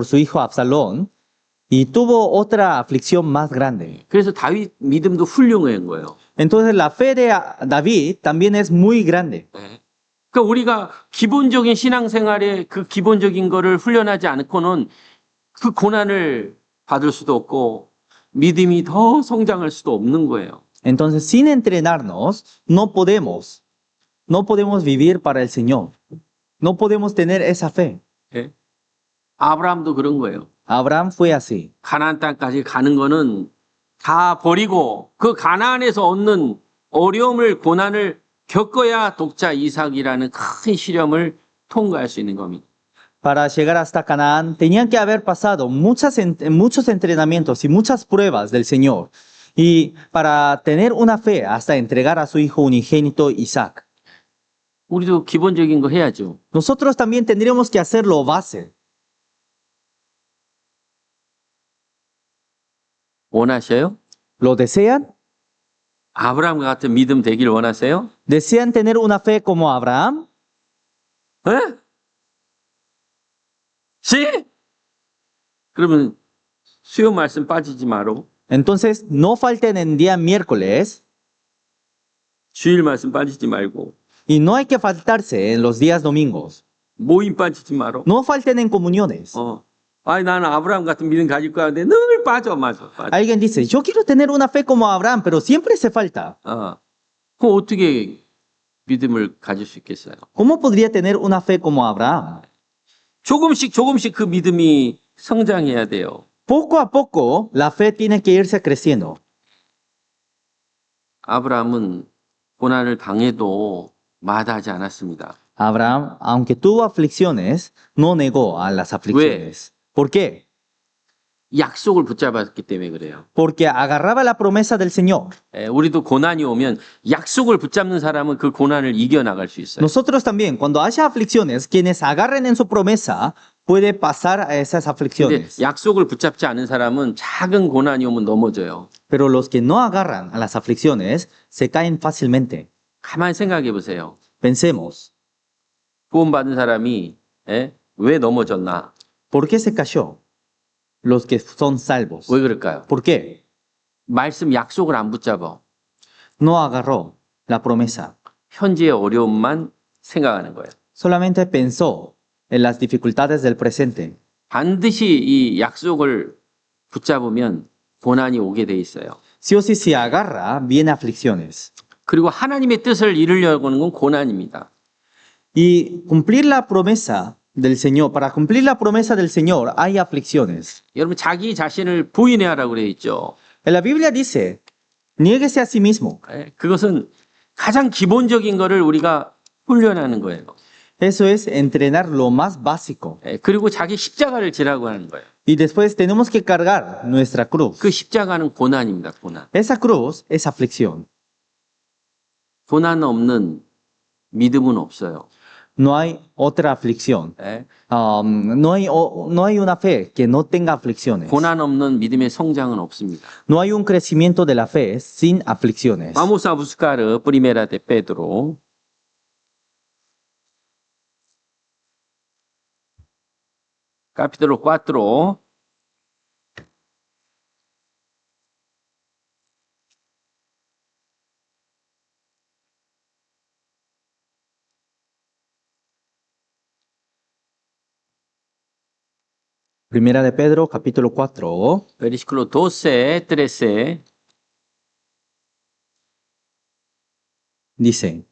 [SPEAKER 2] su hijo Absalón y tuvo otra aflicción más grande.
[SPEAKER 1] 그래서 다윗 믿음도 훌륭한 거예요.
[SPEAKER 2] Entonces la fe de David también es muy grande.
[SPEAKER 1] 그러니까 우리가 기본적인 신앙생활에 그 기본적인 거를 훈련하지 않고는 그 고난을 받을 수도 없고 믿음이 더 성장할 수도 없는 거예요.
[SPEAKER 2] Entonces sin entrenarnos no podemos vivir para el Señor. No podemos tener esa fe.
[SPEAKER 1] 예? 아브라함도 그런 거예요.
[SPEAKER 2] Abraham fue así.
[SPEAKER 1] 가나안 땅까지 가는 거는 다 버리고 그 가나안에서 얻는 어려움을 고난을 겪어야 독자 이삭이라는 큰 시련을 통과할 수 있는 겁니다.
[SPEAKER 2] Para llegar hasta Canaán tenían que haber pasado muchos entrenamientos y muchas pruebas del Señor. Y para tener una fe hasta entregar a su hijo unigénito Isaac.
[SPEAKER 1] 우리도 기본적인 거 해야죠.
[SPEAKER 2] Nosotros también tendríamos que hacerlo base.
[SPEAKER 1] 원하셔요?
[SPEAKER 2] ¿Lo desean?
[SPEAKER 1] 아브라함과 같은 믿음 되길 원하세요?
[SPEAKER 2] ¿Desean tener una fe como Abraham?
[SPEAKER 1] 에? 시? 그러면 수요 말씀 빠지지 마로.
[SPEAKER 2] Entonces, no falten en día miércoles
[SPEAKER 1] 주일 말씀 빠지지 말고.
[SPEAKER 2] y no hay que faltarse en los días domingos.
[SPEAKER 1] 모임 빠지지 마로.
[SPEAKER 2] No falten en comuniones.
[SPEAKER 1] 아니 나는 아브라함 같은 믿음 가질 거야. 근데 늘 빠져.
[SPEAKER 2] Alguien dice, yo quiero tener una fe como Abraham, pero siempre se falta.
[SPEAKER 1] 그럼 어떻게 믿음을 가질 수 있겠어요?
[SPEAKER 2] ¿Cómo podría tener una fe como Abraham?
[SPEAKER 1] 조금씩 그 믿음이 성장해야 돼요.
[SPEAKER 2] Poco a poco, la fe tiene que irse creciendo.
[SPEAKER 1] 아브라함은 고난을 당해도 마다하지 않았습니다.
[SPEAKER 2] Abraham, aunque tuvo aflicciones, no negó a las aflicciones. ¿Por qué?
[SPEAKER 1] 약속을 붙잡았기 때문에 그래요.
[SPEAKER 2] Porque agarraba la promesa del Señor.
[SPEAKER 1] 우리도 고난이 오면 약속을 붙잡는 사람은 그 고난을 이겨나갈 수 있어요.
[SPEAKER 2] Nosotros también, cuando haya aflicciones, quienes agarren en su promesa, puede pasar a esas
[SPEAKER 1] 근데
[SPEAKER 2] aflicciones.
[SPEAKER 1] 약속을 붙잡지 않은 사람은 작은 고난이 오면 넘어져요.
[SPEAKER 2] Pero los que no agarran a las aflicciones, se caen fácilmente.
[SPEAKER 1] 가만히 생각해 보세요.
[SPEAKER 2] Pensemos,
[SPEAKER 1] 구원받은 사람이 왜 넘어졌나?
[SPEAKER 2] ¿por qué se cayó? Los que son salvos.
[SPEAKER 1] 왜 그럴까요?
[SPEAKER 2] ¿Por qué?
[SPEAKER 1] 말씀 약속을 안 붙잡아.
[SPEAKER 2] No agarró la promesa.
[SPEAKER 1] 현재의 어려움만 생각하는 거예요.
[SPEAKER 2] Solamente pensó en las dificultades del presente.
[SPEAKER 1] 반드시 이 약속을 붙잡으면 고난이 오게 돼 있어요.
[SPEAKER 2] Sí o sí, si agarra, viene aflicciones.
[SPEAKER 1] 그리고 하나님의 뜻을 이루려고 하는 건 고난입니다.
[SPEAKER 2] Y cumplir la promesa del Señor, para cumplir la promesa del Señor, hay aflicciones.
[SPEAKER 1] 여러분 자기 자신을 부인해야 하라고 그래 있죠.
[SPEAKER 2] En la Biblia dice, niéguese a sí mismo.
[SPEAKER 1] 그것은 가장 기본적인 거를 우리가 훈련하는 거예요.
[SPEAKER 2] Eso es entrenar lo más básico.
[SPEAKER 1] 그리고 자기 십자가를 지라고 하는 거예요.
[SPEAKER 2] Y después tenemos que cargar nuestra cruz.
[SPEAKER 1] 그 십자가는 고난입니다. 고난.
[SPEAKER 2] Esa cruz es aflicción.
[SPEAKER 1] 고난 없는 믿음은 없어요.
[SPEAKER 2] No hay otra aflicción. No hay una fe que no tenga aflicciones.
[SPEAKER 1] 고난 없는 믿음의 성장은 없습니다.
[SPEAKER 2] No hay un crecimiento de la fe sin aflicciones.
[SPEAKER 1] Vamos a buscar Primera de Pedro. Capítulo 4.
[SPEAKER 2] Primera de Pedro, capítulo 4,
[SPEAKER 1] versículo 12, 13.
[SPEAKER 2] dice,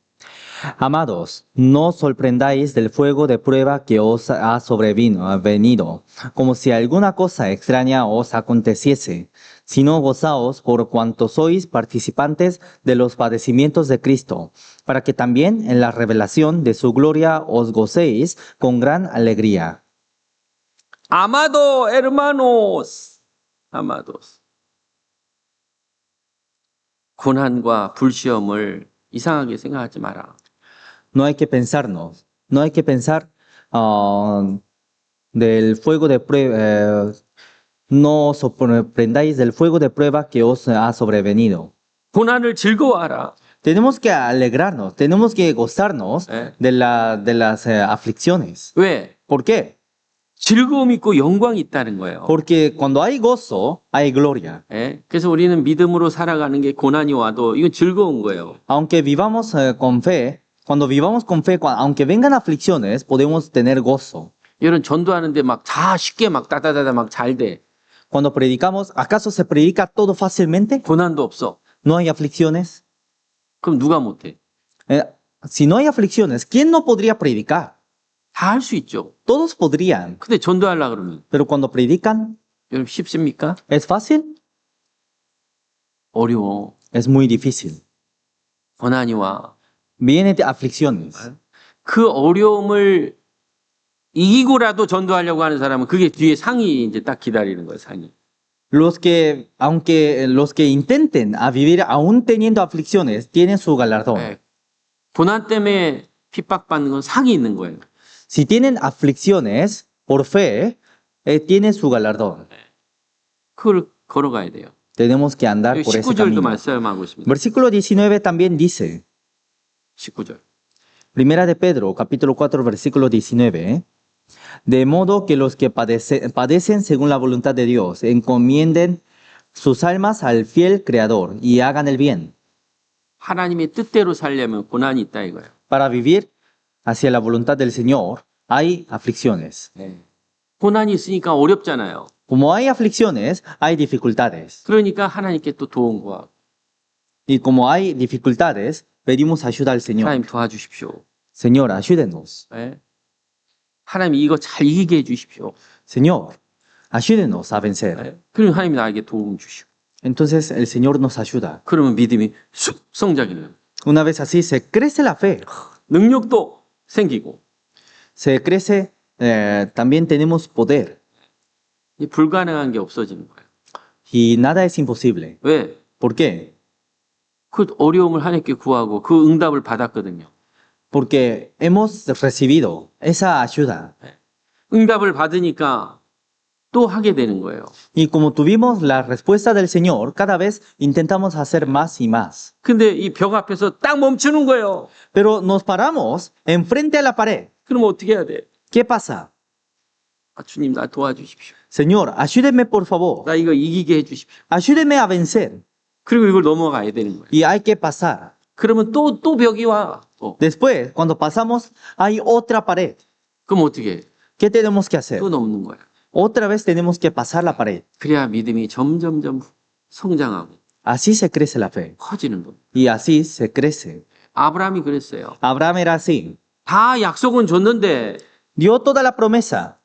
[SPEAKER 2] Amados, no os sorprendáis del fuego de prueba que os ha sobrevenido, como si alguna cosa extraña os aconteciese, sino gozaos por cuanto sois participantes de los padecimientos de Cristo, para que también en la revelación de su gloria os gocéis con gran alegría.
[SPEAKER 1] Amado hermanos, amados. 고난과 불시험을 이상하게 생각하지 마라.
[SPEAKER 2] No hay que pensar del fuego de prueba, no os sorprendáis del fuego de prueba que os ha sobrevenido.
[SPEAKER 1] 고난을 즐거워하라.
[SPEAKER 2] Tenemos que alegrarnos, tenemos que gozarnos
[SPEAKER 1] 예.
[SPEAKER 2] de las aflicciones.
[SPEAKER 1] 왜?
[SPEAKER 2] ¿Por qué?
[SPEAKER 1] 즐거움 있고 영광이 있다는 거예요.
[SPEAKER 2] Porque cuando hay gozo, hay gloria.
[SPEAKER 1] 예? 그래서 우리는 믿음으로 살아가는 게 고난이 와도 이건 즐거운 거예요.
[SPEAKER 2] Aunque vivamos con fe, cuando vivamos con fe, aunque vengan aflicciones, podemos tener gozo.
[SPEAKER 1] 이런 전도하는데 막 다 쉽게 막 따다다다 막 잘 돼.
[SPEAKER 2] Cuando predicamos, ¿acaso se predica todo fácilmente?
[SPEAKER 1] 고난도 없어.
[SPEAKER 2] ¿No hay aflicciones?
[SPEAKER 1] 그럼 누가 못해?
[SPEAKER 2] Si no hay aflicciones, ¿quién no podría predicar?
[SPEAKER 1] 다 할 수 있죠.
[SPEAKER 2] Todos podrían,
[SPEAKER 1] 근데 전도하려고 그러면
[SPEAKER 2] pero cuando predican,
[SPEAKER 1] 여러분 쉽습니까?
[SPEAKER 2] ¿es fácil?
[SPEAKER 1] 어려워.
[SPEAKER 2] Es muy difícil.
[SPEAKER 1] 고난이 와.
[SPEAKER 2] Vienen aflicciones.
[SPEAKER 1] 그 어려움을 이기고라도 전도하려고 하는 사람은 그게 뒤에 상이 이제 딱 기다리는 거예요, 상이.
[SPEAKER 2] Aunque los que intenten a vivir aún teniendo aflicciones, tienen su galardón.
[SPEAKER 1] 예. 고난 때문에 핍박받는 건 상이 있는 거예요.
[SPEAKER 2] Si tienen aflicciones por fe, tienen su galardón.
[SPEAKER 1] 그걸 걸어가야 돼요.
[SPEAKER 2] Tenemos que andar por ese
[SPEAKER 1] 19절도
[SPEAKER 2] camino.
[SPEAKER 1] 말씀하고 있습니다.
[SPEAKER 2] Versículo 19 también dice,
[SPEAKER 1] 19절.
[SPEAKER 2] Primera de Pedro, capítulo 4, versículo 19, de modo que los que padecen según la voluntad de Dios encomienden sus almas al fiel Creador y hagan el bien.
[SPEAKER 1] 하나님의 뜻대로 살려면 고난이 있다 이거예요.
[SPEAKER 2] Para vivir hacia la voluntad del Señor hay aflicciones.
[SPEAKER 1] 고난이 있으니까 어렵잖아요.
[SPEAKER 2] Como hay aflicciones, hay dificultades.
[SPEAKER 1] 그러니까 하나님께 또 도움 구하고
[SPEAKER 2] Y como hay dificultades, pedimos ayuda al Señor.
[SPEAKER 1] 하나님 도와주십시오.
[SPEAKER 2] Señor, ayúdenos.
[SPEAKER 1] 예? 하나님 이거 잘 이기게 해주십시오.
[SPEAKER 2] Señor, ayúdenos a vencer.
[SPEAKER 1] 예? 그럼 하나님이 나에게 도움 주시고
[SPEAKER 2] Entonces el Señor nos ayuda.
[SPEAKER 1] 그러면 믿음이 쑥 성장해요.
[SPEAKER 2] Una vez así, se crece la fe.
[SPEAKER 1] 능력도 생기고
[SPEAKER 2] Se crece, también tenemos poder.
[SPEAKER 1] 이 불가능한 게 없어지는 거예요.
[SPEAKER 2] Y nada es imposible.
[SPEAKER 1] 왜?
[SPEAKER 2] ¿Por qué?
[SPEAKER 1] 그 어려움을 하나님께 구하고 그 응답을 받았거든요.
[SPEAKER 2] Porque hemos recibido esa ayuda.
[SPEAKER 1] 응답을 받으니까 또 하게 되는 거예요.
[SPEAKER 2] Y como tuvimos la respuesta del Señor, cada vez intentamos hacer más y más.
[SPEAKER 1] 근데 이 벽 앞에서 딱 멈추는 거예요.
[SPEAKER 2] Pero nos paramos enfrente a la pared.
[SPEAKER 1] 그럼 어떻게 해야 돼?
[SPEAKER 2] ¿Qué pasa?
[SPEAKER 1] 아, 주님 나 도와주십시오.
[SPEAKER 2] Señor, ayúdeme por favor.
[SPEAKER 1] 나 이거 이기게 해주십시오.
[SPEAKER 2] Ayúdeme a vencer.
[SPEAKER 1] 그리고 이걸 넘어가야 되는 거예요.
[SPEAKER 2] Y hay que pasar.
[SPEAKER 1] 그러면 또 벽이 와.
[SPEAKER 2] Después, cuando pasamos, hay otra pared.
[SPEAKER 1] 그럼 어떻게 해?
[SPEAKER 2] ¿Qué tenemos que hacer?
[SPEAKER 1] 또 넘는 거야.
[SPEAKER 2] Otra vez tenemos que pasar la pared.
[SPEAKER 1] 그래야 믿음이 점점점 성장하고
[SPEAKER 2] Así se crece la fe.
[SPEAKER 1] 커지는 겁니다.
[SPEAKER 2] Y así se crece.
[SPEAKER 1] 아브라함이 그랬어요.
[SPEAKER 2] Abraham era así.
[SPEAKER 1] 다 약속은 줬는데
[SPEAKER 2] Dio toda la promesa.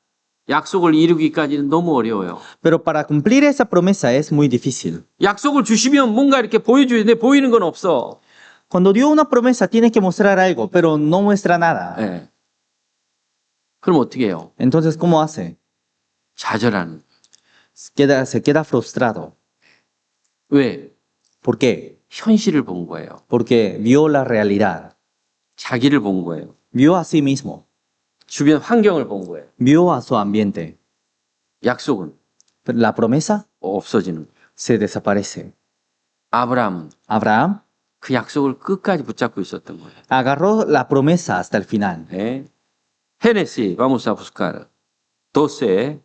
[SPEAKER 1] 약속을 이루기까지는 너무 어려워요.
[SPEAKER 2] Pero para cumplir esa promesa es muy difícil.
[SPEAKER 1] 약속을 주시면 뭔가 이렇게 보여줘야 되는데 보이는 건 없어.
[SPEAKER 2] Cuando dio una promesa tiene que mostrar algo, pero no muestra nada.
[SPEAKER 1] 예. 그럼 어떻게 해요?
[SPEAKER 2] Entonces, ¿cómo hace?
[SPEAKER 1] 좌절하는.
[SPEAKER 2] Se queda frustrado.
[SPEAKER 1] 왜?
[SPEAKER 2] ¿Por qué?
[SPEAKER 1] 현실을 본 거예요.
[SPEAKER 2] Porque vio la realidad.
[SPEAKER 1] 자기를 본 거예요.
[SPEAKER 2] Vio a sí mismo.
[SPEAKER 1] 주변 환경을 본 거예요.
[SPEAKER 2] Vio a su ambiente.
[SPEAKER 1] 약속은
[SPEAKER 2] Pero la promesa
[SPEAKER 1] 없어지는 거예요.
[SPEAKER 2] se desaparece.
[SPEAKER 1] 아브라함은
[SPEAKER 2] Abraham
[SPEAKER 1] 그 약속을 끝까지 붙잡고 있었던 거예요.
[SPEAKER 2] agarró la promesa hasta el final.
[SPEAKER 1] 네. Génesis, vamos a buscar 12.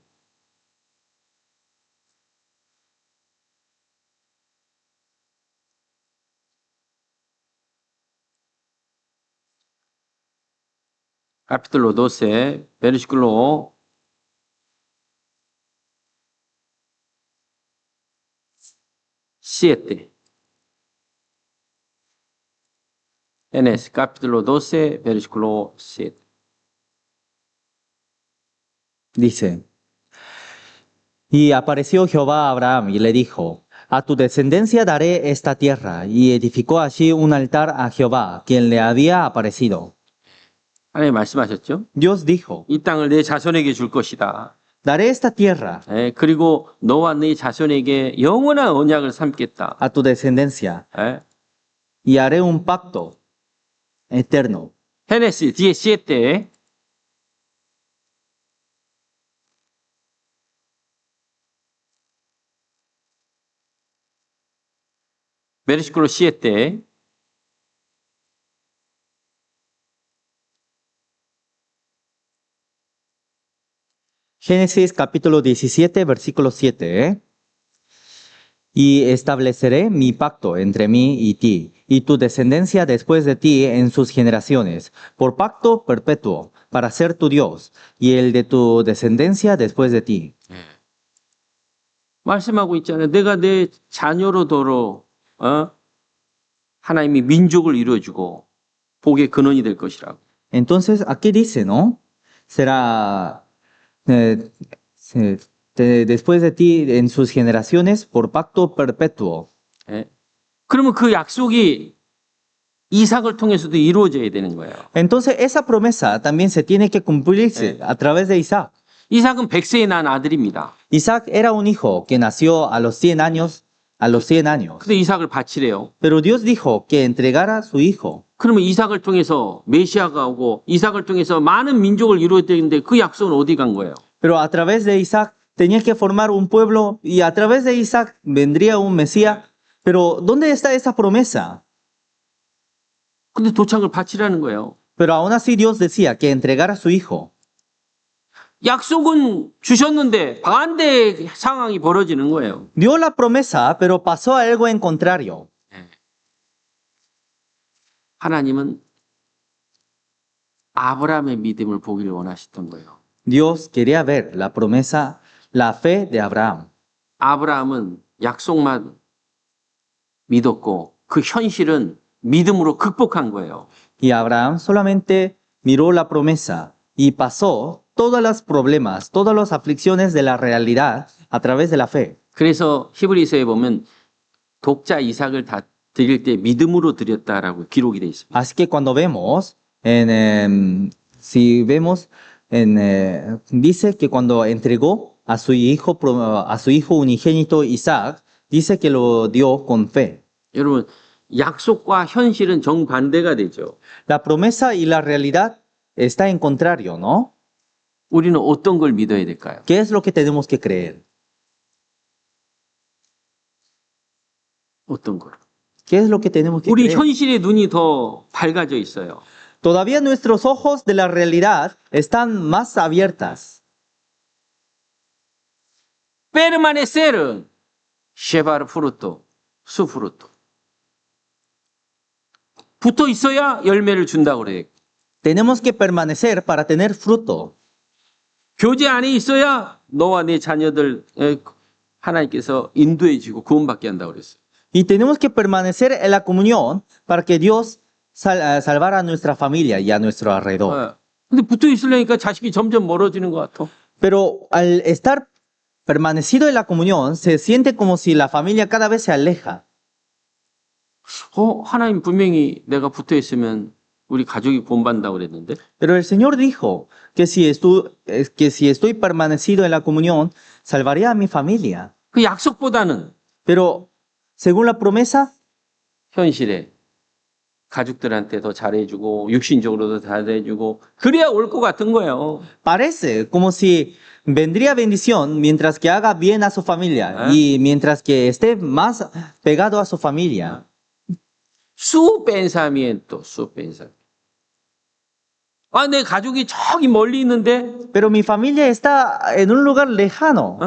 [SPEAKER 1] Capítulo 12, versículo 7. Génesis capítulo 12, versículo 7.
[SPEAKER 2] Dice, y apareció Jehová a Abraham y le dijo, a tu descendencia daré esta tierra, y edificó allí un altar a Jehová, quien le había aparecido.
[SPEAKER 1] 하나님 말씀하셨죠?
[SPEAKER 2] Dios dijo,
[SPEAKER 1] 이 땅을 내 자손에게 줄 것이다.
[SPEAKER 2] daré esta tierra
[SPEAKER 1] 그리고 너와 네 자손에게 영원한 언약을 삼겠다.
[SPEAKER 2] a tu descendencia, y haré un pacto eterno.
[SPEAKER 1] Génesis 17. Versículo 7.
[SPEAKER 2] Génesis capítulo 17, versículo 7. Y estableceré mi pacto entre mí y ti, y tu descendencia después de ti en sus generaciones, por pacto perpetuo, para ser tu Dios, y el de tu descendencia después de ti.
[SPEAKER 1] 말씀하고 있잖아요. 내가 내 자녀로더러 하나님이 민족을 이루어주고 복의 근원이 될 것이라고.
[SPEAKER 2] Entonces, aquí dice, ¿no? Será después de ti en sus generaciones por pacto perpetuo.
[SPEAKER 1] 그러면 그 약속이 이삭을 통해서도 이루어져야 되는 거예요.
[SPEAKER 2] Entonces, esa promesa también se tiene que cumplirse a través de Isaac.
[SPEAKER 1] 이삭은 100세에 난 아들입니다.
[SPEAKER 2] Isaac era un hijo que nació a los 100 años,
[SPEAKER 1] 근데 이삭을 바치래요.
[SPEAKER 2] pero Dios dijo que entregara a su hijo.
[SPEAKER 1] 그러면 이삭을 통해서 메시아가 오고 이삭을 통해서 많은 민족을 이루어야 되는데 그 약속은 어디 간 거예요?
[SPEAKER 2] Pero a través de Isaac tenía que formar un pueblo y a través de Isaac vendría un Mesías. Pero ¿dónde está esa promesa?
[SPEAKER 1] 근데 도창을 바치라는 거예요.
[SPEAKER 2] Pero aún así Dios decía que entregara a su hijo.
[SPEAKER 1] 약속은 주셨는데 반대 상황이 벌어지는 거예요.
[SPEAKER 2] Dio la promesa, pero pasó algo en contrario.
[SPEAKER 1] 하나님은 아브라함의 믿음을 보기를 원하셨던 거예요.
[SPEAKER 2] Dios quería ver la promesa, la fe de Abraham.
[SPEAKER 1] 아브라함은 약속만 믿었고 그 현실은 믿음으로 극복한 거예요.
[SPEAKER 2] Y Abraham solamente miró la promesa y pasó todos los problemas, todas las aflicciones de la realidad a través de la fe.
[SPEAKER 1] 그래서 히브리서에 보면 독자 이삭을 다 드릴 때 믿음으로 드렸다라고 기록이 돼 있습니다.
[SPEAKER 2] Así que cuando vemos, si vemos, dice que cuando entregó a su hijo unigénito Isaac, dice que lo dio con fe.
[SPEAKER 1] 여러분, 약속과 현실은 정반대가 되죠.
[SPEAKER 2] La promesa y la realidad está en contrario, ¿no?
[SPEAKER 1] 우리는 어떤 걸 믿어야 될까요?
[SPEAKER 2] ¿Qué es lo que tenemos que creer?
[SPEAKER 1] 어떤 걸?
[SPEAKER 2] ¿Qué es lo que tenemos que
[SPEAKER 1] 우리
[SPEAKER 2] creer?
[SPEAKER 1] 현실의 눈이 더 밝아져 있어요.
[SPEAKER 2] Todavía nuestros ojos de la realidad están más abiertas.
[SPEAKER 1] Permanecer, llevar fruto, su fruto. 붙어 있어야 열매를 준다고 그래요.
[SPEAKER 2] Tenemos que permanecer para tener fruto.
[SPEAKER 1] 교제 안에 있어야 너와 내 자녀들 하나님께서 인도해 주고 구원받게 한다고 그랬어요.
[SPEAKER 2] Y tenemos que permanecer en la comunión para que Dios salvara a nuestra familia y a nuestro alrededor.
[SPEAKER 1] 근데 붙어 있으려니까 자식이 점점 멀어지는 것 같아.
[SPEAKER 2] Pero al estar permanecido en la comunión, se siente como si la familia cada vez se aleja.
[SPEAKER 1] 하나님 분명히 내가 붙어 있으면 우리 가족이 구원받는다고 그랬는데.
[SPEAKER 2] Pero el Señor dijo que si estoy permanecido en la comunión, salvaría a mi familia.
[SPEAKER 1] 그 약속보다는
[SPEAKER 2] Pero según la promesa,
[SPEAKER 1] 현실에 가족들한테 더 잘해주고 육신적으로도 잘해주고 그래야 올 것 같은 거예요.
[SPEAKER 2] parece como si vendría bendición mientras que haga bien a su familia y mientras que esté más pegado a su familia.
[SPEAKER 1] Su pensamiento, su pensamiento. 내 가족이 저기 멀리 있는데
[SPEAKER 2] Pero mi familia está en un lugar lejano.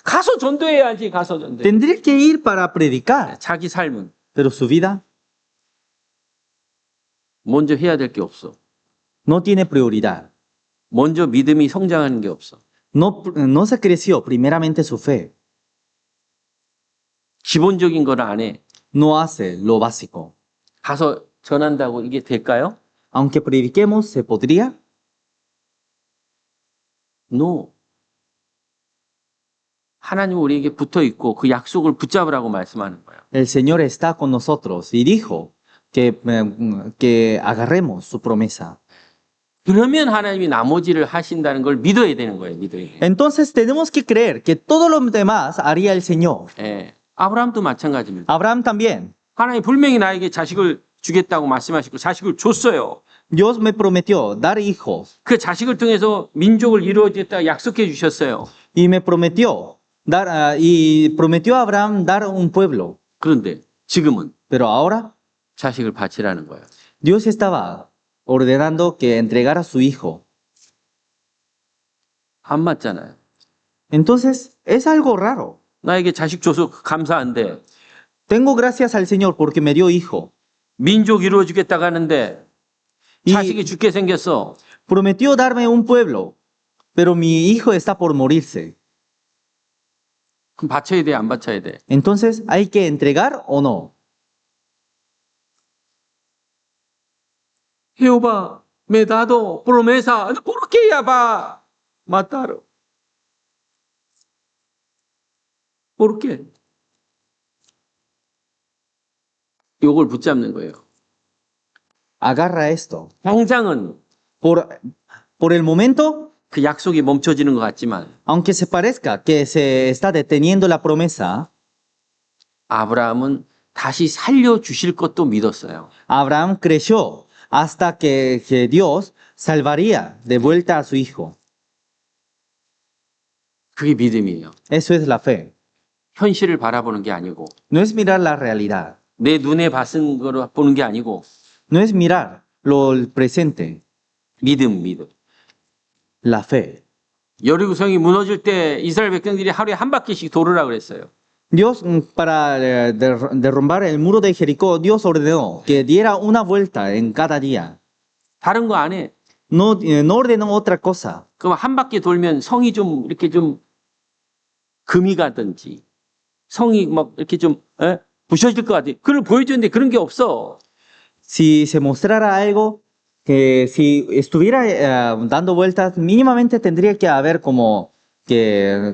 [SPEAKER 1] 가서 전도해야지, 가서 전도해.
[SPEAKER 2] Tendré que ir para predicar.
[SPEAKER 1] 자기 삶은
[SPEAKER 2] Pero su vida
[SPEAKER 1] 먼저 해야 될 게 없어.
[SPEAKER 2] no tiene prioridad.
[SPEAKER 1] 먼저 믿음이 성장하는 게 없어.
[SPEAKER 2] No se creció primeramente su fe.
[SPEAKER 1] 기본적인 걸 안 해.
[SPEAKER 2] no hace lo básico.
[SPEAKER 1] 가서 전한다고 이게 될까요?
[SPEAKER 2] Aunque prediquemos, ¿se podría?
[SPEAKER 1] No. 하나님 우리에게 붙어 있고 그 약속을 붙잡으라고 말씀하는 거예요.
[SPEAKER 2] El Señor está con nosotros y dijo que agarremos su promesa.
[SPEAKER 1] 그러면 하나님이 나머지를 하신다는 걸 믿어야 되는 거예요. 믿어야 돼요.
[SPEAKER 2] Entonces tenemos que creer que todo lo demás haría el Señor.
[SPEAKER 1] 예. 아브라함도 마찬가지입니다.
[SPEAKER 2] Abraham también.
[SPEAKER 1] 하나님 분명히 나에게 자식을 주겠다고 말씀하시고 자식을 줬어요.
[SPEAKER 2] Dios me prometió dar hijos
[SPEAKER 1] 그 자식을 통해서 민족을 이루어주겠다고 약속해 주셨어요.
[SPEAKER 2] y me prometió y prometió a Abraham dar un pueblo.
[SPEAKER 1] 그런데 지금은
[SPEAKER 2] Pero ahora
[SPEAKER 1] 자식을 바치라는 거예요.
[SPEAKER 2] Dios estaba ordenando que entregara a su hijo.
[SPEAKER 1] 안 맞잖아요.
[SPEAKER 2] Entonces es algo raro.
[SPEAKER 1] 나에게 자식 줘서 감사한데
[SPEAKER 2] Tengo gracias al Señor porque me dio hijo.
[SPEAKER 1] 민족 이루어주겠다고 하는데 자식이 죽게 생겼어.
[SPEAKER 2] Prometió darme un pueblo, pero mi hijo está por morirse.
[SPEAKER 1] 그럼 바쳐야 돼, 안 바쳐야 돼?
[SPEAKER 2] Entonces, ¿hay que entregar o no?
[SPEAKER 1] Jehová me ha dado promesa. ¿Por qué ya va a matar? ¿Por qué? 이걸 붙잡는 거예요.
[SPEAKER 2] Agarra esto.
[SPEAKER 1] 당장은
[SPEAKER 2] Por el momento,
[SPEAKER 1] 그 약속이 멈춰지는 것 같지만
[SPEAKER 2] aunque se parezca que se está deteniendo la promesa,
[SPEAKER 1] 아브라함은 다시 살려주실 것도 믿었어요.
[SPEAKER 2] Abraham creció hasta que Dios salvaría de vuelta a su hijo.
[SPEAKER 1] 그게 믿음이에요.
[SPEAKER 2] Eso es la fe.
[SPEAKER 1] 현실을 바라보는 게 아니고
[SPEAKER 2] No es mirar la realidad.
[SPEAKER 1] 내 눈에 봤은 거로 보는 게 아니고
[SPEAKER 2] No es mirar el presente.
[SPEAKER 1] 믿음.
[SPEAKER 2] La fe.
[SPEAKER 1] 여리고성이 무너질 때 이스라엘 백성들이 하루에 한 바퀴씩 돌으라 그랬어요.
[SPEAKER 2] Dios, para derrumbar el muro de Jericó, Dios ordenó que diera una vuelta en cada día.
[SPEAKER 1] 다른 거 안 해.
[SPEAKER 2] No ordenó otra cosa.
[SPEAKER 1] 그럼 한 바퀴 돌면 성이 좀 이렇게 좀 금이 가든지 성이 막 이렇게 좀 부셔질 것 같아. 그걸 보여줬는데 그런 게 없어.
[SPEAKER 2] Si se mostrara algo, que si estuviera dando vueltas, mínimamente tendría que haber como que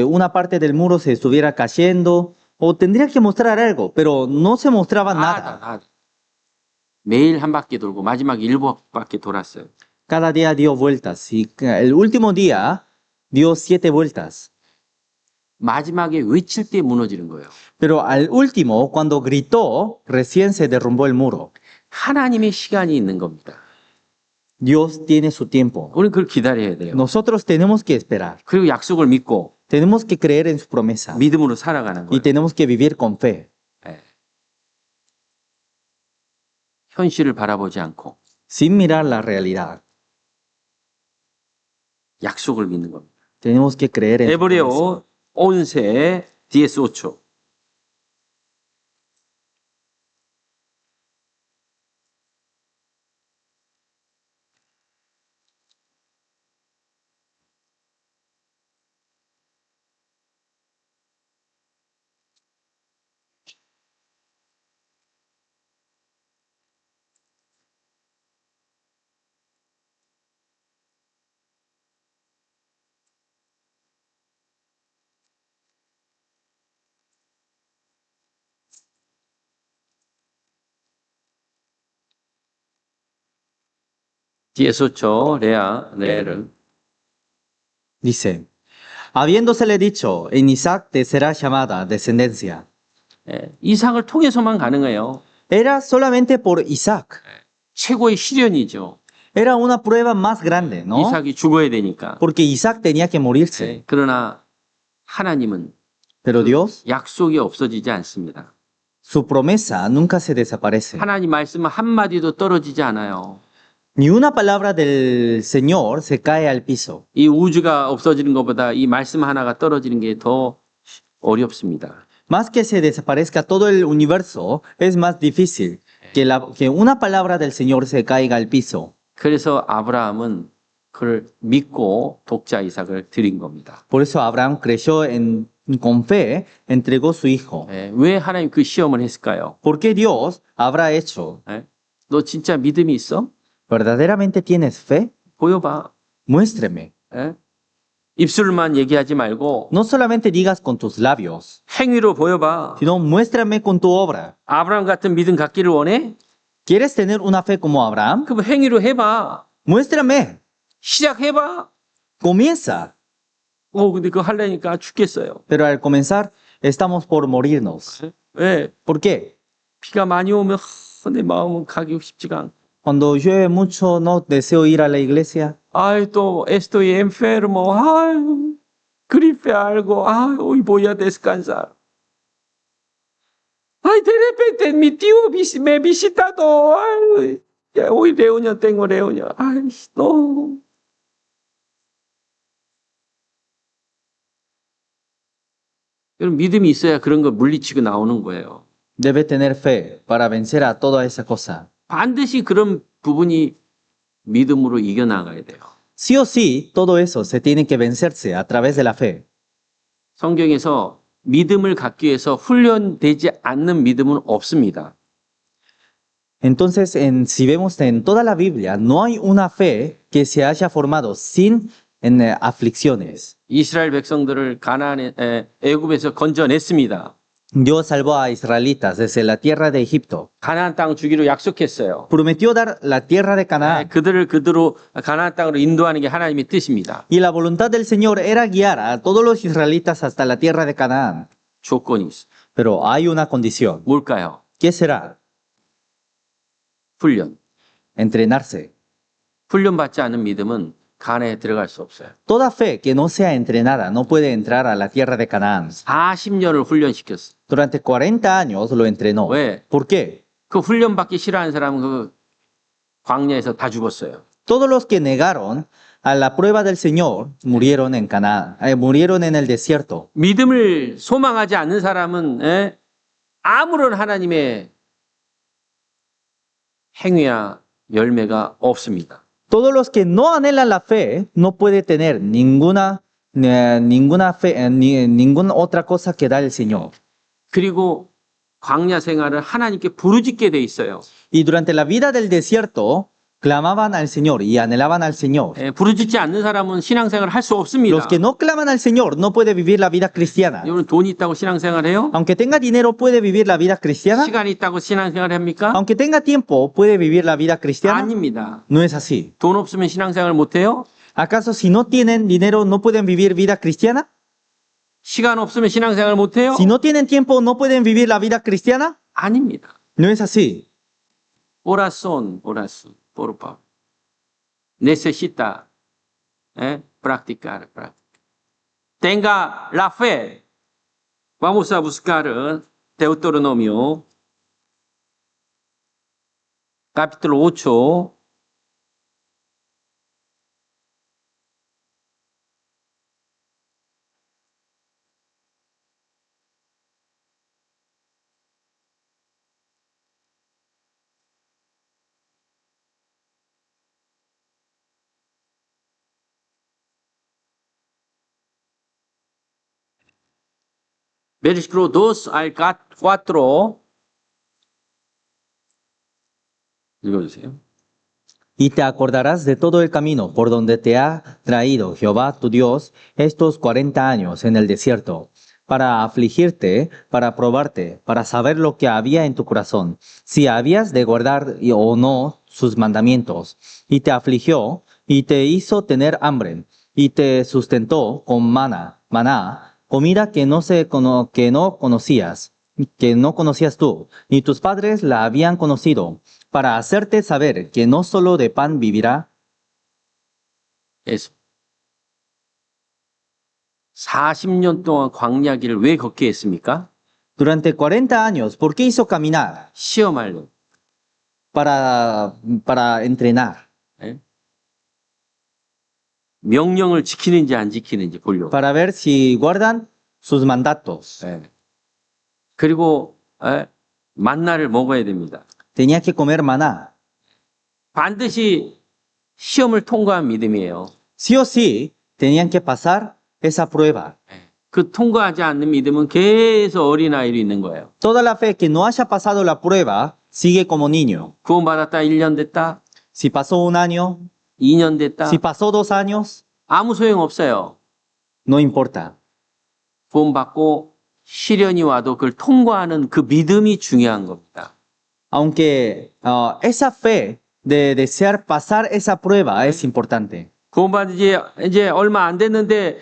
[SPEAKER 2] una parte del muro se estuviera cayendo, o tendría que mostrar algo, pero no se mostraba nada.
[SPEAKER 1] 매일 한 바퀴 돌고 마지막 7바퀴 돌았어요.
[SPEAKER 2] Cada día dio vueltas y el último día dio 7 vueltas.
[SPEAKER 1] 마지막에 외칠 때 무너지는 거예요.
[SPEAKER 2] Pero al último, cuando gritó, recién se derrumbó el muro.
[SPEAKER 1] 하나님의 시간이 있는 겁니다.
[SPEAKER 2] Dios tiene su tiempo.
[SPEAKER 1] 우리는 그걸 기다려야 돼요.
[SPEAKER 2] Nosotros tenemos que esperar.
[SPEAKER 1] 그리고 약속을 믿고
[SPEAKER 2] Tenemos que creer en su promesa.
[SPEAKER 1] 믿음으로 살아가는
[SPEAKER 2] Y
[SPEAKER 1] 거예요.
[SPEAKER 2] tenemos que vivir con fe.
[SPEAKER 1] 예. 현실을 바라보지 않고
[SPEAKER 2] Sin mirar la realidad.
[SPEAKER 1] 약속을 믿는 겁니다.
[SPEAKER 2] Tenemos que creer en su promesa.
[SPEAKER 1] 에브레오 11 DS 5초. DS 5초 레를
[SPEAKER 2] Dice, habiéndosele dicho, en Isaac te será llamada descendencia.
[SPEAKER 1] 이삭을 통해서만 가능해요.
[SPEAKER 2] Era solamente por Isaac.
[SPEAKER 1] 최고의 시련이죠.
[SPEAKER 2] Era una prueba más grande, ¿no?
[SPEAKER 1] 이삭이 죽어야 되니까.
[SPEAKER 2] Porque Isaac tenía que morirse.
[SPEAKER 1] 그러나 하나님은
[SPEAKER 2] Pero Dios,
[SPEAKER 1] 약속이 없어지지 않습니다.
[SPEAKER 2] su promesa nunca se desaparece.
[SPEAKER 1] 하나님 말씀은 한마디도 떨어지지 않아요.
[SPEAKER 2] Ni una palabra del Señor se cae al piso.
[SPEAKER 1] 이 우주가 없어지는 것보다 이 말씀 하나가 떨어지는 게 더 어렵습니다.
[SPEAKER 2] Más que se desaparezca todo el universo, es más difícil que una palabra del Señor se caiga al piso.
[SPEAKER 1] 그래서 아브라함은 그를 믿고 독자 이삭을 드린 겁니다.
[SPEAKER 2] Por eso Abraham creyó en con fe, entregó su hijo.
[SPEAKER 1] 왜 하나님 그 시험을 했을까요?
[SPEAKER 2] ¿Por qué Dios habrá hecho?
[SPEAKER 1] 너 진짜 믿음이 있어?
[SPEAKER 2] ¿Verdaderamente tienes fe?
[SPEAKER 1] 보여봐.
[SPEAKER 2] Muéstrame.
[SPEAKER 1] 입술만 얘기하지 말고
[SPEAKER 2] No solamente digas con tus labios,
[SPEAKER 1] 행위로 보여봐.
[SPEAKER 2] sino muéstrame con tu obra.
[SPEAKER 1] 아브라함 같은 믿음 갖기를 원해?
[SPEAKER 2] ¿Quieres tener una fe como Abraham?
[SPEAKER 1] 그럼 행위로 해봐.
[SPEAKER 2] Muéstrame.
[SPEAKER 1] 시작해봐.
[SPEAKER 2] Comienza.
[SPEAKER 1] 근데 그거 하려니까 죽겠어요.
[SPEAKER 2] Pero al comenzar, estamos por morirnos.
[SPEAKER 1] 왜?
[SPEAKER 2] ¿Por qué?
[SPEAKER 1] 비가 많이 오면 내 마음은 가기 쉽지가 않고.
[SPEAKER 2] Cuando llueve mucho, no deseo ir a la iglesia.
[SPEAKER 1] Ay, 또 estoy enfermo. Ay, gripe algo. Ay, hoy voy a descansar. Ay, de repente mi tío me ha visitado. Ay, ya, hoy reunión, tengo reunión. Ay, no. 여러분 믿음이 있어야 그런 거 물리치고 나오는 거예요.
[SPEAKER 2] Debe tener fe para vencer a toda esa cosa.
[SPEAKER 1] 반드시 그런 부분이 믿음으로 이겨나가야 돼요.
[SPEAKER 2] Sí o sí, todo eso se tiene que vencerse a través de la fe.
[SPEAKER 1] 성경에서 믿음을 갖기 위해서 훈련되지 않는 믿음은 없습니다.
[SPEAKER 2] Entonces, si vemos en toda la Biblia, no hay una fe que se haya formado sin aflicciones.
[SPEAKER 1] 이스라엘 백성들을 애굽에서 건져냈습니다.
[SPEAKER 2] Dios salvó a israelitas desde la tierra de Egipto.
[SPEAKER 1] 가나안 땅 주기로 약속했어요.
[SPEAKER 2] Prometió dar la tierra de Canaán.
[SPEAKER 1] 그들을 그대로 가나안 땅으로 인도하는 게 하나님의 뜻입니다.
[SPEAKER 2] Y la voluntad del Señor era guiar a todos los israelitas hasta la tierra de Canaán.
[SPEAKER 1] 조건이 있어.
[SPEAKER 2] Pero hay una condición.
[SPEAKER 1] 뭘까요?
[SPEAKER 2] ¿Qué será?
[SPEAKER 1] 훈련.
[SPEAKER 2] Entrenarse.
[SPEAKER 1] 훈련받지 않은 믿음은 가나안에 들어갈 수 없어요.
[SPEAKER 2] Toda fe que no sea entrenada no puede entrar a la tierra de Canaán.
[SPEAKER 1] 40년을 훈련시켰어.
[SPEAKER 2] Durante 40 años lo entrenó.
[SPEAKER 1] 왜?
[SPEAKER 2] ¿Por qué?
[SPEAKER 1] 그 훈련받기 싫어하는 사람은 그 광야에서 다 죽었어요.
[SPEAKER 2] Todos los que negaron a la prueba del Señor murieron en Canaán, murieron en el desierto.
[SPEAKER 1] 믿음을 소망하지 않는 사람은 아무런 하나님의 행위야 열매가 없습니다.
[SPEAKER 2] Todos los que no anhelan la fe no puede tener ninguna fe, ninguna otra cosa que da el Señor.
[SPEAKER 1] 그리고 광야 생활을 하나님께 부르짖게 돼 있어요.
[SPEAKER 2] Y durante la vida del desierto clamaban al Señor y anhelaban al Señor.
[SPEAKER 1] 부르짖지 않는 사람은 신앙생활을 할 수 없습니다.
[SPEAKER 2] Los que no claman al Señor no puede vivir la vida cristiana.
[SPEAKER 1] 여러분 돈이 있다고 신앙생활해요?
[SPEAKER 2] Aunque tenga dinero puede vivir la vida cristiana.
[SPEAKER 1] 시간이 있다고 신앙생활 합니까?
[SPEAKER 2] Aunque tenga tiempo puede vivir la vida cristiana.
[SPEAKER 1] 아닙니다.
[SPEAKER 2] No es así.
[SPEAKER 1] 돈 없으면 신앙생활 못해요?
[SPEAKER 2] ¿Acaso si no tienen dinero no pueden vivir vida cristiana?
[SPEAKER 1] 시간 없으면 신앙생활 못해요?
[SPEAKER 2] Si no tienen tiempo no pueden vivir la vida cristiana?
[SPEAKER 1] 아닙니다.
[SPEAKER 2] No es así.
[SPEAKER 1] Oración, por favor. Necesita practicar. Tenga la fe. Vamos a buscar Deuteronomio, capítulo 8. Versículo 2 al 4. 읽어주세요.
[SPEAKER 2] Y te acordarás de todo el camino por donde te ha traído Jehová tu Dios estos 40 años en el desierto, para afligirte, para probarte, para saber lo que había en tu corazón, si habías de guardar o no sus mandamientos. Y te afligió y te hizo tener hambre, y te sustentó con maná, comida que no conocías tú, ni tus padres la habían conocido, para hacerte saber que no solo de pan vivirá.
[SPEAKER 1] Eso. 40년 동안 광야길을 왜 걷게 했습니까?
[SPEAKER 2] Durante 40 años, ¿por qué hizo caminar?
[SPEAKER 1] 시험하려.
[SPEAKER 2] Para entrenar,
[SPEAKER 1] 명령을 지키는지 안 지키는지 보려고.
[SPEAKER 2] para ver si guardan sus mandatos.
[SPEAKER 1] 그리고 만나를 먹어야 됩니다.
[SPEAKER 2] Tenía que comer maná.
[SPEAKER 1] 반드시 시험을 통과한 믿음이에요.
[SPEAKER 2] Sí o sí, tenían que pasar esa prueba.
[SPEAKER 1] 그 통과하지 않는 믿음은 계속 어린아이로 있는 거예요.
[SPEAKER 2] Toda la fe que no haya pasado la prueba sigue como niño.
[SPEAKER 1] 구원받았다 1년 됐다,
[SPEAKER 2] Si pasó un año,
[SPEAKER 1] 2년 됐다,
[SPEAKER 2] si pasó 2 años,
[SPEAKER 1] 아무 소용 없어요.
[SPEAKER 2] no importa.
[SPEAKER 1] 구원받고 시련이 와도 그걸 통과하는 그 믿음이 중요한 겁니다.
[SPEAKER 2] Aunque esa fe de desear pasar esa prueba es importante.
[SPEAKER 1] 구원받은 지 이제 얼마 안 됐는데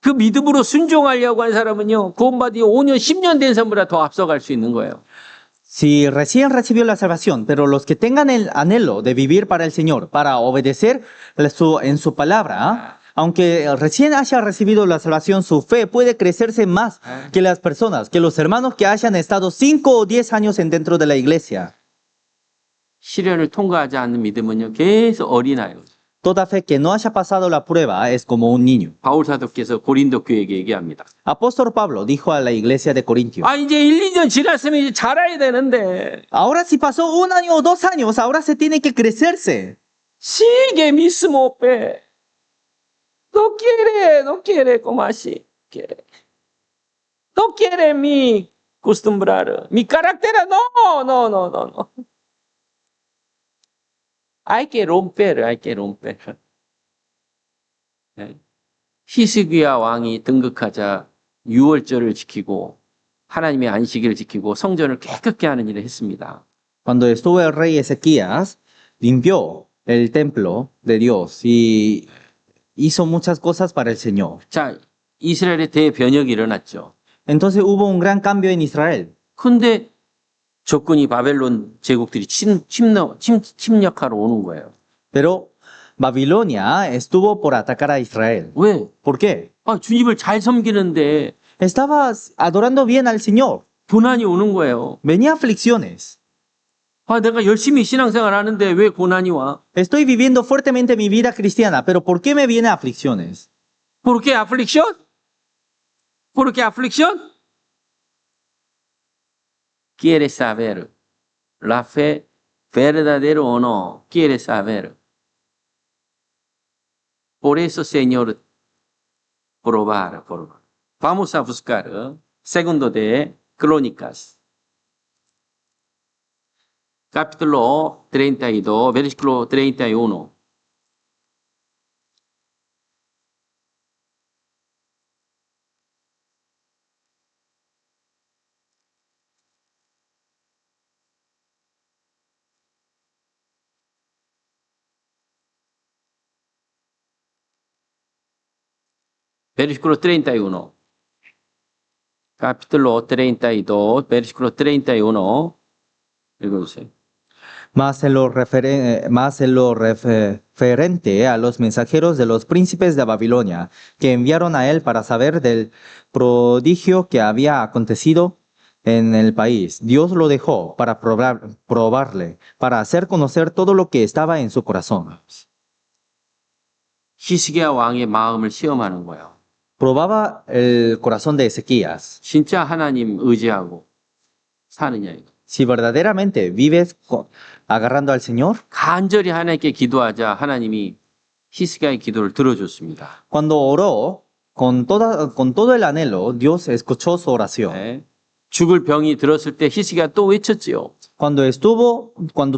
[SPEAKER 1] 그 믿음으로 순종하려고 하는 사람은요, 구원받이 5년, 10년 된 사람보다 더 앞서갈 수 있는 거예요.
[SPEAKER 2] Si recién recibió la salvación, pero los que tengan el anhelo de vivir para el Señor, para obedecer en su palabra, aunque recién haya recibido la salvación, su fe puede crecerse más que las personas, que los hermanos que hayan estado 5 o 10 años dentro de la iglesia.
[SPEAKER 1] 시련을 통과하지 않는 믿음은요, 계속 어린아이예요.
[SPEAKER 2] Toda fe que no haya pasado la prueba es como un niño.
[SPEAKER 1] 바울 사도께서 고린도 교회에게 얘기합니다.
[SPEAKER 2] Apóstol Pablo dijo a la iglesia de Corintio,
[SPEAKER 1] 아, 이제 1, 2년 지났으면 이제 자라야 되는데
[SPEAKER 2] ahora si pasó un año o 2 años, ahora se tiene que crecerse.
[SPEAKER 1] sigue mismo fe. No quiere como así. Quiere. No quiere mi costumbre, mi carácter. No. Hay que romper. 네. 히스기야 왕이 등극하자 유월절을 지키고 하나님의 안식일을 지키고 성전을 깨끗게 하는 일을 했습니다.
[SPEAKER 2] Cuando estuvo el rey Ezequías, limpió el templo de Dios y hizo muchas cosas para el Señor.
[SPEAKER 1] 자, 이스라엘의 대변혁이 일어났죠.
[SPEAKER 2] Entonces hubo un gran cambio en Israel.
[SPEAKER 1] 근데 적군이 바벨론 제국들이 침략하러 오는 거예요.
[SPEAKER 2] Pero Babilonia estuvo por atacar a Israel.
[SPEAKER 1] 왜?
[SPEAKER 2] ¿Por qué?
[SPEAKER 1] 아, 주님을 잘 섬기는데
[SPEAKER 2] Estaba adorando bien al Señor.
[SPEAKER 1] 고난이 오는 거예요.
[SPEAKER 2] Venía aflicciones.
[SPEAKER 1] 아, 내가 열심히 신앙생활 하는데 왜 고난이 와?
[SPEAKER 2] Estoy viviendo fuertemente mi vida cristiana, pero ¿por qué me vienen aflicciones?
[SPEAKER 1] ¿Por qué aflicción? ¿Por qué aflicción? Quiere saber la fe verdadero o no. Quiere saber. Por eso, Señor, probar. Vamos a buscar segundo de Crónicas. Capítulo 32, versículo 31. Versículo 31. Capítulo 32, versículo 31. 읽어주세요.
[SPEAKER 2] Más en lo referente a los mensajeros de los príncipes de Babilonia, que enviaron a él para saber del prodigio que había acontecido en el país. Dios lo dejó para probarle, para hacer conocer todo lo que estaba en su corazón.
[SPEAKER 1] 히스기야 왕의 마음을 시험하는 거예요.
[SPEAKER 2] Probaba el corazón de Ezequías.
[SPEAKER 1] 진짜 하나님 의지하고 사느냐 이거.
[SPEAKER 2] Si verdaderamente vives agarrando al Señor,
[SPEAKER 1] 간절히 하나님께 기도하자 하나님이 히스기야의 기도를 들어줬습니다.
[SPEAKER 2] cuando oró con todo el anhelo, Dios escuchó su oración.
[SPEAKER 1] 네. 죽을 병이 들었을 때 히스기야 또 외쳤지요.
[SPEAKER 2] Cuando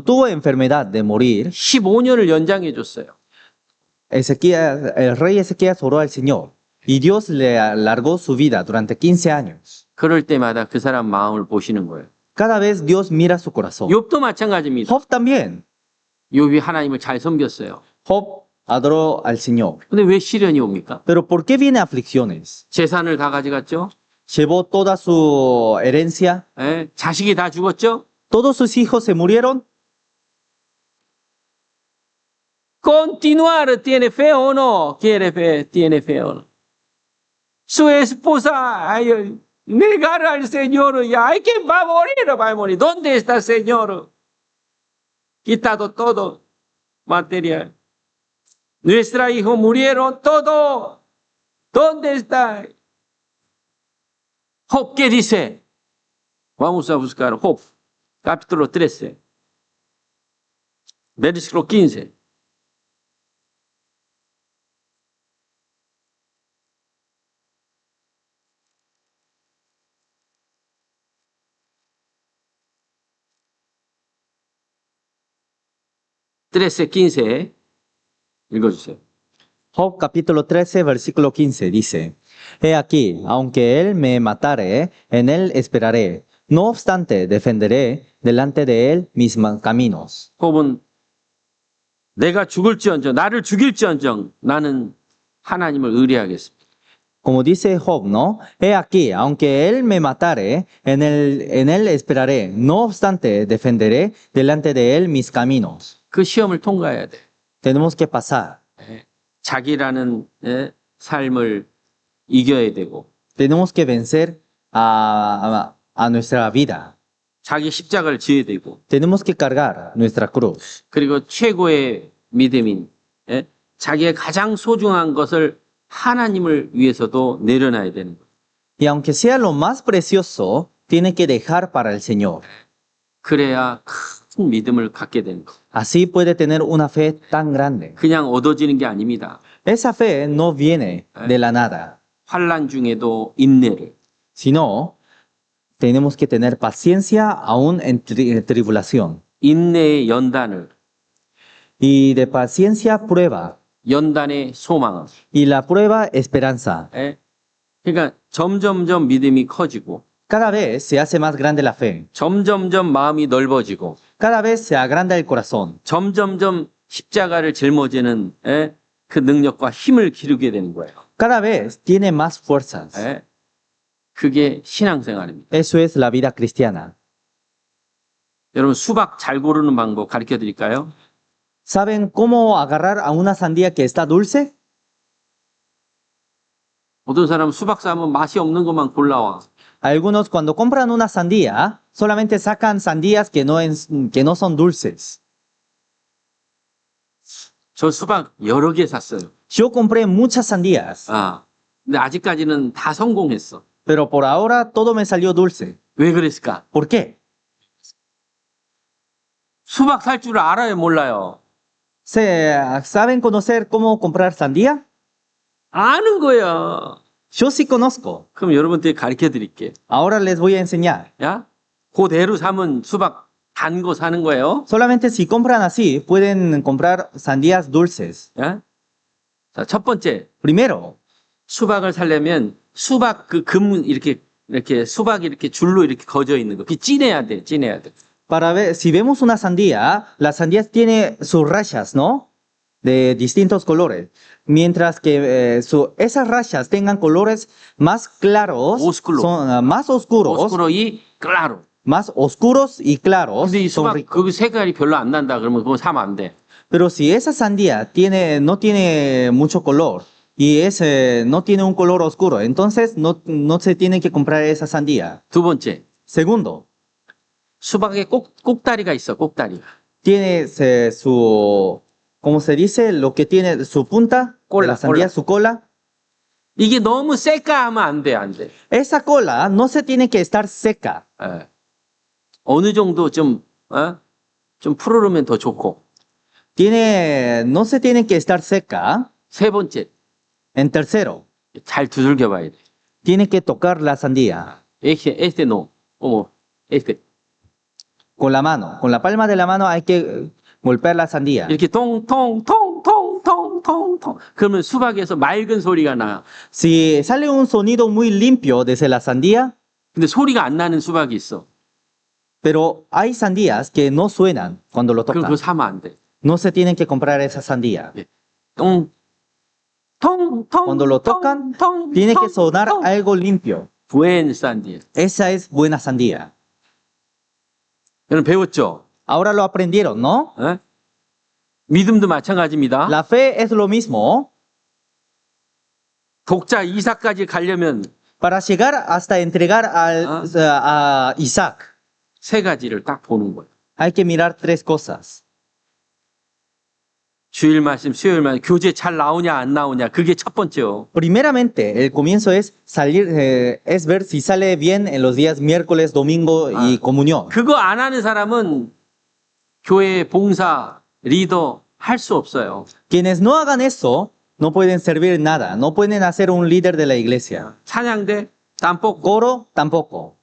[SPEAKER 2] tuvo enfermedad de morir,
[SPEAKER 1] 15년을 연장해 줬어요.
[SPEAKER 2] el rey Ezequías oró al Señor y Dios le alargó su vida durante 15 años.
[SPEAKER 1] 그럴 때마다 그 사람 마음을 보시는 거예요.
[SPEAKER 2] Cada vez Dios mira su corazón.
[SPEAKER 1] 욥도 마찬가지입니다.
[SPEAKER 2] Job también.
[SPEAKER 1] 욥이 하나님을 잘 섬겼어요.
[SPEAKER 2] Job adoró al Señor.
[SPEAKER 1] 근데 왜 시련이 옵니까?
[SPEAKER 2] Pero ¿por qué viene aflicciones?
[SPEAKER 1] 재산을 다 가져갔죠?
[SPEAKER 2] Llevó toda su herencia.
[SPEAKER 1] 예? 자식이 다 죽었죠?
[SPEAKER 2] Todos sus hijos se murieron.
[SPEAKER 1] Continuar, ¿tiene fe o no? ¿Quiere fe? ¿Tiene fe o no? Su esposa, ay, negar al Señor, ya hay que va a morir. ¿Dónde está el Señor? Quitado todo material. Nuestra hijo murieron todo. ¿Dónde está? Job, ¿qué dice? Vamos a buscar Job, capítulo 13, versículo 15. 13, 15 읽어주세요.
[SPEAKER 2] Job capítulo 13, versículo 15 dice, He aquí, aunque él me matare, en él esperaré. No obstante, defenderé delante de él mis caminos.
[SPEAKER 1] 홉은 내가 죽을지언정 나를 죽일지언정 나는 하나님을 의뢰하겠습니다.
[SPEAKER 2] Como dice Job, ¿no? He aquí, aunque él me matare, en él esperaré. No obstante, defenderé delante de él mis caminos.
[SPEAKER 1] 그 시험을 통과해야 돼.
[SPEAKER 2] Tenemos que pasar.
[SPEAKER 1] 자기라는 삶을 이겨야 되고
[SPEAKER 2] Tenemos que vencer a nuestra vida.
[SPEAKER 1] 자기 십자가를 지어야 되고
[SPEAKER 2] Tenemos que cargar nuestra cruz.
[SPEAKER 1] 그리고 최고의 믿음인 자기의 가장 소중한 것을 하나님을 위해서도 내려놔야 되는 거예요.
[SPEAKER 2] Y aunque sea lo más precioso, tiene que dejar para el Señor.
[SPEAKER 1] 그래야 큰 믿음을 갖게 되는 거예요.
[SPEAKER 2] Así puede tener una fe tan grande.
[SPEAKER 1] 그냥 얻어지는 게 아닙니다.
[SPEAKER 2] Esa fe no viene de la nada,
[SPEAKER 1] 환난 중에도 인내를
[SPEAKER 2] sino tenemos que tener paciencia aún en tribulación.
[SPEAKER 1] 인내의 연단을
[SPEAKER 2] Y de paciencia prueba,
[SPEAKER 1] 연단의 소망을
[SPEAKER 2] y la prueba esperanza.
[SPEAKER 1] 그러니까 점점점 믿음이 커지고
[SPEAKER 2] Cada vez se hace más grande la fe.
[SPEAKER 1] 점점점 마음이 넓어지고
[SPEAKER 2] Cada vez se agranda el corazón.
[SPEAKER 1] 점점점 십자가를 짊어지는 그 능력과 힘을 기르게 되는 거예요.
[SPEAKER 2] Cada vez tiene más fuerzas.
[SPEAKER 1] 그게 신앙생활입니다.
[SPEAKER 2] Eso es la vida cristiana.
[SPEAKER 1] 여러분 수박 잘 고르는 방법 가르쳐 드릴까요?
[SPEAKER 2] ¿Saben cómo agarrar a una sandía que está dulce?
[SPEAKER 1] 어떤 사람은 수박 사면 맛이 없는 것만 골라와.
[SPEAKER 2] Algunos cuando compran una sandía, solamente sacan sandías que no son dulces.
[SPEAKER 1] 저 수박 여러 개 샀어요.
[SPEAKER 2] Yo compré muchas sandías,
[SPEAKER 1] 근데 아직까지는 다 성공했어.
[SPEAKER 2] pero por ahora todo me salió dulce.
[SPEAKER 1] 왜 그랬을까?
[SPEAKER 2] ¿Por qué?
[SPEAKER 1] 수박 살 줄 알아요, 몰라요?
[SPEAKER 2] ¿Saben conocer cómo comprar sandía?
[SPEAKER 1] 아는 거야.
[SPEAKER 2] Yo sí conozco.
[SPEAKER 1] 그럼 여러분들이 가르쳐 드릴게.
[SPEAKER 2] Ahora les voy a enseñar.
[SPEAKER 1] 야? 그대로 사면 수박 단 거 사는 거예요.
[SPEAKER 2] Solamente si compran así, pueden comprar sandías dulces.
[SPEAKER 1] 야? 자, 첫 번째.
[SPEAKER 2] Primero,
[SPEAKER 1] 수박을 살려면 수박 그 금 이렇게 수박이 이렇게 줄로 이렇게 거져 있는 거. 그 찐해야 돼. 찐해야 돼.
[SPEAKER 2] para ver, si vemos una sandía, la sandía tiene sus rayas, ¿no? De distintos colores. Mientras que esas rayas tengan colores más claros,
[SPEAKER 1] Oscuro.
[SPEAKER 2] son más oscuros,
[SPEAKER 1] 오스쿠로 이 클라로.
[SPEAKER 2] más oscuros y claros.
[SPEAKER 1] 근데 이
[SPEAKER 2] son
[SPEAKER 1] 수박
[SPEAKER 2] ricos.
[SPEAKER 1] 그 색깔이 별로 안 난다 그러면 그거 사면 안 돼.
[SPEAKER 2] Pero si esa sandía no tiene mucho color y no tiene un color oscuro, entonces no se tiene que comprar esa sandía.
[SPEAKER 1] 두 번째.
[SPEAKER 2] Segundo,
[SPEAKER 1] 수박에 꼭다리가 있어. 꼭다리.
[SPEAKER 2] tiene ¿cómo se dice? Lo que tiene su punta, de
[SPEAKER 1] Cola,
[SPEAKER 2] la sandía,
[SPEAKER 1] cola.
[SPEAKER 2] su cola.
[SPEAKER 1] 이게 너무 세까 하면 안 돼. 안 돼.
[SPEAKER 2] Esa cola no se tiene que estar seca.
[SPEAKER 1] 어느 정도 좀 푸르르면 더 좋고.
[SPEAKER 2] No se tiene que estar seca.
[SPEAKER 1] 세 번째.
[SPEAKER 2] En tercero,
[SPEAKER 1] 잘 두들겨 봐야 돼.
[SPEAKER 2] tiene que tocar la sandía
[SPEAKER 1] este no. como este.
[SPEAKER 2] con la mano. Con la palma de la mano hay que golpear la sandía.
[SPEAKER 1] 이렇게 통통통통통통통. 그러면 수박에서 맑은 소리가 나.
[SPEAKER 2] Si sale un sonido muy limpio desde la sandía,
[SPEAKER 1] 근데 소리가 안 나는 수박이 있어.
[SPEAKER 2] pero hay sandías que no suenan cuando lo
[SPEAKER 1] 그럼
[SPEAKER 2] tocan.
[SPEAKER 1] 그거 사면 안 돼.
[SPEAKER 2] No se tienen que comprar esa sandía. Cuando lo tocan, tiene que sonar algo limpio.
[SPEAKER 1] buen sandía.
[SPEAKER 2] Esa es buena sandía.
[SPEAKER 1] 여러분 배웠죠?
[SPEAKER 2] Ahora lo aprendieron, ¿no?
[SPEAKER 1] 믿음도 마찬가지입니다.
[SPEAKER 2] La fe es lo mismo.
[SPEAKER 1] 독자 이삭까지 가려면
[SPEAKER 2] Para llegar hasta entregar a Isaac,
[SPEAKER 1] 세 가지를 딱 보는 거예요.
[SPEAKER 2] hay que mirar tres cosas.
[SPEAKER 1] 주일 말씀, 수요일 말씀, 교재 잘 나오냐 안 나오냐 그게 첫 번째요.
[SPEAKER 2] Primeramente, el comienzo es es ver si sale bien en los días miércoles, domingo y comunión.
[SPEAKER 1] 그거 안 하는 사람은 교회 봉사, 리더 할 수 없어요.
[SPEAKER 2] Quienes no hagan eso, no pueden servir nada, no pueden hacer un líder de la iglesia.
[SPEAKER 1] 찬양대, tampoco.
[SPEAKER 2] Coro, tampoco.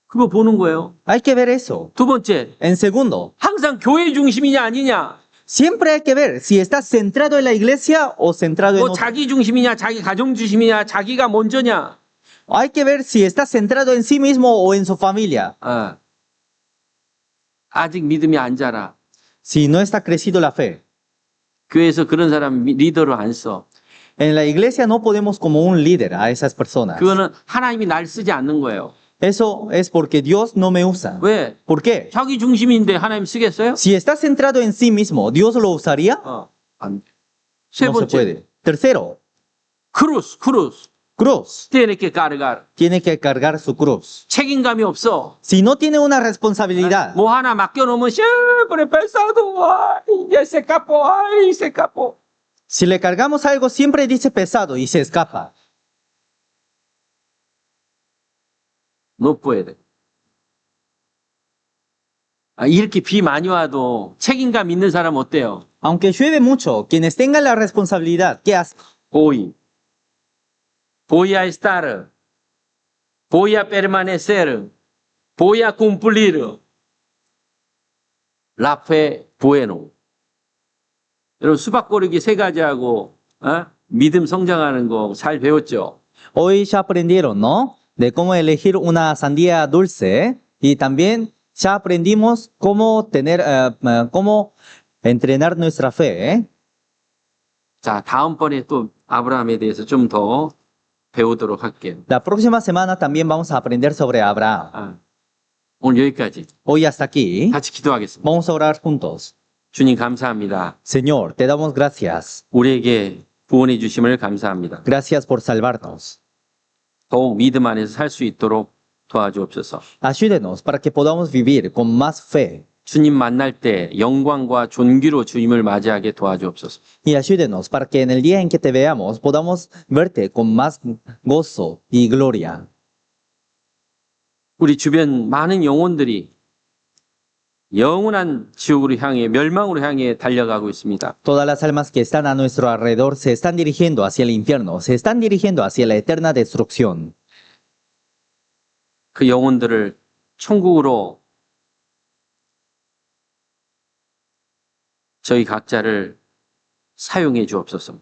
[SPEAKER 1] 그거 보는 거예요.
[SPEAKER 2] Hay que ver eso.
[SPEAKER 1] 두 번째,
[SPEAKER 2] En segundo,
[SPEAKER 1] 항상 교회 중심이냐 아니냐.
[SPEAKER 2] Siempre hay que ver si estás centrado en la iglesia o centrado en
[SPEAKER 1] 뭐 자기 중심이냐, 자기 가정 중심이냐, 자기가 먼저냐.
[SPEAKER 2] Hay que ver si estás centrado en sí mismo o en su familia.
[SPEAKER 1] 아직 믿음이 안 자라.
[SPEAKER 2] Si no está crecido la fe.
[SPEAKER 1] 교회에서 그런 사람 리더로 안 써.
[SPEAKER 2] En la iglesia no podemos como un líder a esas personas.
[SPEAKER 1] 그거는 하나님이 날 쓰지 않는 거예요.
[SPEAKER 2] Eso es porque Dios no me usa.
[SPEAKER 1] 왜?
[SPEAKER 2] ¿Por qué?
[SPEAKER 1] 자기 중심인데 하나님 쓰겠어요?
[SPEAKER 2] Si estás centrado en sí mismo, ¿Dios lo usaría?
[SPEAKER 1] 안 돼. 세
[SPEAKER 2] No se
[SPEAKER 1] 번째,
[SPEAKER 2] puede. Tercero,
[SPEAKER 1] 크루스.
[SPEAKER 2] cruz.
[SPEAKER 1] tiene que cargar.
[SPEAKER 2] Tiene que cargar su cruz.
[SPEAKER 1] 책임감이 없어.
[SPEAKER 2] Si no tiene una responsabilidad,
[SPEAKER 1] 뭐 하나 맡겨놓으면 siempre pesado. Ay, ese capo, ay, ese capo.
[SPEAKER 2] si le cargamos algo, siempre dice pesado y se escapa.
[SPEAKER 1] No puede. 이렇게 비 많이 와도 책임감 있는 사람 어때요?
[SPEAKER 2] Aunque llueve mucho, quienes tengan la responsabilidad, ¿qué hacen?
[SPEAKER 1] Voy a estar, voy a permanecer, voy a cumplir. La fe bueno. 여러분 수박 고르기 세 가지 하고 믿음 성장하는 거 잘 배웠죠?
[SPEAKER 2] Hoy ya aprendieron, ¿no? De cómo elegir una sandía dulce y también ya aprendimos cómo cómo entrenar nuestra fe, ¿eh?
[SPEAKER 1] 자, 다음번에 또 아브라함에 대해서 좀 더 배우도록 할게요.
[SPEAKER 2] La próxima semana también vamos a aprender sobre Abraham.
[SPEAKER 1] 오늘 여기까지.
[SPEAKER 2] Hoy hasta aquí.
[SPEAKER 1] 같이 기도하겠습니다.
[SPEAKER 2] Vamos a orar juntos.
[SPEAKER 1] 주님 감사합니다.
[SPEAKER 2] Señor, te damos gracias.
[SPEAKER 1] 우리에게 구원해 주심을 감사합니다.
[SPEAKER 2] Gracias por salvarnos.
[SPEAKER 1] 더욱 믿음 안에서 살 수 있도록 도와주옵소서.
[SPEAKER 2] Ayúdenos para que podamos vivir con más fe.
[SPEAKER 1] 주님 만날 때 영광과 존귀로 주님을 맞이하게 도와주옵소서.
[SPEAKER 2] Y ayúdenos para que en el día en que te veamos podamos verte con más gozo y gloria.
[SPEAKER 1] 우리 주변 많은 영혼들이 영원한 지옥으로 향해 멸망으로 향해 달려가고 있습니다.
[SPEAKER 2] Todas las almas que están a nuestro alrededor se están dirigiendo hacia el infierno, se están dirigiendo hacia la eterna destrucción.
[SPEAKER 1] 그 영혼들을 천국으로 저희 각자를 사용해 주옵소서.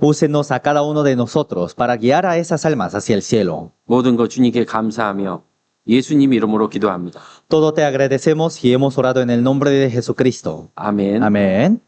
[SPEAKER 2] Úsenos a cada uno de nosotros para guiar a esas almas hacia el cielo.
[SPEAKER 1] 모든 것 주님께 감사하며 예수님 이름으로 기도합니다.
[SPEAKER 2] Todo te agradecemos y hemos orado en el nombre de Jesucristo.
[SPEAKER 1] 아멘.
[SPEAKER 2] Amén.